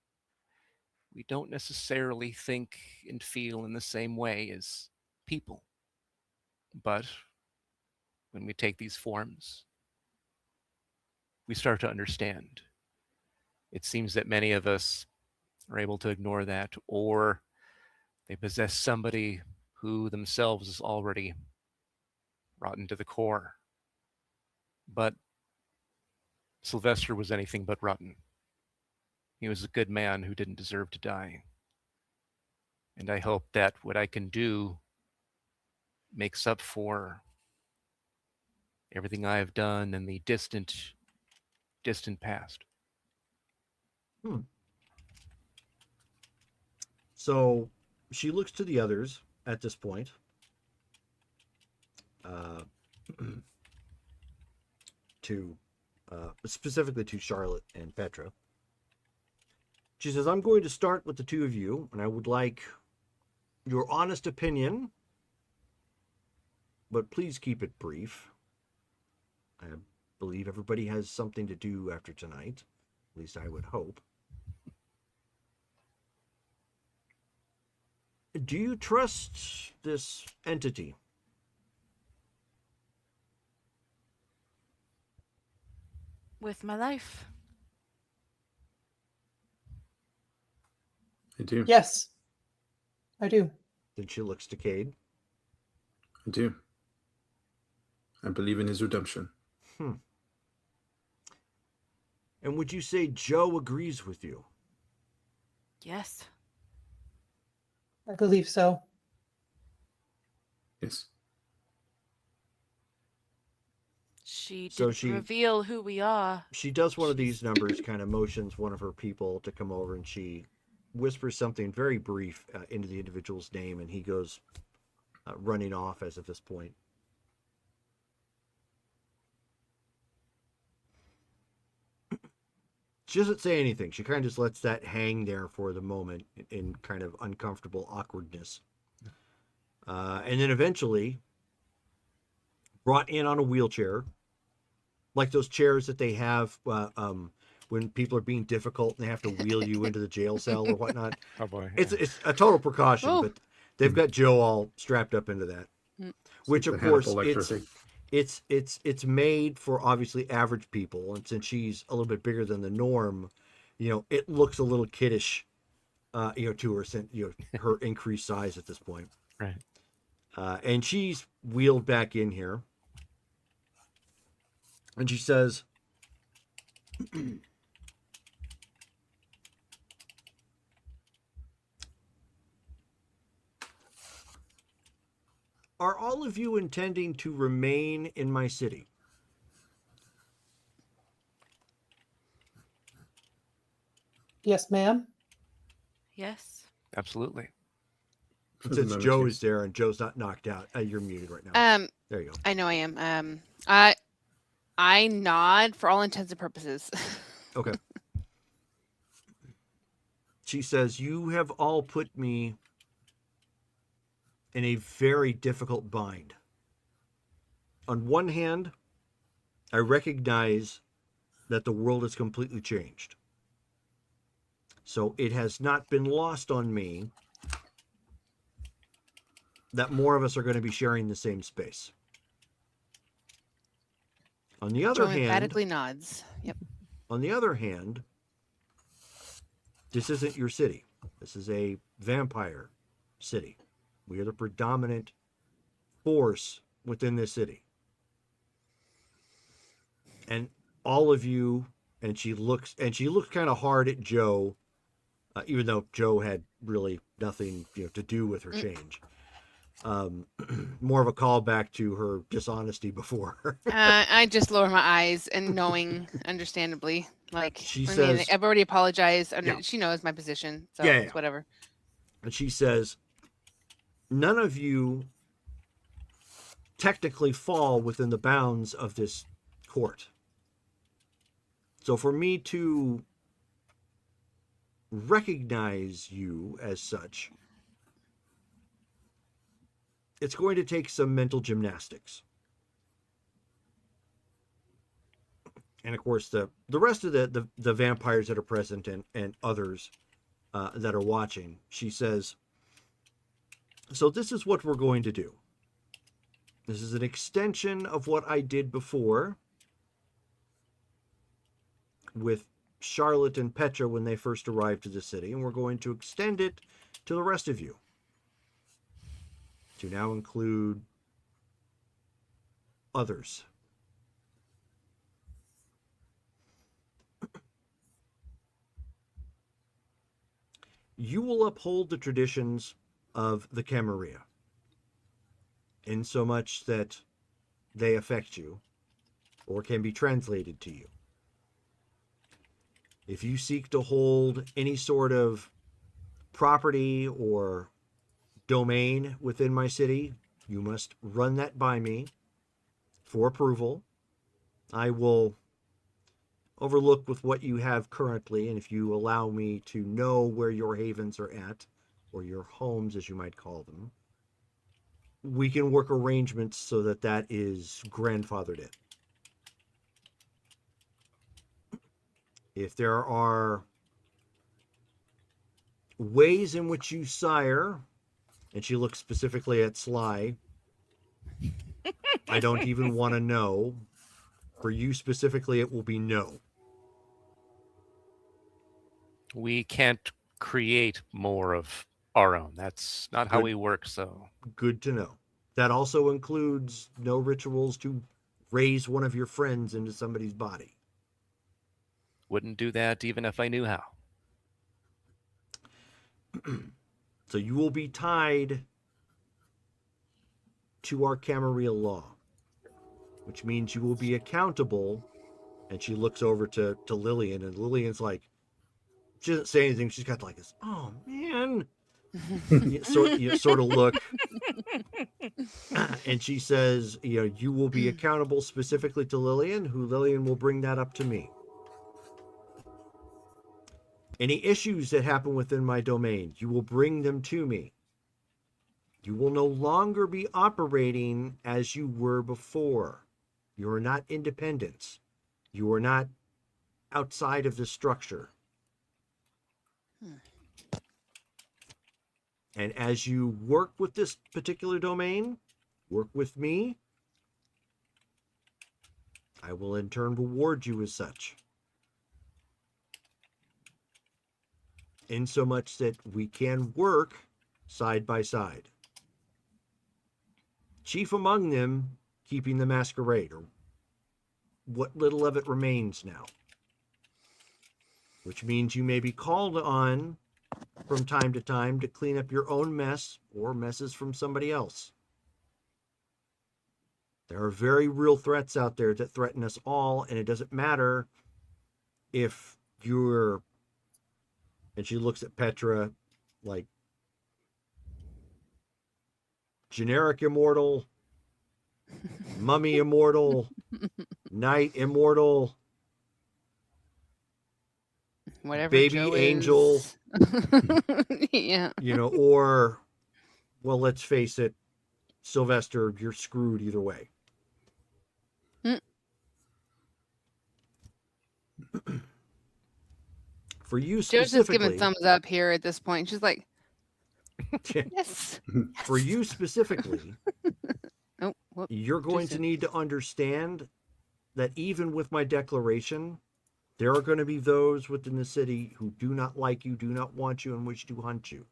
we don't necessarily think and feel in the same way as people. But when we take these forms, we start to understand. It seems that many of us are able to ignore that, or they possess somebody who themselves is already rotten to the core. But Sylvester was anything but rotten. He was a good man who didn't deserve to die. And I hope that what I can do makes up for everything I have done in the distant past. So she looks to the others at this point. To specifically to Charlotte and Petra. She says, I'm going to start with the two of you, and I would like your honest opinion, but please keep it brief. I believe everybody has something to do after tonight. At least I would hope. Do you trust this entity? With my life. I do. Yes, I do. Then she looks to Cade. I do. I believe in his redemption. And would you say Joe agrees with you? Yes. I believe so. Yes. She So didn't reveal who we are. She does one of these numbers, kind of motions one of her people to come over, and she whispers something very brief into the individual's name, and he goes running off as of this point. She doesn't say anything. She kind of just lets that hang there for the moment in kind of uncomfortable awkwardness. And then eventually brought in on a wheelchair, like those chairs that they have when people are being difficult and they have to wheel you into the jail cell or whatnot. Oh boy. It's a total precaution, Oh. but they've got Joe all strapped up into that. Which of course it's made for obviously average people, and since she's a little bit bigger than the norm, it looks a little kiddish, to her, her increased size at this point. Right. And she's wheeled back in here. And she says, are all of you intending to remain in my city? Yes, ma'am. Yes. Absolutely. Since Joe is there and Joe's not knocked out, you're muted right now. There you go. I know I am. I nod for all intents and purposes. Okay. She says, you have all put me in a very difficult bind. On one hand, I recognize that the world has completely changed. So it has not been lost on me that more of us are going to be sharing the same space. On the other Joe hand, emphatically nods. Yep. on the other hand, this isn't your city. This is a vampire city. We are the predominant force within this city. And all of you, and she looks kind of hard at Joe, even though Joe had really nothing to do with her change. More of a callback to her dishonesty before. I just lower my eyes and knowing, understandably, like She I says, mean, I've already apologized. Yeah. She knows my position, so Yeah. it's whatever. And she says, none of you technically fall within the bounds of this court. So for me to recognize you as such, it's going to take some mental gymnastics. And of course, the rest of the vampires that are present and others that are watching, she says, so this is what we're going to do. This is an extension of what I did before with Charlotte and Petra when they first arrived to the city, and we're going to extend it to the rest of you, to now include others. You will uphold the traditions of the Camarilla, in so much that they affect you or can be translated to you. If you seek to hold any sort of property or domain within my city, you must run that by me for approval. I will overlook with what you have currently, and if you allow me to know where your havens are at, or your homes as you might call them, we can work arrangements so that that is grandfathered in. If there are ways in which you sire, and she looks specifically at Sly, I don't even want to know. For you specifically, it will be no. We can't create more of our own. That's not how Good. we work, so. Good to know. That also includes no rituals to raise one of your friends into somebody's body. Wouldn't do that even if I knew how. So you will be tied to our Camarilla law, which means you will be accountable. And she looks over to Lillian, and Lillian's like, she doesn't say anything. She's got like this, oh man, sort of look. And she says, you will be accountable specifically to Lillian, who Lillian will bring that up to me. Any issues that happen within my domain, you will bring them to me. You will no longer be operating as you were before. You are not independents. You are not outside of the structure. And as you work with this particular domain, work with me, I will in turn reward you as such. In so much that we can work side by side. Chief among them, keeping the masquerade, or what little of it remains now. Which means you may be called on from time to time to clean up your own mess or messes from somebody else. There are very real threats out there that threaten us all, and it doesn't matter if you're, and she looks at Petra like, generic immortal, mummy immortal, knight immortal, Whatever baby Joe angel, is. Yeah. or, well, let's face it, Sylvester, you're screwed either way. For you Joe's just giving specifically, thumbs up here at this point. She's like, yes. for you specifically, Oh, whoop. you're going to need to understand that even with my declaration, there are going to be those within the city who do not like you, do not want you, and wish to hunt you.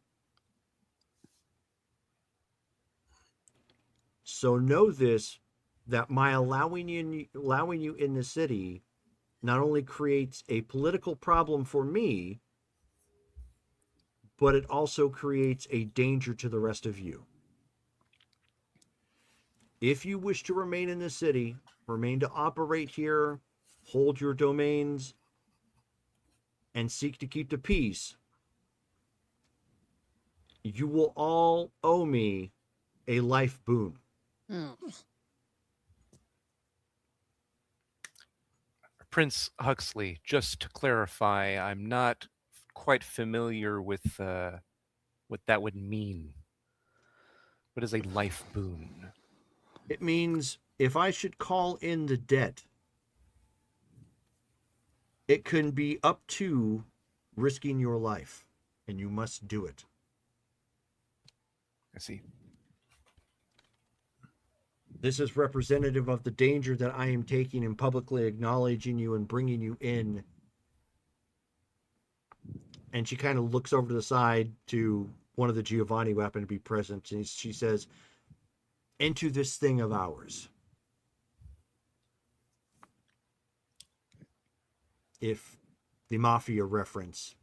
So know this, that my allowing you in the city not only creates a political problem for me, but it also creates a danger to the rest of you. If you wish to remain in the city, remain to operate here, hold your domains, and seek to keep the peace, you will all owe me a life boon. Prince Huxley, just to clarify, I'm not quite familiar with what that would mean. What is a life boon? It means if I should call in the debt, it can be up to risking your life, and you must do it. I see. This is representative of the danger that I am taking in publicly acknowledging you and bringing you in. And she kind of looks over to the side to one of the Giovanni who happened to be present, and she says, into this thing of ours. If the mafia reference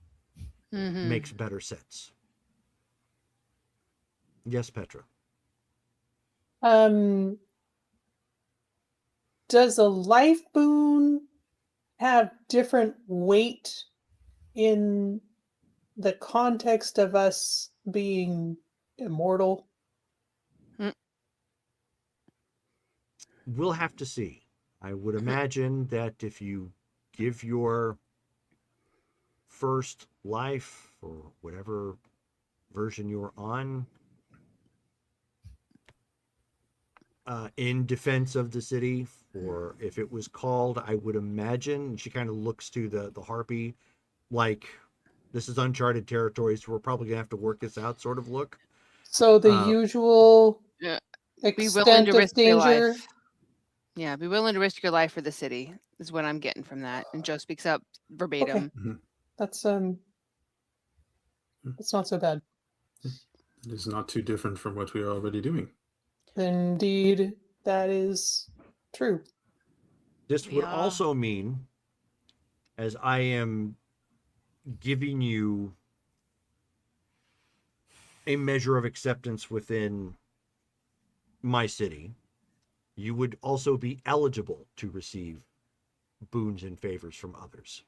makes better sense. Yes, Petra. Does a life boon have different weight in the context of us being immortal? We'll have to see. I would imagine that if you give your first life, or whatever version you're on, in defense of the city, or if it was called, I would imagine, and she kind of looks to the harpy, like, this is uncharted territory, so we're probably gonna have to work this out sort of look. So the usual Yeah. Be willing extent to of risk your danger. life. Yeah, be willing to risk your life for the city is what I'm getting from that. And Joe speaks up verbatim. Okay. That's not so bad. It is not too different from what we are already doing. Indeed, that is true. This would also mean, as I am giving you a measure of acceptance within my city, you would also be eligible to receive boons and favors from others.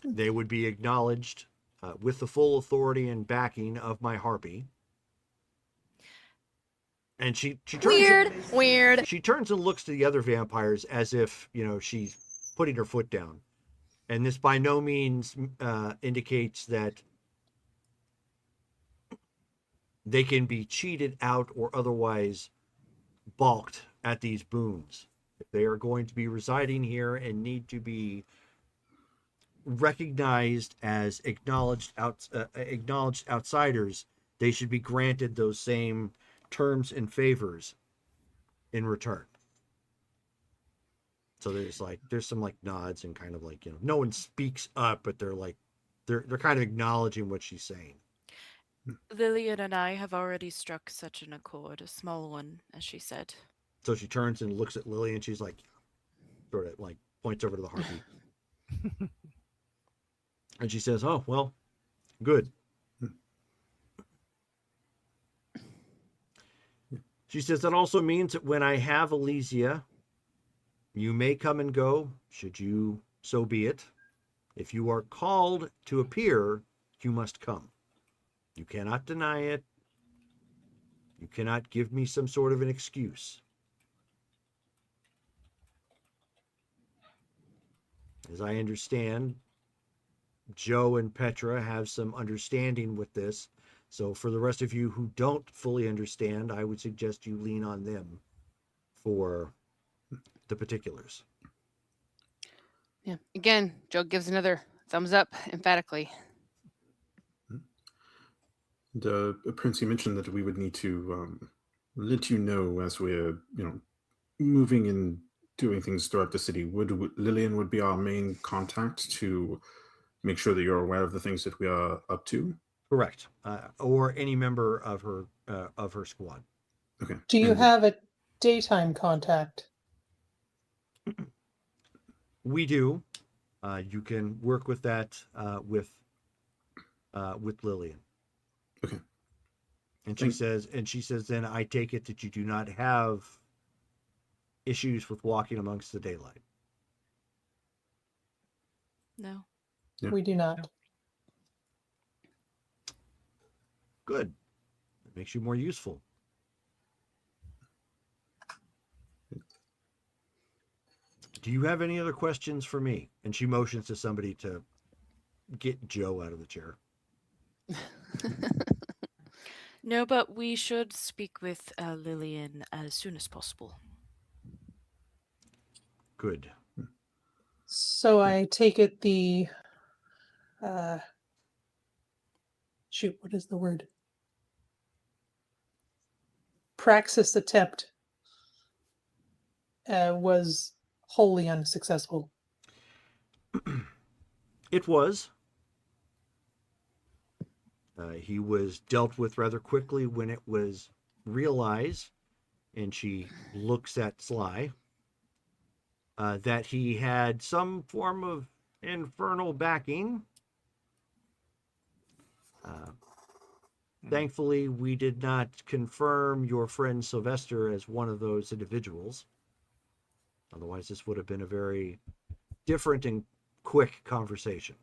They would be acknowledged with the full authority and backing of my harpy. And she turns Weird. She turns and looks to the other vampires as if, she's putting her foot down. And this by no means indicates that they can be cheated out or otherwise balked at these boons. If they are going to be residing here and need to be recognized as acknowledged outsiders, they should be granted those same terms and favors in return. So there's some like nods and kind of like, no one speaks up, but they're kind of acknowledging what she's saying. Lillian and I have already struck such an accord, a small one, as she said. So she turns and looks at Lily, and she's like, sort of like points over to the harpy. And she says, "Oh, well, good." She says, "That also means that when I have Elysia, you may come and go, should you so be it. If you are called to appear, you must come. You cannot deny it. You cannot give me some sort of an excuse. As I understand, Joe and Petra have some understanding with this. So for the rest of you who don't fully understand, I would suggest you lean on them for the particulars." Yeah. Again, Joe gives another thumbs up emphatically. The Prince, you mentioned that we would need to let you know as we're, moving and doing things throughout the city. Lillian would be our main contact to make sure that you're aware of the things that we are up to. Correct. Or any member of her squad. Okay. Do you have a daytime contact? We do. You can work with that with Lillian. Okay. And she says, then I take it that you do not have issues with walking amongst the daylight. No. Yeah. We do not. Good. It makes you more useful. Do you have any other questions for me? And she motions to somebody to get Joe out of the chair. No, but we should speak with Lillian as soon as possible. Good. So I take it the shoot, what is the word? Praxis attempt was wholly unsuccessful. It was. He was dealt with rather quickly when it was realized, and she looks at Sly, that he had some form of infernal backing. Thankfully, we did not confirm your friend Sylvester as one of those individuals. Otherwise, this would have been a very different and quick conversation.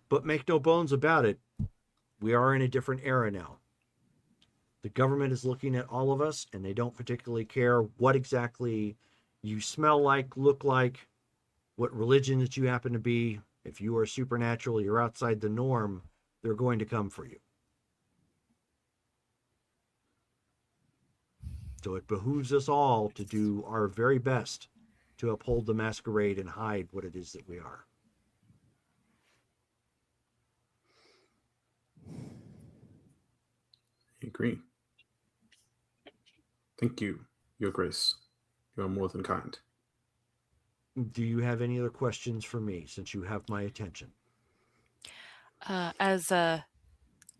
But make no bones about it, we are in a different era now. The government is looking at all of us, and they don't particularly care what exactly you smell like, look like, what religion that you happen to be. If you are supernatural, you're outside the norm, they're going to come for you. So it behooves us all to do our very best to uphold the masquerade and hide what it is that we are. I agree. Thank you, Your Grace. You are more than kind. Do you have any other questions for me, since you have my attention? As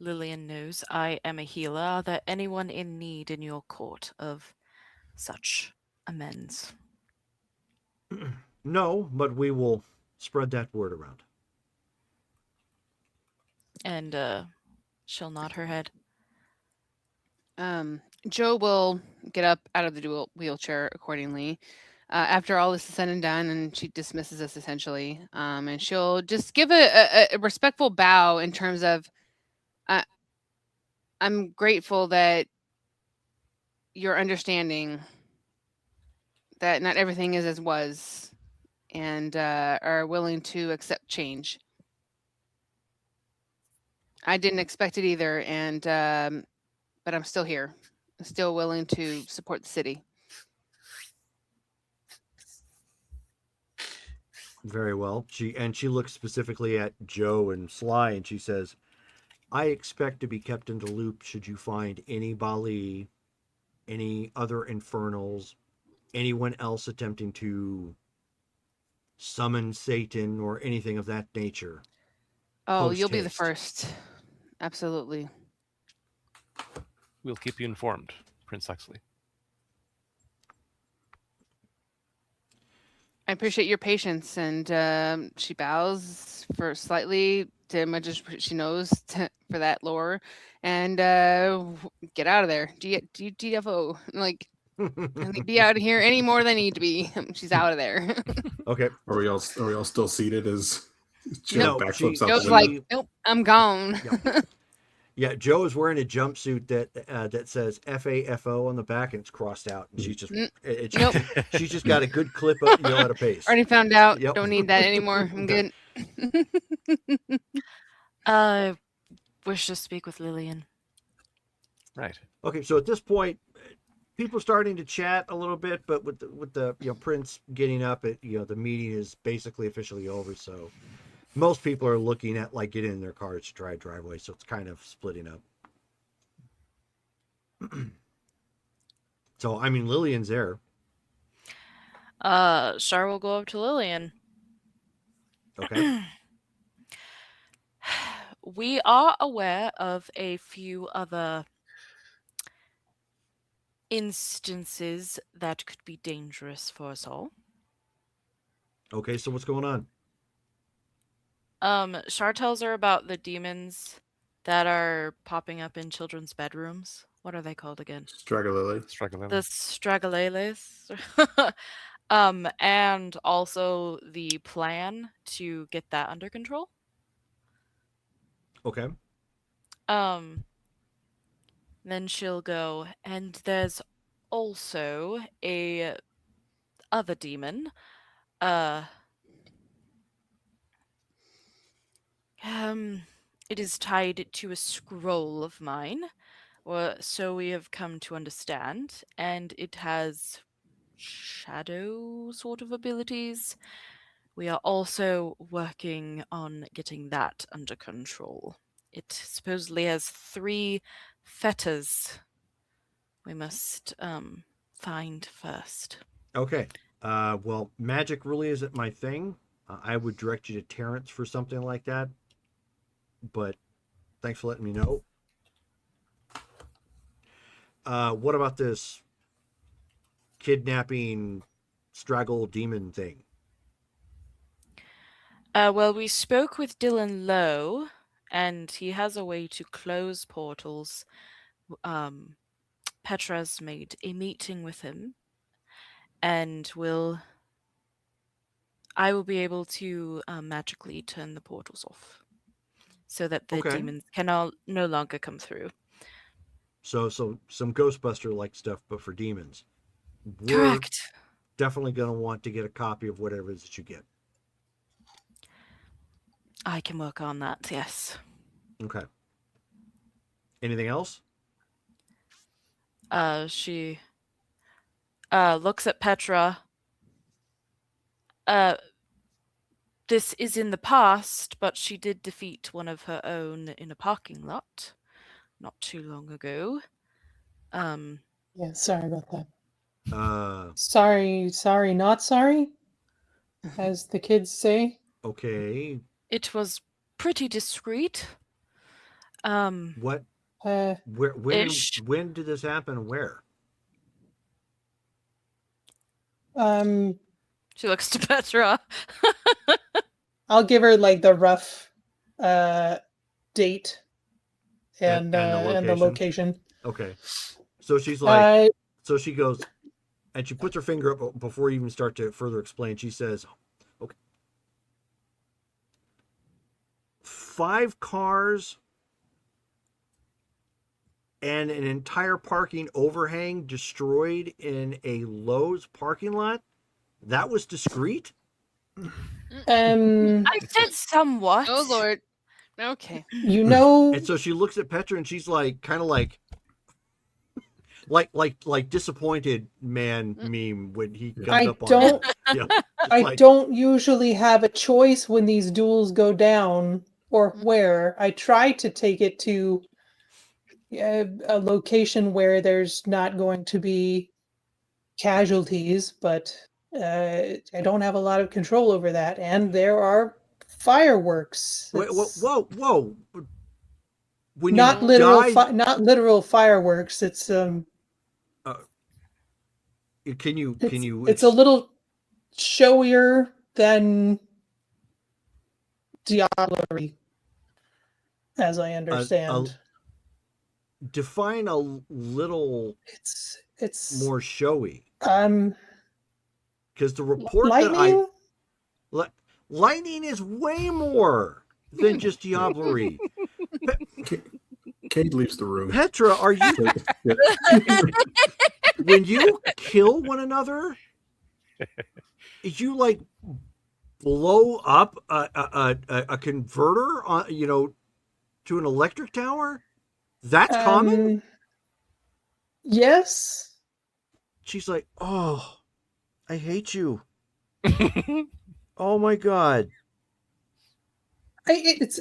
Lillian knows, I am a healer. Are there anyone in need in your court of such amends? No, but we will spread that word around. And she'll nod her head. Joe will get up out of the wheelchair accordingly. After all this is said and done, and she dismisses us essentially, and she'll just give a respectful bow in terms of, I'm grateful that you're understanding that not everything is as was, and are willing to accept change. I didn't expect it either, and but I'm still here, still willing to support the city. Very well. She looks specifically at Joe and Sly, and she says, I expect to be kept in the loop should you find any Bali, any other infernals, anyone else attempting to summon Satan or anything of that nature. Oh, you'll be the Post-haste. first. Absolutely. We'll keep you informed, Prince Huxley. I appreciate your patience, and she bows for slightly to much as she knows for that lore, and get out of there. DFO, like, be out of here any more than need to be. She's out of there. Okay. Are we all still seated as Joe No, backflips out Joe's the like, window? nope, I'm gone. Yep. Yeah, Joe is wearing a jumpsuit that says FAFO on the back and it's crossed out, and she's just Nope. she's just got a good clip up, at a pace. Already found out. Yep. Don't need that anymore. I'm good. Wish to speak with Lillian. Right. Okay, so at this point, people are starting to chat a little bit, but with the Prince getting up, the meeting is basically officially over. So most people are looking at like getting in their cars to drive driveway, so it's kind of splitting up. So I mean, Lillian's there. Char will go up to Lillian. Okay. We are aware of a few other instances that could be dangerous for us all. Okay, so what's going on? Char tells her about the demons that are popping up in children's bedrooms. What are they called again? Stragalily. The Stragaleles. And also the plan to get that under control. Okay. Then she'll go, and there's also a other demon. It is tied to a scroll of mine, or so we have come to understand, and it has shadow sort of abilities. We are also working on getting that under control. It supposedly has 3 fetters we must find first. Okay. Well, magic really isn't my thing. I would direct you to Terrence for something like that. But thanks for letting me know. What about this kidnapping straggle demon thing? Well, we spoke with Dylan Lowe, and he has a way to close portals. Petra's made a meeting with him, and I will be able to magically turn the portals off so that the demons can no longer come through. So some Ghostbuster-like stuff, but for demons. Correct. Definitely going to want to get a copy of whatever it is that you get. I can work on that, yes. Okay. Anything else? She looks at Petra. This is in the past, but she did defeat one of her own in a parking lot not too long ago. Yeah, sorry about that. Sorry, not sorry, as the kids say. Okay. It was pretty discreet. What? When did this happen? Where? She looks to Petra. I'll give her like the rough date and the location. Okay. So she's like, so she goes, and she puts her finger up before you even start to further explain. She says, okay, 5 cars and an entire parking overhang destroyed in a Lowe's parking lot. That was discreet? I said somewhat. Oh, Lord. Okay. And so she looks at Petra and she's like, kind of like disappointed man meme when he comes up on I don't usually have a choice when these duels go down or where. I try to take it to a location where there's not going to be casualties, but I don't have a lot of control over that, and there are fireworks. Wait, It's whoa! When not you literal, die, not literal fireworks. It's can you it's a little showier than Diablerie, as I understand. define a little It's more showy? um Because the report lightning. lightning is way more than just Diablerie. Cade leaves the room. Petra, are you when you kill one another? You like blow up a converter on to an electric tower? That's common? Yes. She's like, oh, I hate you. Oh my god. It's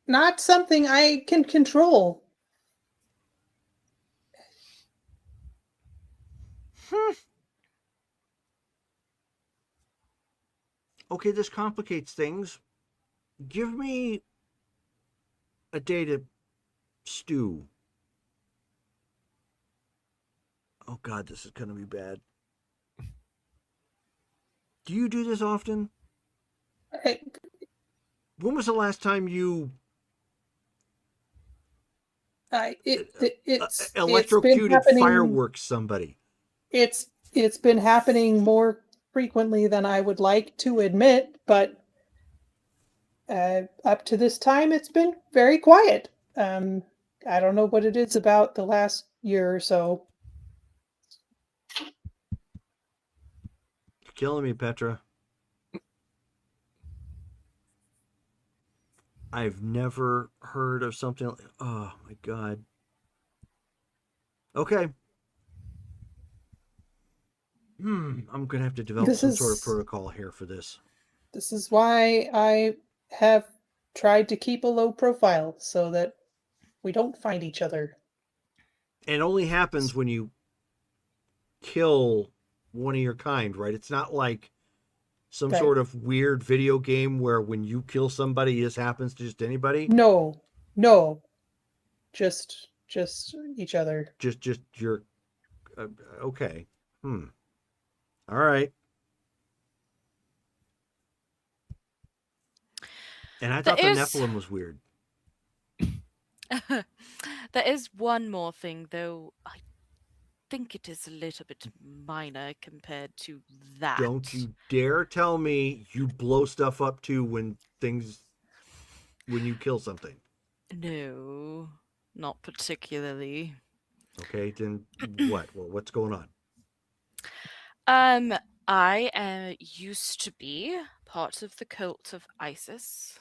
not something I can control. Okay, this complicates things. Give me a day to stew. Oh god, this is gonna be bad. Do you do this often? When was the last time you electrocuted fireworks somebody? It's been happening more frequently than I would like to admit, but up to this time, it's been very quiet. I don't know what it is about the last year or so. You're killing me, Petra. I've never heard of something like, oh my god. Okay. I'm gonna have to develop some sort of protocol here for this. This is why I have tried to keep a low profile so that we don't find each other. It only happens when you kill one of your kind, right? It's not like some Right. sort of weird video game where when you kill somebody, this happens to just anybody. No, just each other. Just your. Okay. All right. And I thought the Nephilim was weird. There is one more thing, though. I think it is a little bit minor compared to that. Don't you dare tell me you blow stuff up too when you kill something. No, not particularly. Okay, then what? Well, what's going on? I used to be part of the cult of Isis,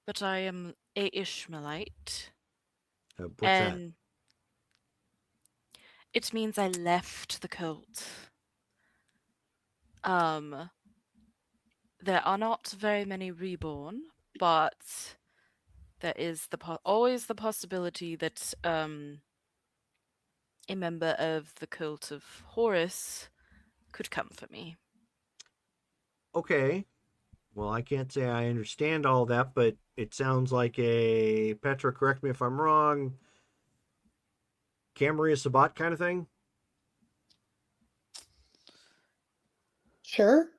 but I am a Ishmaelite. What's that? It means I left the cult. There are not very many reborn, but there is always the possibility that a member of the cult of Horus could come for me. Okay. Well, I can't say I understand all that, but it sounds like Petra, correct me if I'm wrong, Camarilla Sabat kind of thing? Sure.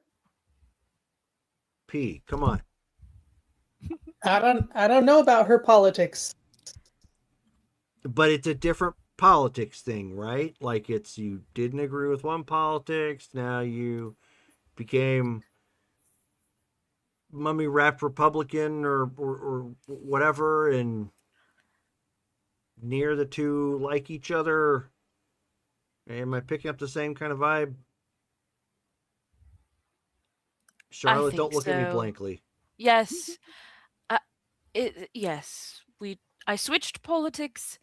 P, come on. I don't know about her politics. But it's a different politics thing, right? Like it's you didn't agree with one politics, now you became mummy wrapped Republican or whatever, and near the two like each other. Am I picking up the same kind of vibe? Charlotte, don't look at me blankly. Yes. Yes. I switched politics.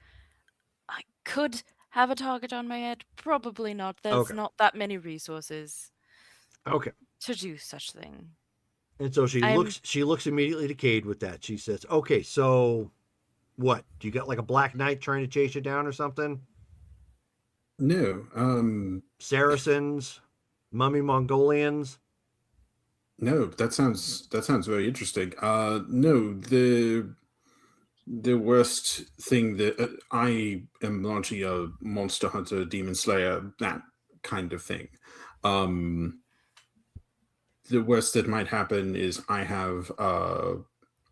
I could have a target on my head. Probably not. There's not that many resources. Okay. To do such thing. And so she looks immediately to Cade with that. She says, okay, so what? Do you got like a Black Knight trying to chase you down or something? No. Saracens? Mummy Mongolians. No, that sounds very interesting. No, the worst thing that I am largely a monster hunter, demon slayer, that kind of thing. Um, the worst that might happen is I have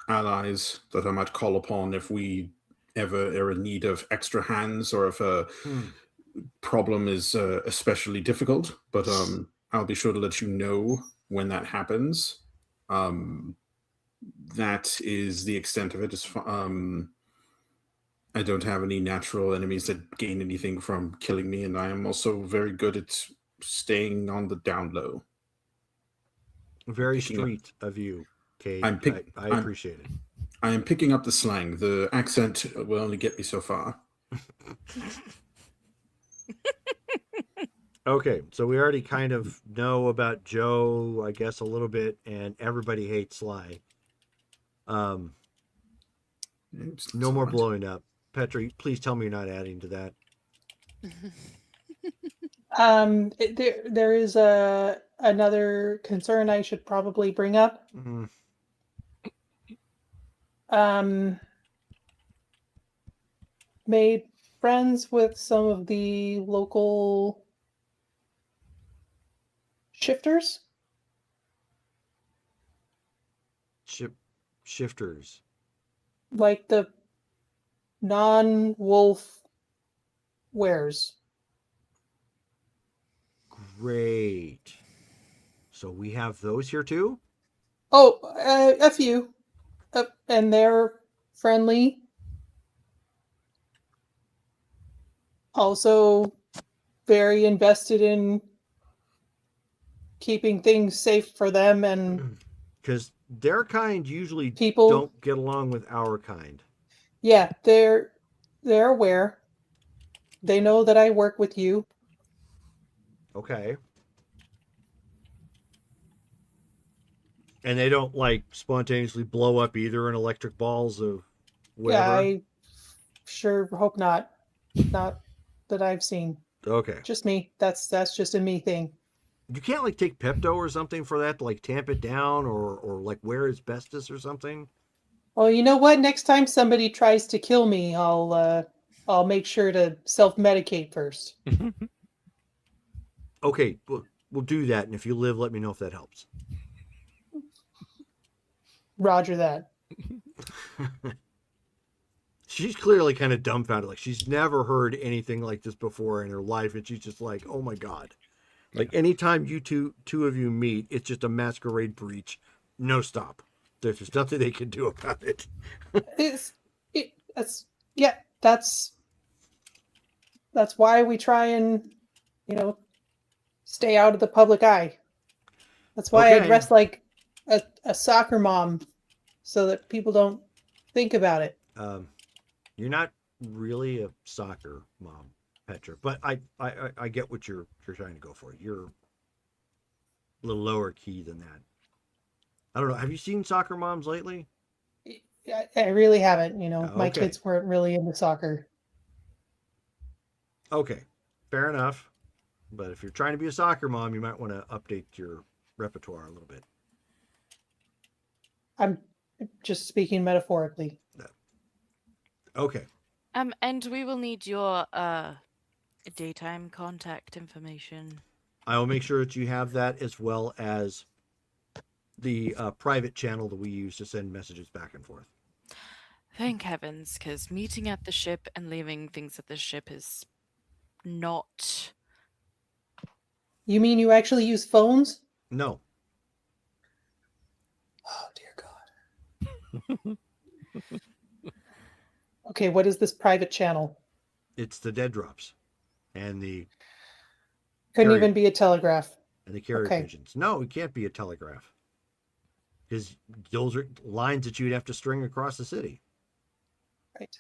allies that I might call upon if we ever are in need of extra hands or if a problem is especially difficult. But I'll be sure to let you know when that happens. That is the extent of it. I don't have any natural enemies that gain anything from killing me, and I am also very good at staying on the down low. Very Picking up- street of you, Kate. I'm pick- I I'm- appreciate it. I am picking up the slang. The accent will only get me so far. Okay, so we already kind of know about Joe, I guess, a little bit, and everybody hates Sly. No more blowing up. Petri, please tell me you're not adding to that. There is another concern I should probably bring up. Mm, Made friends with some of the local shifters. shifters. Like the non-wolf wares. Great. So we have those here too? Oh, a few. And they're friendly. Also very invested in keeping things safe for them and Because their kind usually people. don't get along with our kind. Yeah, they're aware. They know that I work with you. Okay. And they don't like spontaneously blow up either in electric balls of whatever. Yeah, I sure hope not. Not that I've seen. Okay. Just me. That's just a me thing. You can't like take Pepto or something for that to like tamp it down or like wear asbestos or something? Well, you know what? Next time somebody tries to kill me, I'll make sure to self-medicate first. Okay, we'll do that, and if you live, let me know if that helps. Roger that. She's clearly kind of dumbfounded. Like she's never heard anything like this before in her life, and she's just like, "Oh my god!" Like anytime you two of you meet, it's just a masquerade breach. No stop. There's just nothing they can do about it. That's why we try and stay out of the public eye. That's why I Okay. dress like a soccer mom, so that people don't think about it. You're not really a soccer mom, Petra, but I get what you're trying to go for. You're a little lower key than that. I don't know. Have you seen soccer moms lately? I really haven't. My Okay. kids weren't really into soccer. Okay, fair enough. But if you're trying to be a soccer mom, you might want to update your repertoire a little bit. I'm just speaking metaphorically. Okay. And we will need your daytime contact information. I will make sure that you have that as well as the private channel that we use to send messages back and forth. Thank heavens, because meeting at the ship and leaving things at the ship is not. You mean you actually use phones? No. Oh, dear God. Okay, what is this private channel? It's the dead drops and the Couldn't Carrier. even be a telegraph. and the carrier Okay. pigeons. No, it can't be a telegraph. Because those are lines that you'd have to string across the city. Right.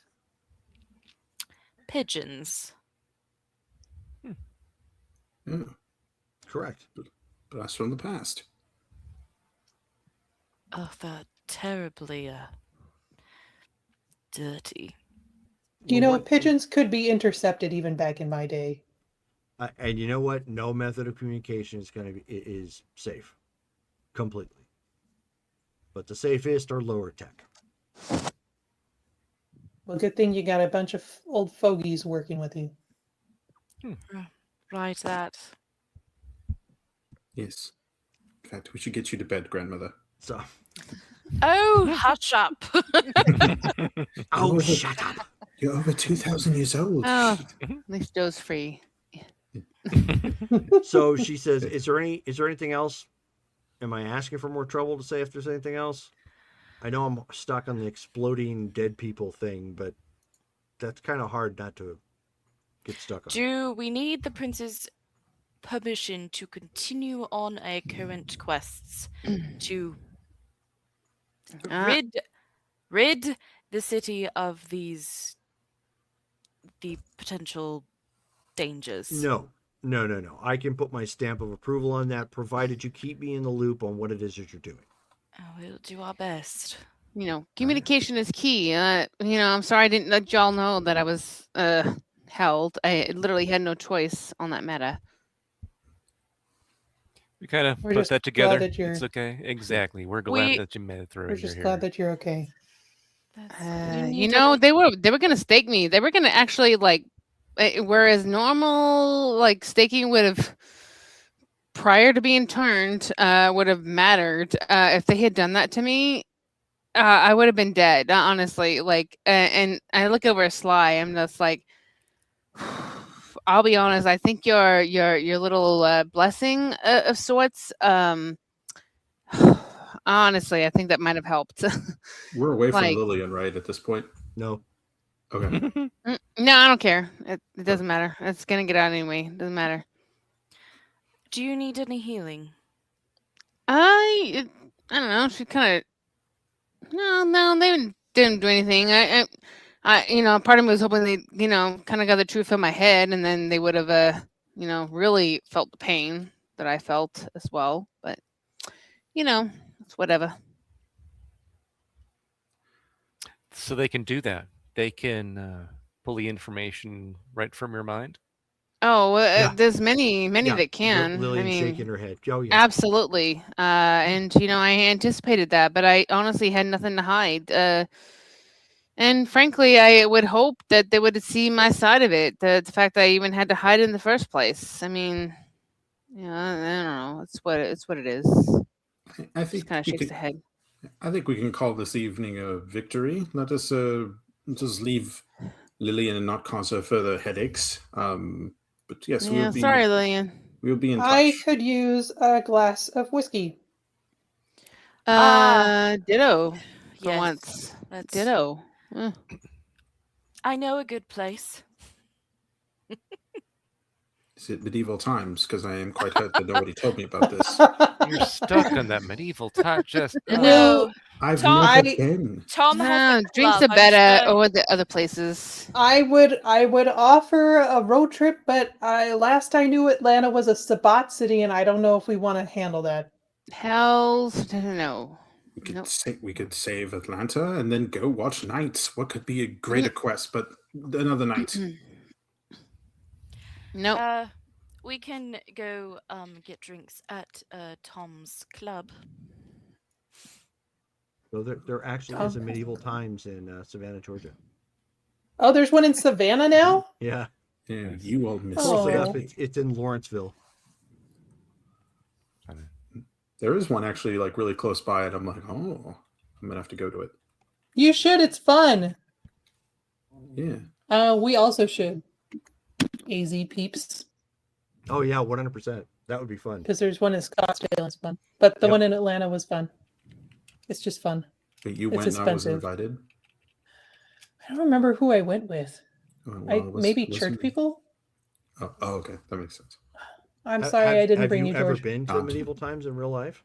Pigeons. Yeah, Correct. blast from the past. Oh, they're terribly dirty. Do you know what? Pigeons could be intercepted even back in my day. And you know what? No method of communication is safe, completely. But the safest are lower tech. Well, good thing you got a bunch of old fogies working with you. Right, that. Yes. In fact, we should get you to bed, grandmother. So, Oh, hush up. oh, shut up. You're over 2,000 years old. Oh, at least Joe's free. So she says, "Is there anything else? Am I asking for more trouble to say if there's anything else? I know I'm stuck on the exploding dead people thing, but that's kind of hard not to get stuck on. Do we need the prince's permission to continue on our current quests to rid the city of the potential dangers? No. I can put my stamp of approval on that, provided you keep me in the loop on what it is that you're doing. Oh, we'll do our best. Communication is key. I'm sorry I didn't let y'all know that I was held. I literally had no choice on that matter. We kind of We're put just that glad together. that you're- It's okay. Exactly. We're glad that you made it through. We're and just you're glad here. that you're okay. They were gonna stake me. They were gonna actually whereas normal staking would have prior to being turned would have mattered. If they had done that to me, I would have been dead. Honestly, and I look over Sly. I'm just like, I'll be honest. I think your little blessing of sorts. Honestly, I think that might have helped. We're away from Lillian, right, at this point? No. Okay. No, I don't care. It doesn't matter. It's going to get out anyway. It doesn't matter. Do you need any healing? I don't know. She kind of... No, they didn't do anything. I part of me was hoping they, kind of got the truth in my head, and then they would have, really felt the pain that I felt as well. But, it's whatever. So they can do that. They can pull the information right from your mind. Oh, Yeah. there's many that can. Lillian shaking her head. Oh, yeah. Absolutely. And I anticipated that, but I honestly had nothing to hide. And frankly, I would hope that they would see my side of it. The fact that I even had to hide in the first place. I mean, I don't know. It's what it is. I think Just kind of shakes the head. I think we can call this evening a victory. Let us just leave Lillian and not cause her further headaches. But yes, sorry, Lillian. We'll be in touch. I could use a glass of whiskey. Ditto. For Yes, once. Ditto. I know a good place. Is it medieval times? Because I am quite hurt that nobody told me about this. You're stuck on that medieval time. Just No. I've Tom- never been. Tom has a drinks club, are I'm better sure. or the other places. I would offer a road trip, but last I knew Atlanta was a Sabbat city, and I don't know if we want to handle that. Hells no. We could save Atlanta and then go watch Knights. What could be a greater quest but another night? Nope. We can go get drinks at Tom's club. So there actually is a medieval times in Savannah, Georgia. Oh, there's one in Savannah now? Yeah. Yeah, you all missed Closely Oh. up, it's in Lawrenceville. There is one actually really close by, and I'm like, oh, I'm gonna have to go to it. You should. It's fun. Yeah. We also should. AZ peeps. Oh yeah, 100%. That would be fun. Because there's one in Scottsdale. It's fun, but the Yep. one in Atlanta was fun. It's just fun. But you It's went and I was expensive. invited. I don't remember who I went with. Well, Maybe was church me. people. Oh, okay, that makes sense. I'm sorry I didn't bring you you, ever George. been to medieval times in real life?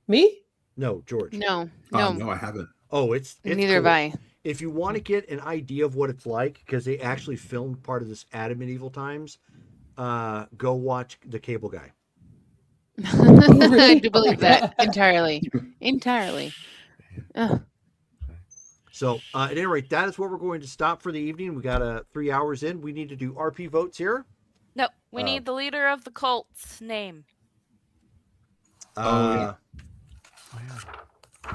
Me? No, George. No. No, I haven't. Oh, it's Neither have cool. I. If you want to get an idea of what it's like, because they actually filmed part of this at medieval times, go watch The Cable Guy. I do believe that entirely. Ugh. So at any rate, that is where we're going to stop for the evening. We got 3 hours in. We need to do RP votes here. No, we Uh, need the leader of the cult's name. Oh, yeah.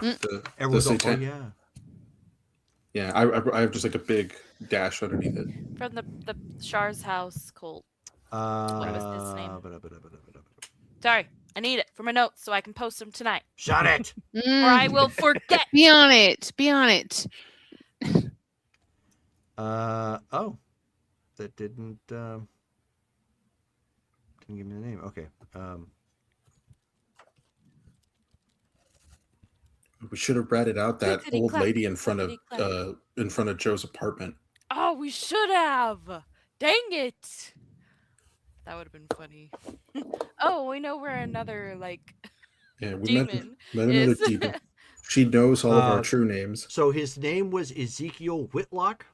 The Everyone's all, oh satan- yeah. Yeah, I have just like a big dash underneath it. From the Shar's house cult. What was his name? Sorry, I need it for my notes so I can post them tonight. Shut it. Or I will forget. Be on it. Be on it. Oh, that didn't give me the name. Okay. We should have ratted out that Clickety old clack, lady in front clickety of Joe's apartment. Oh, we should have. Dang it. That would have been funny. Oh, we know where another Yeah, we demon met another is. demon. She knows all of our Uh, true names. So his name was Ezekiel Whitlock.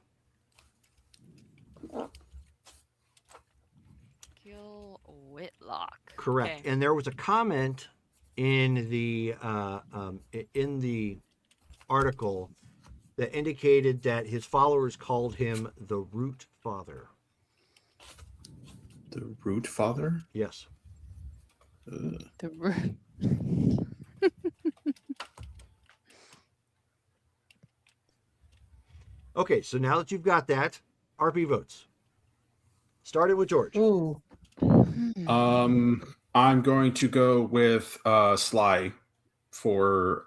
Gil Whitlock. Correct. Okay. And there was a comment in the article that indicated that his followers called him the Root Father. The Root Father? Yes. Okay, so now that you've got that, RP votes. Started with George. Ooh. I'm going to go with Sly for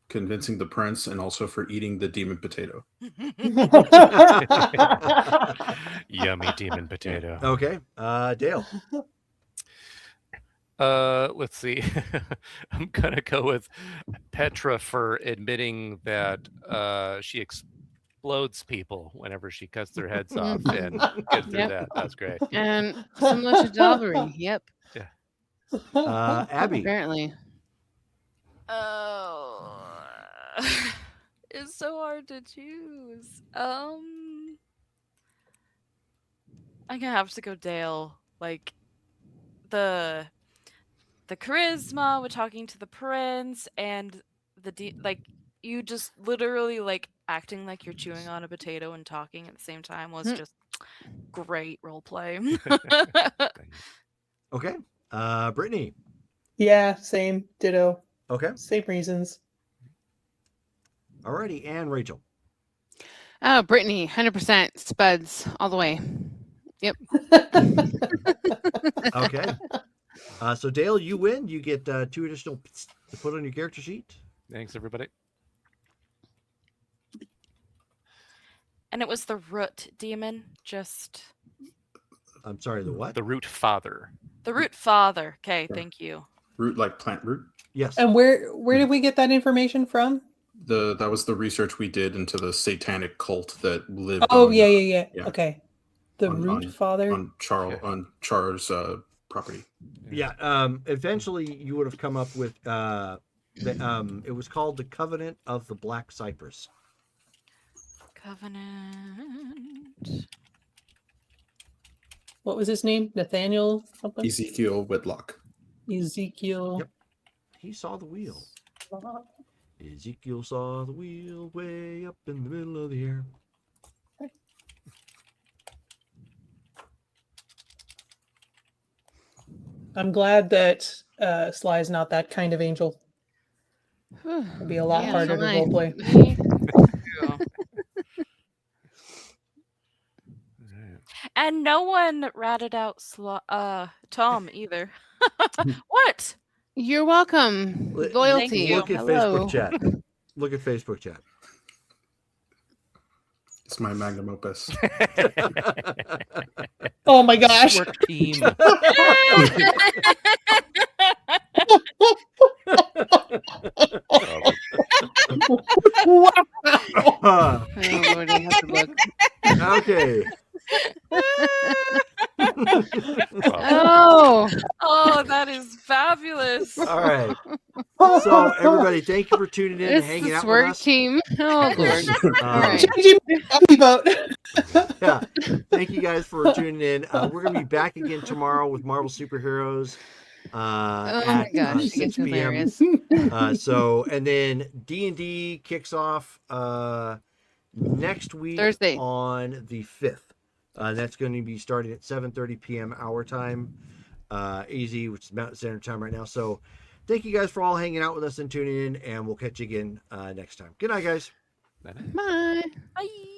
convincing the prince and also for eating the demon potato. Yummy demon potato. Okay, Dale. Let's see. I'm gonna go with Petra for admitting that she explodes people whenever she cuts their heads off and get through Yep. that. That's great. And similar to Dalbury. Yep. Abby. Apparently. Oh. It's so hard to choose. I'm gonna have to go Dale. Like the charisma with talking to the prince and you just literally acting like you're chewing on a potato and talking at the same time was just great role play. Okay. Brittany. Yeah, same. Ditto. Okay. Same reasons. Alrighty, and Rachel. Oh, Brittany, 100% spuds all the way. Yep. Okay. So Dale, you win. You get 2 additional to put on your character sheet. Thanks, everybody. And it was the root demon, just I'm sorry, the what? The Root Father. the root father. Okay, Yeah. thank you. Root like plant root. Yes. And where did we get that information from? That was the research we did into the satanic cult that lived. Oh, on, yeah. yeah. Okay. The Root Father. on Char's property. Yeah. Eventually, you would have come up with it was called the Covenant of the Black Cypress. Covenant. What was his name? Nathaniel something? Ezekiel Whitlock. Ezekiel. Yep. He saw the wheel. Ezekiel saw the wheel way up in the middle of the air. I'm glad that Sly's not that kind of angel. It'd be a lot harder to roleplay. And no one ratted out Tom either. What? You're welcome. Loyalty. Thank you. Look at Hello. Facebook chat. Look at Facebook chat. It's my magnum opus. Oh my gosh. Work team. Wow. Oh, Lord, I have to look. Okay. Oh, Oh, that is fabulous. All right. So everybody, thank you for tuning in and it's hanging the out with swerve us. team. Oh, Lord. All right. Changing my happy vote. Yeah. Thank you guys for tuning in. We're gonna be back again tomorrow with Marvel Superheroes. Oh my At gosh, 6 it's p.m. hilarious. And then D&D kicks off next week Thursday. on the 5th. That's going to be starting at 7:30 p.m. our time, AZ, which is Mountain Standard Time right now. So thank you guys for all hanging out with us and tuning in, and we'll catch you again next time. Good night, guys. Bye-bye. Bye. Bye.